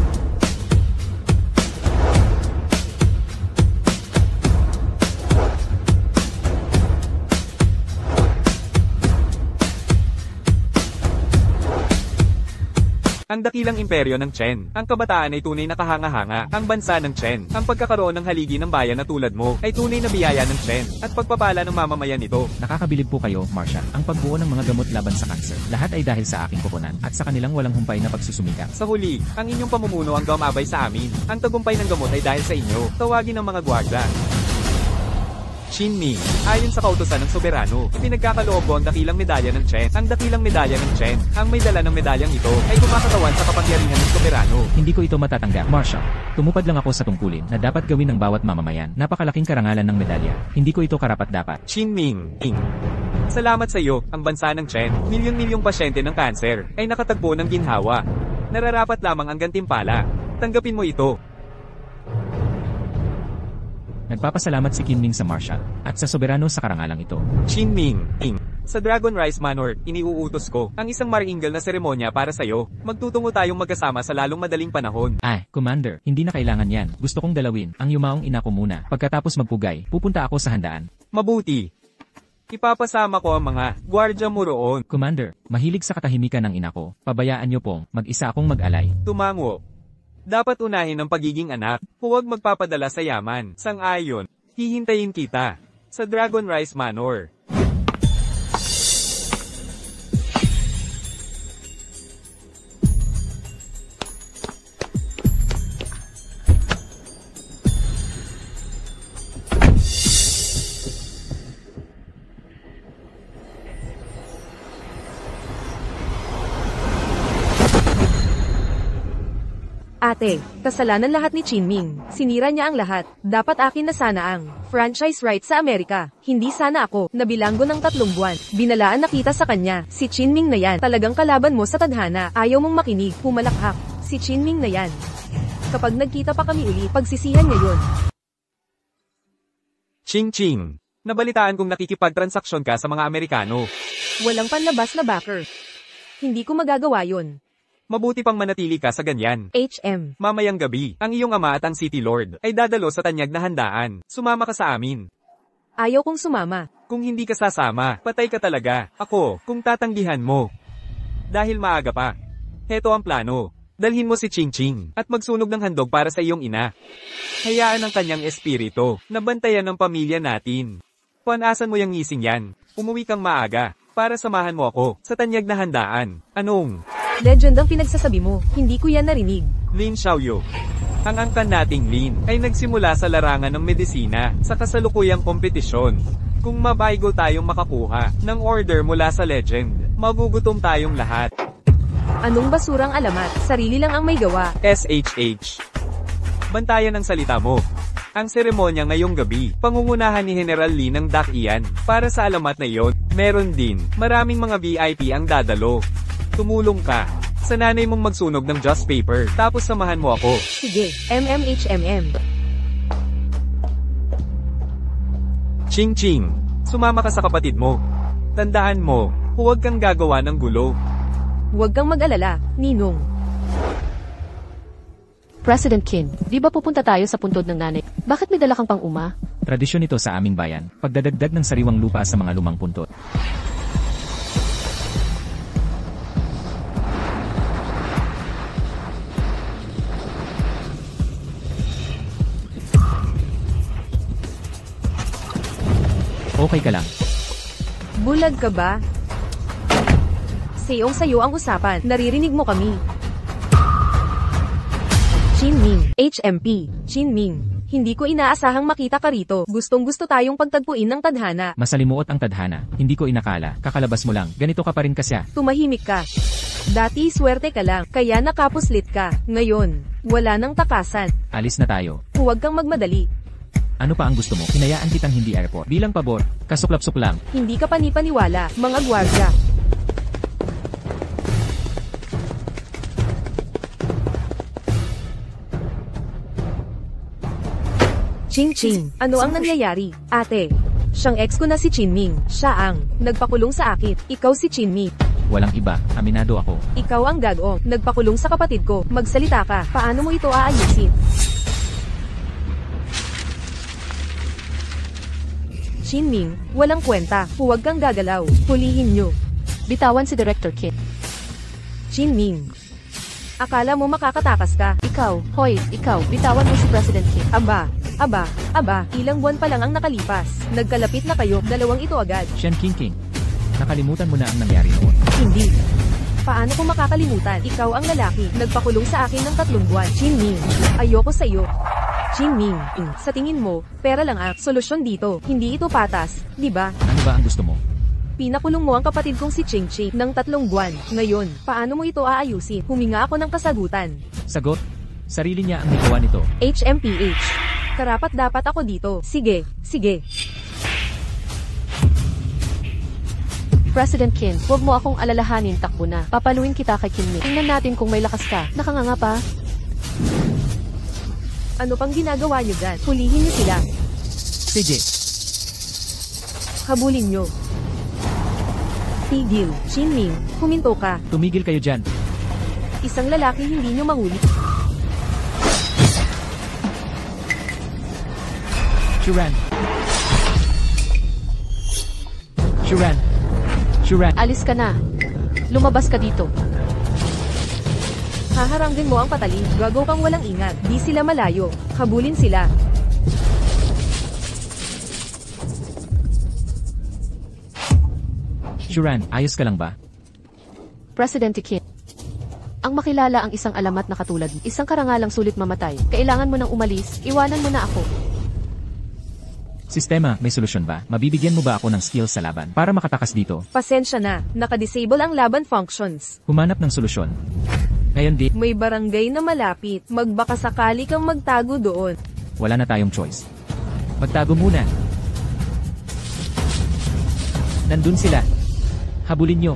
Ang dakilang imperyo ng Chen. Ang kabataan ay tunay na kahanga-hanga. Ang bansa ng Chen. Ang pagkakaroon ng haligi ng bayan na tulad mo ay tunay na biyaya ng Chen. At pagpapala ng mamamayan nito. Nakakabilib po kayo, Marcia. Ang pagbuo ng mga gamot laban sa kanser. Lahat ay dahil sa aking koponan at sa kanilang walang humpay na pagsusumikap. Sa huli, ang inyong pamumuno ang gumabay sa amin. Ang tagumpay ng gamot ay dahil sa inyo. Tawagin ng mga gwardiya. Qin Ming, ayon sa kautusan ng soberano, pinagkakaloob ko ang dakilang medalya ng Chen. Ang dakilang medalya ng Chen, ang may dala ng medalyang ito, ay kumakatawan sa kapangyarihan ng soberano. Hindi ko ito matatanggap, Marcia. Tumupad lang ako sa tungkulin na dapat gawin ng bawat mamamayan. Napakalaking karangalan ng medalya. Hindi ko ito karapat-dapat. Qin Ming, salamat sa iyo, ang bansa ng Chen. Milyon-milyong pasyente ng kanser ay nakatagpo ng ginhawa. Nararapat lamang ang gantimpala. Tanggapin mo ito. Nagpapasalamat si Qin Ming sa Marcia at sa soberano sa karangalang ito. Qin Ming, sa Dragon Rise Manor, iniuutos ko ang isang maringal na seremonya para sa iyo. Magtutungo tayong magkasama sa lalong madaling panahon. Commander, hindi na kailangan yan. Gusto kong dalawin ang yumaong ina ko muna. Pagkatapos magpugay, pupunta ako sa handaan. Mabuti. Ipapasama ko ang mga gwardya mo roon. Commander, mahilig sa katahimikan ng ina ko. Pabayaan niyo pong mag-isa akong mag-alay. Tumango. Dapat unahin ang pagiging anak. Huwag magpapadala sa yaman. Sang-ayon, hihintayin kita sa Dragon Rise Manor. Ate, kasalanan lahat ni Qin Ming. Sinira niya ang lahat. Dapat akin na sana ang franchise rights sa Amerika. Hindi sana ako, nabilanggo ng 3 buwan. Binalaan na kita sa kanya. Si Qin Ming na yan. Talagang kalaban mo sa tadhana. Ayaw mong makinig. Humalakhak. Si Qin Ming na yan. Kapag nagkita pa kami uli, pagsisihan niya yun. Ching-ching. Nabalitaan kong nakikipagtransaksyon ka sa mga Amerikano. Walang panlabas na backer. Hindi ko magagawa yun. Mabuti pang manatili ka sa ganyan. HM. Mamayang gabi, ang iyong ama at ang City Lord ay dadalo sa tanyag na handaan. Sumama ka sa amin. Ayaw kong sumama. Kung hindi ka sasama, patay ka talaga. Ako, kung tatanggihan mo. Dahil maaga pa. Heto ang plano. Dalhin mo si Ching Ching at magsunog ng handog para sa iyong ina. Hayaan ang kanyang espiritu na bantayan ng pamilya natin. Puanasan mo yung ngising yan. Umuwi kang maaga para samahan mo ako sa tanyag na handaan. Anong? Legend ang pinagsasabi mo, hindi ko yan narinig. Lin Xiaoyu. Ang angkan nating Lin ay nagsimula sa larangan ng medisina sa kasalukuyang kompetisyon. Kung mabaigo tayong makakuha ng order mula sa legend, magugutom tayong lahat. Anong basurang alamat? Sarili lang ang may gawa. SHH. Bantayan ang salita mo. Ang seremonya ngayong gabi, pangungunahan ni General Lee ng Dak Ian. Para sa alamat na iyon, meron din, maraming mga VIP ang dadalo. Tumulong ka sa nanay mong magsunog ng just paper, tapos samahan mo ako. Sige, MMHMM. Ching Ching, sumama ka sa kapatid mo. Tandaan mo, huwag kang gagawa ng gulo. Huwag kang mag-alala, Ninong. President Qin, di ba pupunta tayo sa puntod ng nanay? Bakit may dala kang pang-uma? Tradisyon ito sa aming bayan, pagdadagdag ng sariwang lupa sa mga lumang puntot. Okay ka lang. Bulag ka ba? Sayong sayo ang usapan, naririnig mo kami. Qin Ming, HMP, Qin Ming. Hindi ko inaasahang makita ka rito. Gustong-gusto tayong pagtagpuin ng tadhana. Masalimuot ang tadhana. Hindi ko inakala. Kakalabas mo lang. Ganito ka pa rin kasya. Tumahimik ka. Dati swerte ka lang, kaya nakapuslit ka. Ngayon, wala nang takasan. Alis na tayo. Huwag kang magmadali. Ano pa ang gusto mo? Hinayaan kitang hindi airport. Bilang pabor, kasuklap-suk lang. Hindi ka panipaniwala, mga gwardya. Ching Ching, ano ang nangyayari? Ate, siyang ex ko na si Qin Ming. Siya ang nagpakulong sa akin. Ikaw si Qin Ming. Walang iba, aminado ako. Ikaw ang gagong nagpakulong sa kapatid ko. Magsalita ka. Paano mo ito aayusin? Qin Ming, walang kwenta. Huwag kang gagalaw. Hulihin nyo. Bitawan si Director Qin. Qin Ming. Akala mo makakatakas ka? Ikaw, bitawan mo si President Kim. Aba, ilang buwan pa lang ang nakalipas. Nagkalapit na kayo, dalawang ito agad. Shen King. Nakalimutan mo na ang nangyari noon. Hindi. Paano ko makakalimutan? Ikaw ang lalaki, nagpakulong sa akin ng 3 buwan. Jinming, ayoko sa iyo. Jinming, sa tingin mo, pera lang ang solusyon dito. Hindi ito patas, di ba? Ano ba ang gusto mo? Pinakulong mo ang kapatid kong si Ching Ching ng 3 buwan. Ngayon, paano mo ito aayusin? Huminga ako ng kasagutan. Sagot? Sarili niya ang nagawa nito. HMPH. Karapat dapat ako dito. Sige. President Kim, huwag mo akong alalahanin, takbo na. Papaluin kita kay Kim Min. Tingnan natin kung may lakas ka. Nakanganga pa. Ano pang ginagawa niyo dyan? Hulihin niyo sila. Sige. Habulin niyo. Tigil. Jinming, huminto ka. Tumigil kayo dyan. Isang lalaki hindi niyo mahuli. Shuran. Alis ka na. Lumabas ka dito. Haharangin mo ang patalim. Gago kang walang ingat. Di sila malayo. Habulin sila. Shuran, ayos ka lang ba? President Kim. Ang makilala ang isang alamat na katulad. Isang karangalang sulit mamatay. Kailangan mo nang umalis. Iwanan mo na ako. Sistema, may solusyon ba? Mabibigyan mo ba ako ng skills sa laban para makatakas dito? Pasensya na. Nakadisable ang laban functions. Humanap ng solusyon. Ngayon di, May barangay na malapit. Magbaka sakali kang magtago doon. wala na tayong choice. Magtago muna. Nandun sila. Habulin nyo.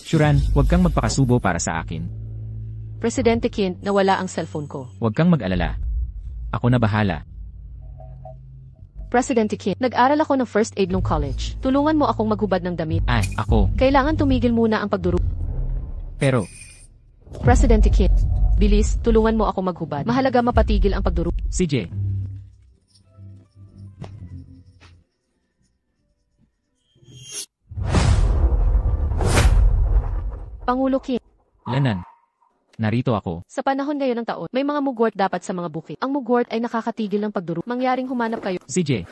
Shuran, huwag kang magpakasubo para sa akin. Presidente Kim, nawala ang cellphone ko. Huwag kang mag-alala. Ako na bahala. Presidente Kim, nag-aral ako ng first aid nung college. Tulungan mo akong maghubad ng damit. Ako. Kailangan tumigil muna ang pagduru. Pero, Presidente Kim, bilis, tulungan mo ako maghubad. Mahalaga mapatigil ang pagduru. CJ. Pangulo Kim, Lanan. Narito ako. sa panahon ngayon ng taon, may mga mugwort dapat sa mga bukid. Ang mugwort ay nakakatigil ng pagduru. Mangyaring humanap kayo. CJ.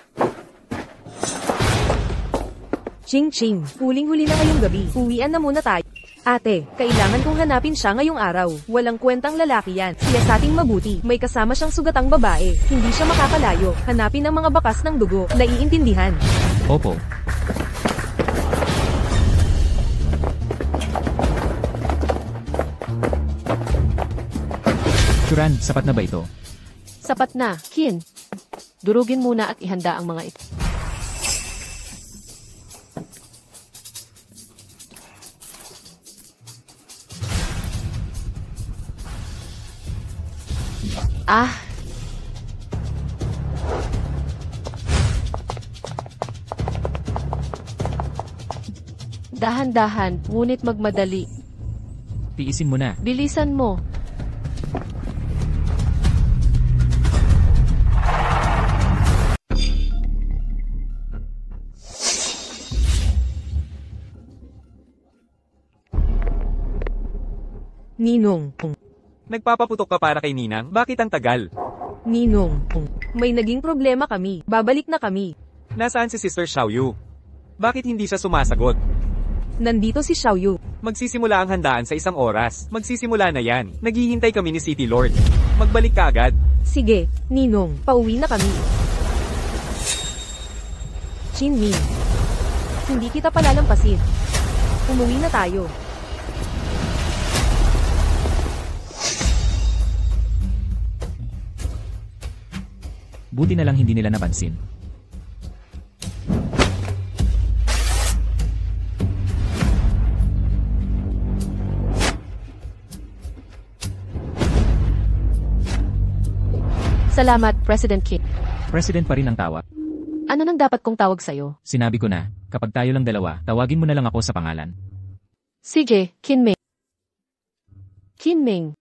Ching, huling-huli na ngayong gabi. Uwian na muna tayo. Ate, kailangan kong hanapin siya ngayong araw. Walang kwentang lalaki yan. Siyasating mabuti. May kasama siyang sugatang babae. Hindi siya makakalayo. Hanapin ang mga bakas ng dugo. Naiintindihan. Opo. Shuran, sapat na ba ito? Sapat na, Kim. Durugin muna at ihanda ang mga ito. Dahan-dahan, ngunit magmadali. Tiisin mo na. Bilisan mo. Ninong. Nagpapaputok ka para kay Ninang? Bakit ang tagal? Ninong. May naging problema kami. Babalik na kami. Nasaan si Sister Xiaoyu? Bakit hindi siya sumasagot? Nandito si Xiaoyu. Magsisimula ang handaan sa 1 oras. Magsisimula na yan. Naghihintay kami ni City Lord. Magbalik ka agad. Sige, Ninong, pauwi na kami. Jinming. Hindi kita palalampasin. Umuwi na tayo. Buti na lang hindi nila napansin. Salamat, President Kim. President pa rin ang tawag. Ano nang dapat kong tawag sa'yo? Sinabi ko na, kapag tayo lang dalawa, tawagin mo na lang ako sa pangalan. CJ, Kinming. Kinming.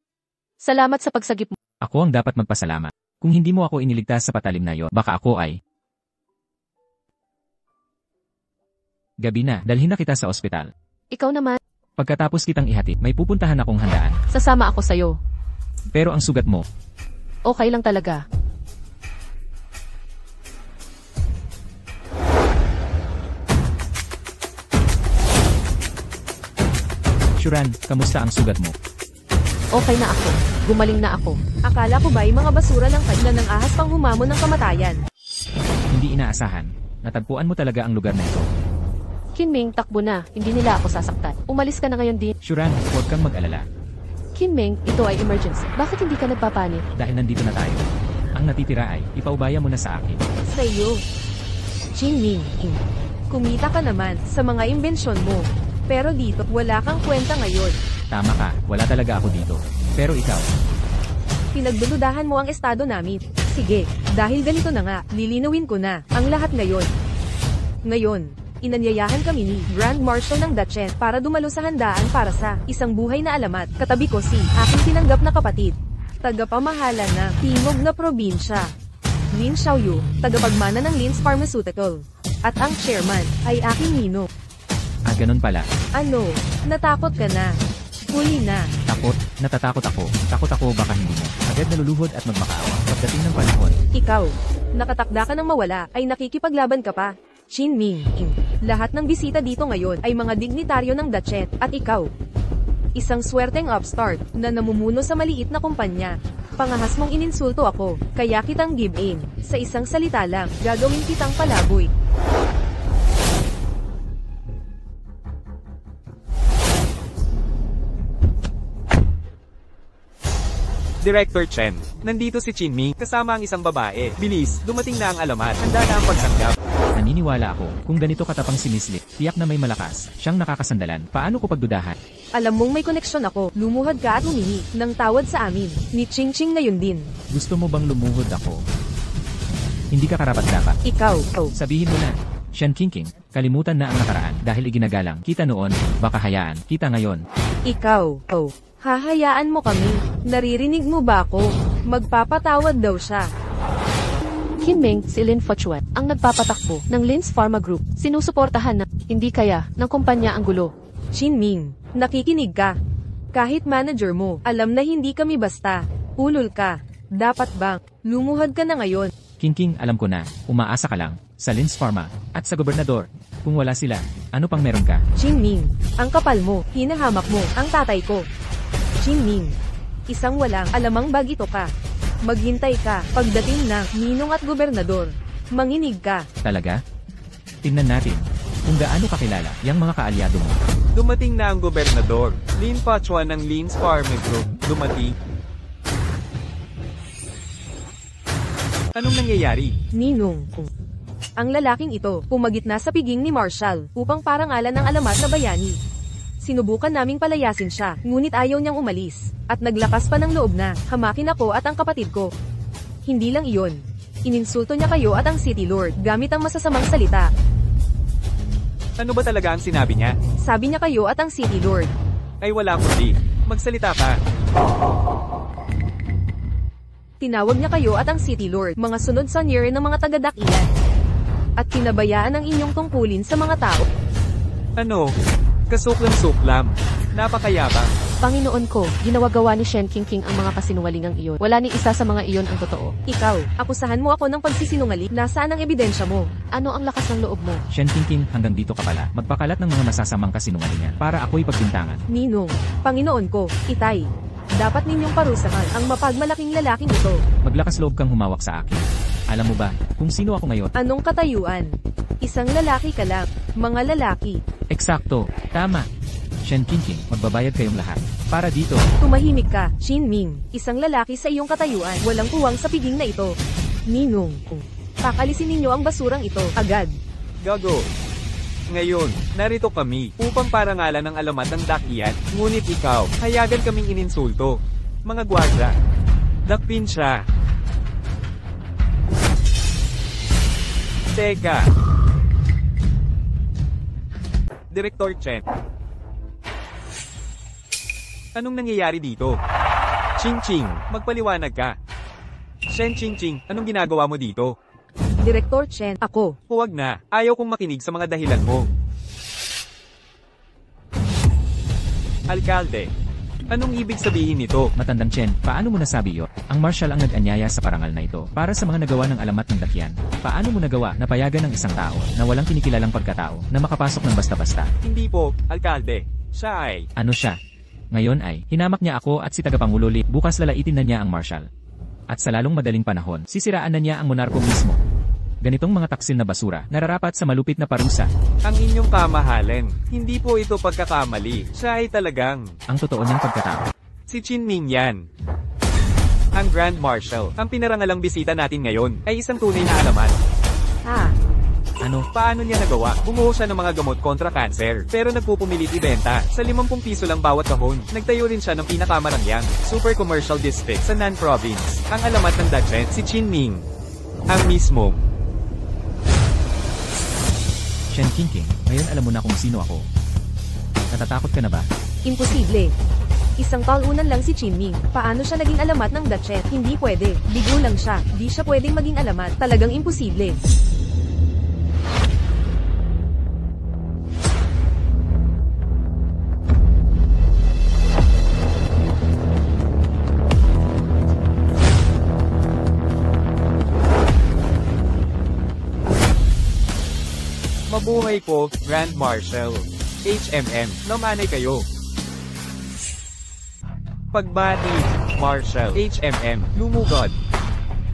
Salamat sa pagsagip mo. Ako ang dapat magpasalamat. Kung hindi mo ako iniligtas sa patalim na yon, baka ako ay Gabi na, dalhin na kita sa ospital. Ikaw naman, Pagkatapos kitang ihatid, may pupuntahan akong handaan. sasama ako sa'yo. Pero ang sugat mo, Okay lang talaga. Shuran, kamusta ang sugat mo? Okay na ako. Gumaling na ako. Akala ko ba'y mga basura lang kayo na ng ahas pang humamon ng kamatayan? Hindi inaasahan. Natagpuan mo talaga ang lugar na ito. Kinming, takbo na. Hindi nila ako sasaktan. Umalis ka na ngayon din. Shuran, huwag kang mag-alala. Kinming, ito ay emergency. Bakit hindi ka nagpapanik? Dahil nandito na tayo. Ang natitira ay, ipaubaya mo na sa akin. Sa iyo. Jinming, kumita ka naman sa mga imbensyon mo. Pero dito, wala kang kwenta ngayon. Tama ka, wala talaga ako dito. Pero ikaw, Pinagdududahan mo ang estado namin. Sige, dahil ganito na nga, lilinawin ko na ang lahat ngayon. Ngayon, inanyayahan kami ni Grand Marshal ng Dachshund para dumalo sa handaan para sa isang buhay na alamat. Katabi ko si aking tinanggap na kapatid. Tagapamahala na timog na probinsya. Lin Xiaoyu, tagapagmana ng Lin's Pharmaceutical. At ang chairman ay aking nino. ganun pala. Ano, natakot ka na? Huli na. Takot, natatakot ako. Takot ako baka hindi mo. Agad naluluhod at magmakaawa. Pagdating ng panahon, Ikaw, nakatakda ka ng mawala, ay nakikipaglaban ka pa. Shin Ming. Lahat ng bisita dito ngayon ay mga dignitaryo ng Dachshund, at ikaw. Isang swerteng upstart na namumuno sa maliit na kumpanya. Pangahas mong ininsulto ako, kaya kitang give in. Sa isang salita lang, gagawin kitang palaboy. Director Chen, nandito si Jinming kasama ang isang babae. Bilis, dumating na ang alamat. Handa na ang pagsanggap. naniniwala ako, kung ganito katapang si Miss Lee, tiyak na may malakas, siyang nakakasandalan. Paano ko pagdudahan? Alam mong may koneksyon ako, lumuhod ka at humingi ng tawad sa amin. Ni Ching Ching ngayon din. Gusto mo bang lumuhod ako? Hindi ka karapat-dapat. Ikaw, Sabihin mo na. Shen King, kalimutan na ang nakaraan dahil iginagalang kita noon, baka hayaan kita ngayon. ikaw, hahayaan mo kami. Naririnig mo ba ako? Magpapatawad daw siya. Kinming, si Lin Fochuan, ang nagpapatakbo ng Lin's Pharma Group. Sinusuportahan na, hindi kaya, ng kumpanya ang gulo. Shin Ming, nakikinig ka. Kahit manager mo, alam na hindi kami basta. Ulol ka. Dapat bang, lumuhod ka na ngayon? King, alam ko na, umaasa ka lang, sa Lin's Pharma, at sa gobernador. Kung wala sila, ano pang meron ka? Shin Ming, ang kapal mo, hinahamak mo, ang tatay ko. Shin Ming, isang walang alamang bagito ka. Maghintay ka, pagdating ng ninong at gobernador. Manginig ka. Talaga? Tingnan natin, kung gaano kakilala, yang mga kaalyado mo. Dumating na ang gobernador. Lin Pachuan ng Lin's Pharma Group. Dumating. Anong nangyayari? Ninong. Ang lalaking ito, pumagitna sa piging ni Marshall, upang parangalan ng alamat na bayani. Sinubukan naming palayasin siya, ngunit ayaw niyang umalis. At naglakas pa ng loob na, hamakin ako at ang kapatid ko. Hindi lang iyon. Ininsulto niya kayo at ang City Lord, gamit ang masasamang salita. Ano ba talaga ang sinabi niya? Sabi niya kayo at ang City Lord. Ay wala kundi. Magsalita ka. Tinawag niya kayo at ang City Lord, mga sunod sa near ng mga taga-dakilan. At pinabayaan ang inyong tungkulin sa mga tao. Ano? Kasuklam-suklam. Napakayabang. Panginoon ko, ginawa-gawa ni Shen King ang mga kasinungalingang iyon. Wala ni isa sa mga iyon ang totoo. Ikaw, akusahan mo ako ng pagsisinungaling. Nasaan ang ebidensya mo? Ano ang lakas ng loob mo? Shen King, hanggang dito ka pala. Magpakalat ng mga masasamang kasinungalingan para ako'y pagbintangan. Ninong, Panginoon ko, Itay. Dapat ninyong parusahan ang mapagmalaking lalaking ito. Maglakas loob kang humawak sa akin. Alam mo ba, kung sino ako ngayon? Anong katayuan? Isang lalaki ka lang. Mga lalaki. Eksakto, tama. Shen King, magbabayad kayong lahat. Para dito, Tumahimik ka, Shin Ming. Isang lalaki sa iyong katayuan. Walang puwang sa piging na ito. Ninong. Pakalisin ninyo ang basurang ito, agad. Gago. Ngayon, narito kami upang parangalan ng alamat ng dakyan. Ngunit ikaw, hayagan kaming ininsulto. Mga gwardiya. Dakpin siya. Teka. Director Chen. Anong nangyayari dito? Ching, magpaliwanag ka. Shen Ching, anong ginagawa mo dito? Director Chen, ako. Huwag na, ayaw kong makinig sa mga dahilan mo. Alkalde. Anong ibig sabihin nito? Matandang Chen, paano mo nasabi yun? Ang marshal ang nag-anyaya sa parangal na ito para sa mga nagawa ng alamat ng dakyan. Paano mo nagawa na payagan ng isang tao na walang kinikilalang pagkatao na makapasok ng basta-basta? Hindi po, Alkalde. Siya ay... Ano siya? Ngayon ay, hinamak niya ako at si Tagapangulo Lee, bukas lalaitin na niya ang marshal. At sa lalong madaling panahon, sisiraan na niya ang monarko mismo. Ganitong mga taksil na basura, nararapat sa malupit na parusa. Ang inyong kamahalan, hindi po ito pagkakamali. Siya ay talagang... Ang totoo niyang pagkatao. Si Qin Ming yan. Ang Grand Marshal. Ang pinarangalang bisita natin ngayon ay isang tunay na alamat. Ano? Paano niya nagawa? Bumuo siya ng mga gamot kontra cancer, pero nagpupumilit ibenta. Sa 50 piso lang bawat kahon, nagtayo rin siya ng pinakamarangyang super commercial district sa Nan Province. Ang alamat ng Dachshund, si Qin Ming. Ang mismo. Shen Qingqing, ngayon alam mo na kung sino ako. Natatakot ka na ba? Imposible. Isang talunan lang si Qin Ming. Paano siya naging alamat ng Dachshund? Hindi pwede. Bigo lang siya. Di siya pwedeng maging alamat. Talagang imposible. Mabuhay po, Grand Marshal. HMM, namanay kayo. Pagbati, Marshal. HMM, lumugod.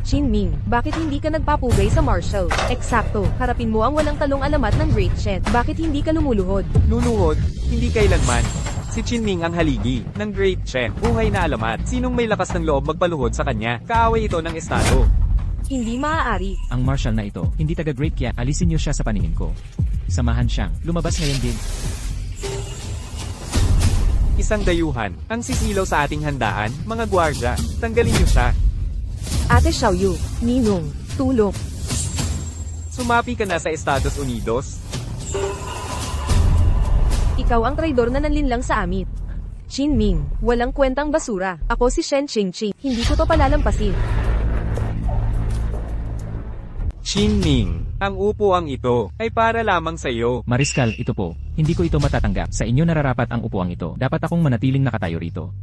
Qin Ming, bakit hindi ka nagpapugay sa Marshal? Eksakto, harapin mo ang walang talong alamat ng Great Shen. Bakit hindi ka lumuluhod? Luluhod, hindi kailanman. Si Qin Ming ang haligi ng Great Shen. Buhay na alamat. Sinong may lakas ng loob magpaluhod sa kanya? Kaaway ito ng estado. Hindi maaari. Ang marshal na ito, hindi taga-great kaya alisin niyo siya sa paningin ko. Samahan siyang, lumabas ngayon din. Isang dayuhan, ang sisilaw sa ating handaan, mga gwardya, tanggalin niyo siya. Ate Xiaoyu, Ninong, tulong. Sumapi ka na sa Estados Unidos. Ikaw ang traidor na nanlinlang sa amin. Qin Ming, walang kwentang basura. Ako si Shen Qingqing, hindi ko to palalampasin. Qin Ming, ang upuang ito ay para lamang sa iyo. Mariskal, ito po. Hindi ko ito matatanggap. Sa inyo nararapat ang upuang ito. Dapat akong manatiling nakatayo rito.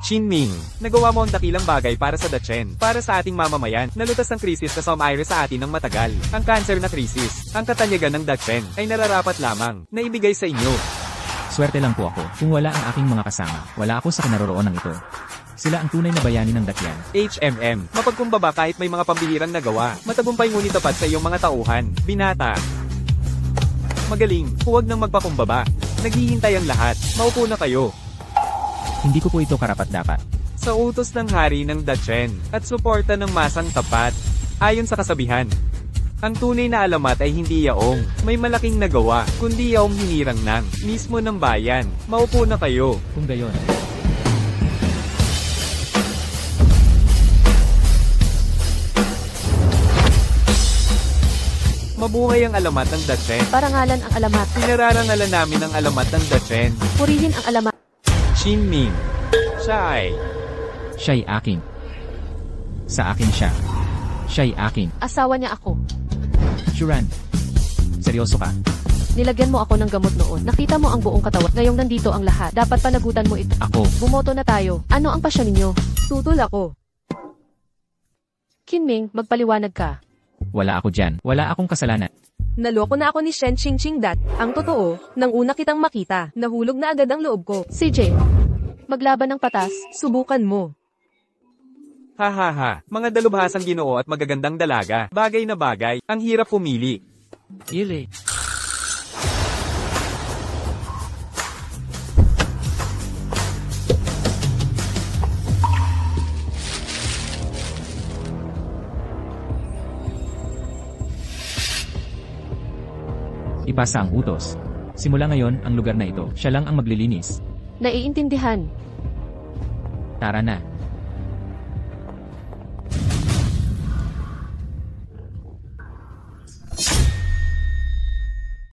Qin Ming, nagawa mo ang dakilang bagay para sa Dachshund, para sa ating mamamayan. Nalutas ng krisis na sumaire sa atin ng matagal. Ang cancer na krisis, ang katanyagan ng Dachshund ay nararapat lamang na ibigay sa inyo. Swerte lang po ako. Kung wala ang aking mga kasama, wala ako sa kinaroroonan ito. Sila ang tunay na bayani ng dakyan. HMM, mapagkumbaba kahit may mga pambihirang nagawa. Matagumpay ngunit tapat sa iyong mga tauhan. Binata. Magaling, huwag nang magpakumbaba. Naghihintay ang lahat. Maupo na kayo. Hindi ko po ito karapat-dapat. Sa utos ng hari ng Dachshund at suporta ng masang tapat. Ayon sa kasabihan, ang tunay na alamat ay hindi yaong may malaking nagawa, kundi yaong hinirang ng mismo ng bayan. Maupo na kayo. Kung gayon, mabuhay ang alamat ng Dachshund. Parangalan ang alamat. Pinararangalan namin ang alamat ng Dachshund. Purihin ang alamat. Qin Ming. Siya ay siya'y akin. Sa akin siya. Siya'y akin. Asawa niya ako. Shuran. Seryoso ka? Nilagyan mo ako ng gamot noon. Nakita mo ang buong katawan. Ngayong nandito ang lahat. Dapat panagutan mo ito. Ako. Bumoto na tayo. Ano ang pasyon ninyo? Tutol ako. Qin Ming, magpaliwanag ka. Wala ako dyan. Wala akong kasalanan. Naloko na ako ni Shen Qingqing dat. Ang totoo, nang una kitang makita, nahulog na agad ang loob ko. CJ, maglaban ng patas. Subukan mo. hahaha. Mga dalubhasang Ginoo at magagandang dalaga. Bagay na bagay. Ang hirap pumili. Ili. Ipasa ang utos. Simula ngayon, ang lugar na ito, siya lang ang maglilinis. Naiintindihan. Tara na.